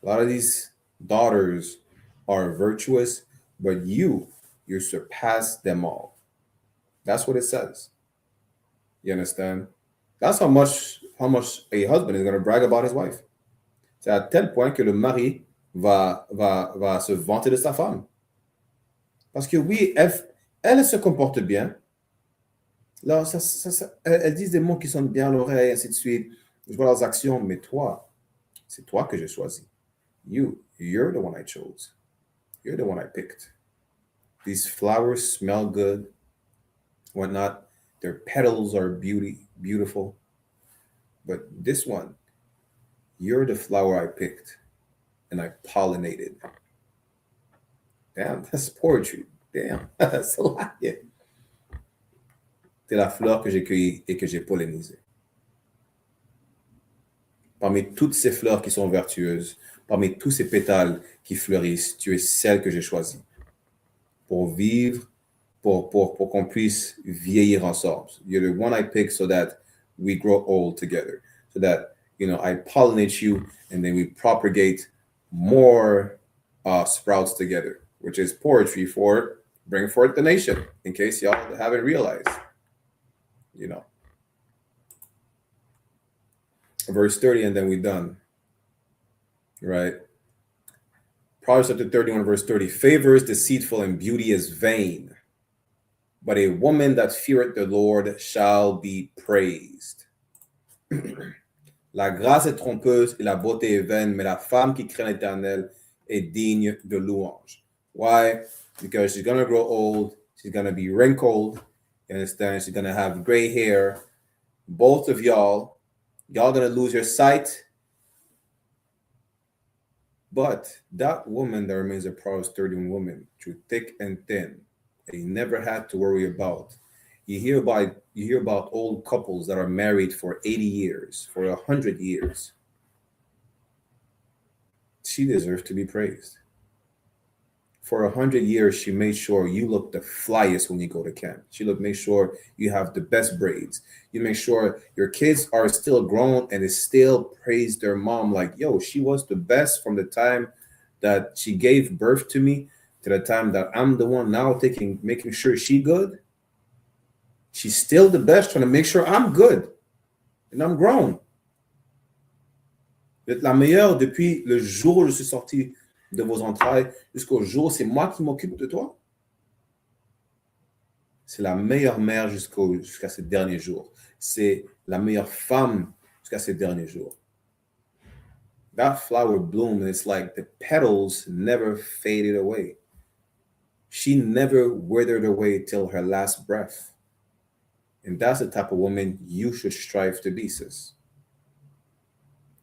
A lot of these daughters are virtuous, but you surpass them all. That's what it says. You understand? That's how much a husband is going to brag about his wife. C'est à tel point que le mari va se vanter de sa femme. Parce que oui, elle se comporte bien. Là, elles disent des mots qui sonnent bien à l'oreille, ainsi de suite. Je vois leurs actions, mais toi, c'est toi que j'ai choisi. You're the one I chose. You're the one I picked. These flowers smell good, whatnot. Their petals are beautiful. But this one, you're the flower I picked, and I pollinated. Damn, that's poetry. Damn, that's a lot. Yeah. T'es la fleur que j'ai cueillie et que j'ai pollinisée. Parmi toutes ces fleurs qui sont vertueuses, parmi tous ces pétales qui fleurissent, tu es celle que j'ai choisie pour vivre, pour qu'on puisse vieillir ensemble. You're the one I picked so that we grow old together, so that, you know, I pollinate you and then we propagate more sprouts together, which is poetry for bring forth the nation, in case y'all haven't realized, you know. Verse 30, and then we're done. Right? Proverbs chapter 31, verse 30. Favor is deceitful and beauty is vain, but a woman that feareth the Lord shall be praised. La grâce est trompeuse et la beauté est vaine, mais la femme qui craint l'Éternel est digne de louange. Why? Because she's going to grow old. She's going to be wrinkled. You understand? She's going to have gray hair. Both of y'all going to lose your sight. But that woman that remains a Proverbs 31 woman, through thick and thin, that you never had to worry about. You hear about old couples that are married for 80 years, for 100 years. She deserves to be praised. For 100 years, she made sure you look the flyest when you go to camp. She made sure you have the best braids. You make sure your kids are still grown and they still praise their mom like, yo, she was the best from the time that she gave birth to me to the time that I'm the one now making sure she good. She's still the best, trying to make sure I'm good and I'm grown. Vous êtes la meilleure depuis le jour où je suis sorti de vos entrailles jusqu'au jour où c'est moi qui m'occupe de toi. C'est la meilleure mère jusqu'à ces derniers jours. C'est la meilleure femme jusqu'à ces derniers jours. That flower bloomed, and it's like the petals never faded away. She never withered away till her last breath. And that's the type of woman you should strive to be, sis.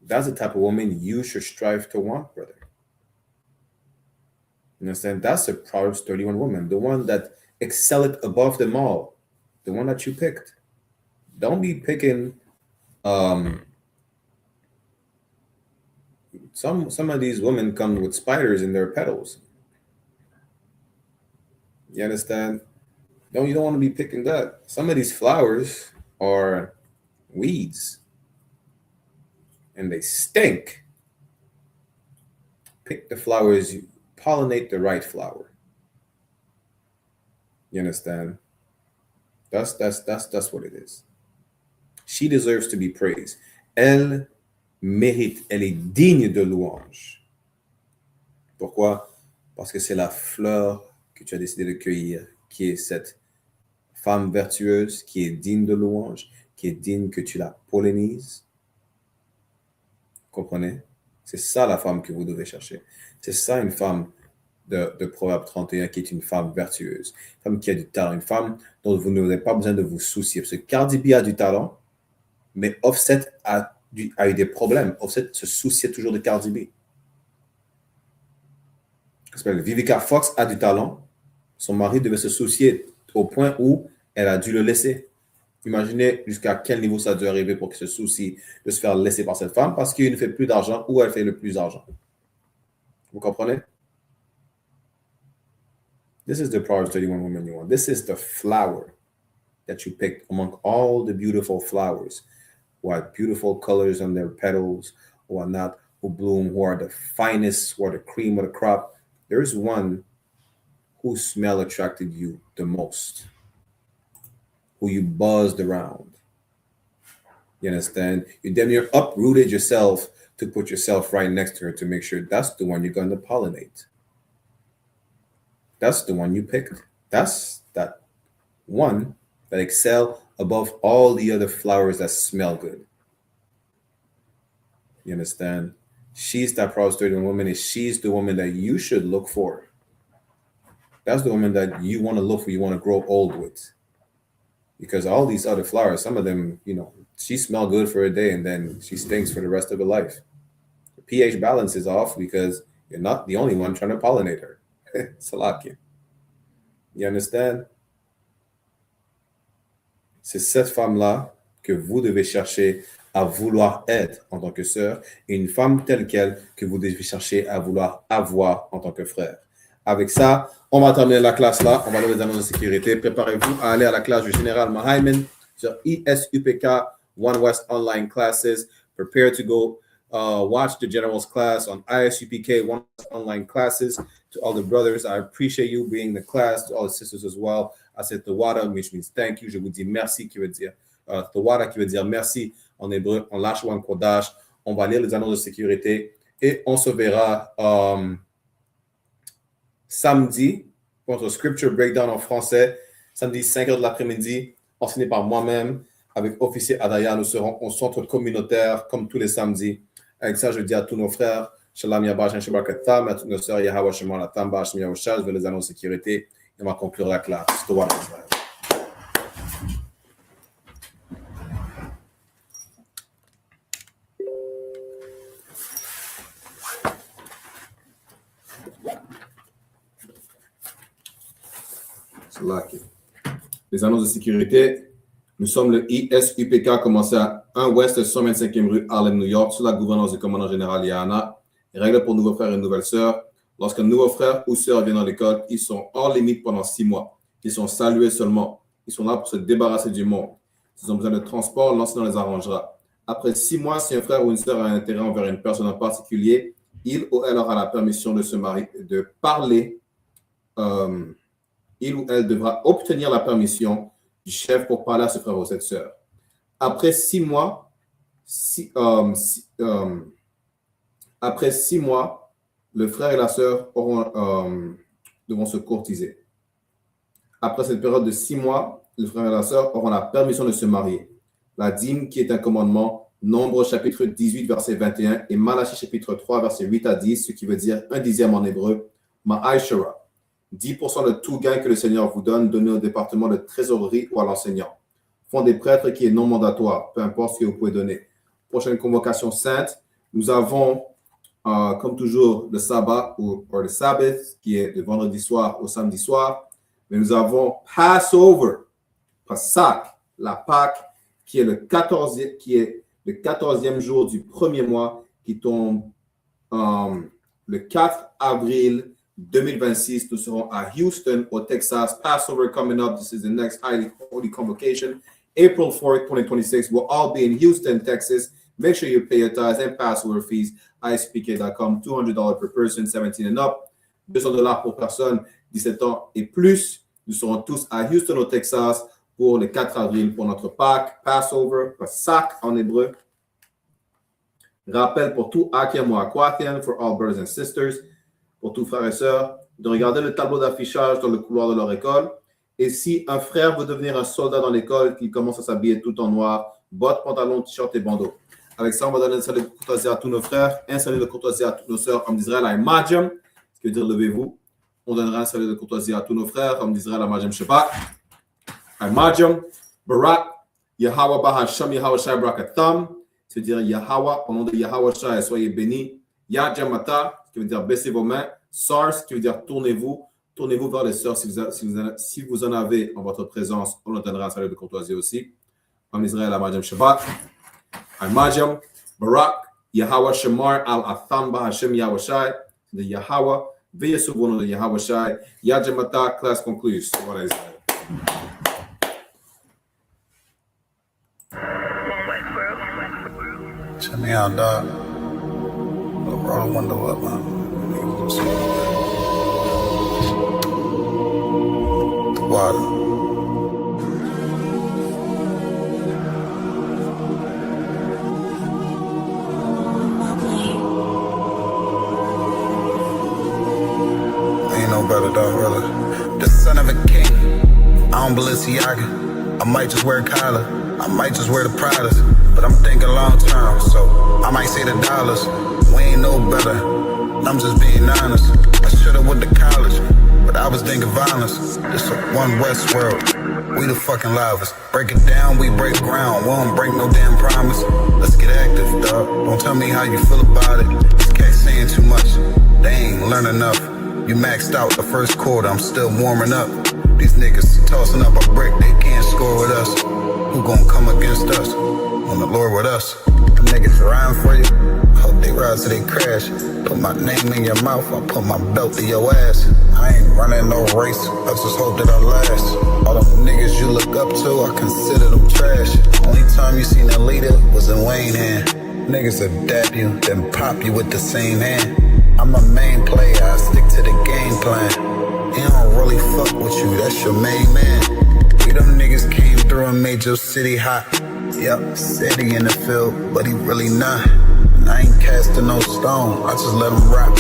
That's the type of woman you should strive to want, brother. You understand? That's a Proverbs 31 woman, the one that excelled above them all, the one that you picked. Don't be picking some of these women come with spiders in their petals. You understand? You don't want to be picking that. Some of these flowers are weeds and they stink. Pick the flowers, you pollinate the right flower. You understand? That's what it is. She deserves to be praised. Elle mérite, elle est digne de louange. Pourquoi? Parce que c'est la fleur que tu as décidé de cueillir, qui est cette femme vertueuse, qui est digne de louange, qui est digne que tu la pollinises. Comprenez? C'est ça la femme que vous devez chercher. C'est ça une femme de Proverbe 31 qui est une femme vertueuse, une femme qui a du talent, une femme dont vous n'avez pas besoin de vous soucier. Parce que Cardi B a du talent, mais Offset a eu des problèmes. Offset se souciait toujours de Cardi B. Vivica Fox a du talent. Son mari devait se soucier au point où elle a dû le laisser. Imaginez jusqu'à quel niveau ça a dû arriver pour qu'il se soucie de se faire laisser par cette femme parce qu'il ne fait plus d'argent ou elle fait le plus d'argent. Vous comprenez? This is the Proverbs 31 woman you want. This is the flower that you picked among all the beautiful flowers who have beautiful colors on their petals, who are not, who bloom, who are the finest, who are the cream of the crop. There is one whose smell attracted you the most, who you buzzed around. You understand? You damn near uprooted yourself to put yourself right next to her to make sure that's the one you're going to pollinate. That's the one you picked. That's that one that excel above all the other flowers that smell good. You understand? She's that Proverbs 31 woman, and she's the woman that you should look for. That's the woman that you want to look for, you want to grow old with. Because all these other flowers, some of them, she smell good for a day and then she stinks for the rest of her life. The pH balance is off because you're not the only one trying to pollinate her. Salakia. You understand? C'est cette femme-là que vous devez chercher à vouloir être en tant que sœur et une femme telle qu'elle que vous devez chercher à vouloir avoir en tant que frère. Avec ça, on va terminer la classe là. On va aller aux annonces de sécurité. Préparez-vous à aller à la classe du général Mahayman sur I.S.U.P.K, One West Online Classes. Prepare to go watch the general's class on I.S.U.P.K, One West Online Classes. To all the brothers, I appreciate you being in the class. To all the sisters as well. I said Tawada, which means thank you. Je vous dis merci, qui veut dire Tawada, qui veut dire merci en hébreu, en Lashwan Kodash. On va lire les annonces de sécurité et on se verra samedi pour notre scripture breakdown en français. Samedi, 5h de l'après-midi, enseigné par moi-même. avec officier Adaya. Nous serons au centre communautaire comme tous les samedis. Avec ça, je dis à tous nos frères, Shalom Yabashan Shabakatam, à toutes nos sœurs, Yahawah Shemar Latam, Bashim Yahusha, je vais les annoncer sécurité et on va conclure la classe. Les annonces de sécurité. Nous sommes le I.S.U.P.K, commencé à 1 Ouest 125e rue Harlem, New York, sous la gouvernance du commandant général YAHANNA. Règle pour nouveaux frères et nouvelles sœurs. Lorsqu'un nouveau frère ou sœur vient dans l'école, ils sont hors limite pendant 6 mois. Ils sont salués seulement. Ils sont là pour se débarrasser du monde. S'ils ont besoin de transport, l'enseignant les arrangera. Après 6 mois, si un frère ou une sœur a un intérêt envers une personne en particulier, il ou elle aura la permission de se marier, de parler. Il ou elle devra obtenir la permission du chef pour parler à ce frère ou cette sœur. Après 6 mois, le frère et la sœur devront se courtiser. Après cette période de 6 mois, le frère et la sœur auront la permission de se marier. La dîme, qui est un commandement, Nombre chapitre 18, verset 21, et Malachie chapitre 3, verset 8 à 10, ce qui veut dire 1/10 en hébreu, Ma'aishara. 10% de tout gain que le Seigneur vous donne, donnez au département de trésorerie ou à l'enseignant. Fonds des prêtres qui est non mandatoire, peu importe ce que vous pouvez donner. Prochaine convocation sainte, nous avons, comme toujours, le sabbat ou le Sabbath, qui est de vendredi soir au samedi soir. Mais nous avons Passover, Pasach, la Pâque, qui est le 14e jour du premier mois, qui tombe le 4 avril 2026, nous serons à Houston, au Texas. Passover coming up. This is the next highly holy convocation. April 4th, 2026. We'll all be in Houston, Texas. Make sure you pay your tithes and Passover fees. I.S.U.P.K.com. $200 per person, 17 and up. $200 pour personne, 17 ans et plus. Nous serons tous à Houston, au Texas, pour le 4 avril, pour notre Pâques, Passover, Pasach en hébreu. Rappel pour tout Akim ou Aquathian, for all brothers and sisters. Pour tous frères et sœurs, de regarder le tableau d'affichage dans le couloir de leur école. Et si un frère veut devenir un soldat dans l'école, qu'il commence à s'habiller tout en noir, bottes, pantalons, t-shirts et bandeaux. Avec ça, on va donner un salut de courtoisie à tous nos frères, un salut de courtoisie à toutes nos sœurs, comme d'Israël, à Majam, ce qui veut dire levez-vous. On donnera un salut de courtoisie à tous nos frères, comme d'Israël, à Majam Shabbat, à Majam, Barak, Yahawah Bahasham, Yahawah Shai Brakatam, c'est-à-dire Yahawah, au nom de Yahawah Shai, soyez bénis. Yajamata, qui veut dire baissez vos mains. SARS, qui veut dire tournez-vous vers les sœurs si vous en avez en votre présence. On leur donnera un salut de courtoisie aussi. En Israël, à Majam Shabbat, à Majam, Barak, Yahawah Shemar, Al-Athan Bahashem Yahweh de Yahawah, veillez sur vous nom de Yahweh Shai. Yajamata, classe concluse. Voilà Israël.
Check me out, dog. Roll the window up, man. The water. Ain't no better, dog, really. The son of a king. I don't Balenciaga. I might just wear Kyla. I might just wear the Pradas. But I'm thinking long term, so I might say the dollars. We ain't no better, I'm just being honest. I should've went to college, but I was thinking violence. It's a one West world, we the fucking livest. Break it down, we break ground, we don't break no damn promise. Let's get active, dog, don't tell me how you feel about it. These cats saying too much, they ain't learn enough. You maxed out the first quarter, I'm still warming up. These niggas tossing up a brick, they can't score with us. Who gon' come against us? On the Lord with us. Them niggas riding for you. Hope they ride till they crash. Put my name in your mouth, I put my belt to your ass. I ain't running no race, I just hope that I last. All them niggas you look up to, I consider them trash. Only time you seen a leader was in Wayne hand. Niggas will dab you, then pop you with the same hand. I'm a main player, I stick to the game plan. He don't really fuck with you, that's your main man. We them niggas came through and made your city hot. Yep, said he in the field, but he really not. And I ain't casting no stone, I just let him rock.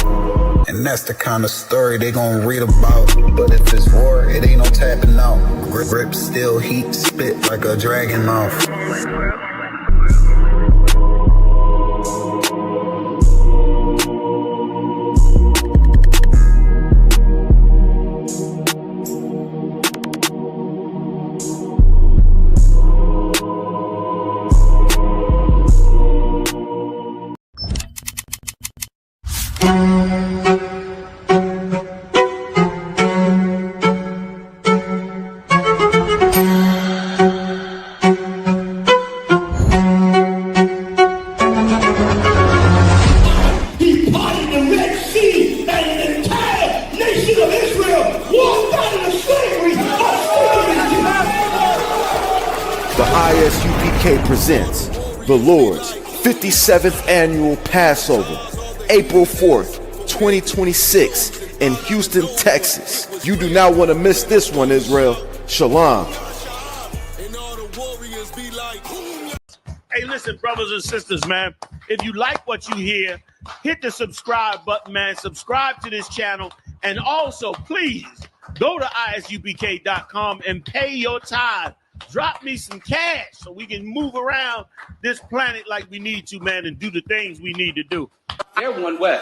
And And that's the kind of story they gon' read about. But if it's war, it ain't no tapping out. Grip still heat, spit like a dragon mouth.
I.S.U.P.K. presents the Lord's 57th Annual Passover, April 4th, 2026 in Houston, Texas. You do not want to miss this one, Israel. Shalom.
Hey, listen, brothers and sisters, man. If you like what you hear, hit the subscribe button, man. Subscribe to this channel. And also, please, go to isupk.com and pay your tithe. Drop me some cash so we can move around this planet like we need to, man, and do the things we need to do.
Everyone west.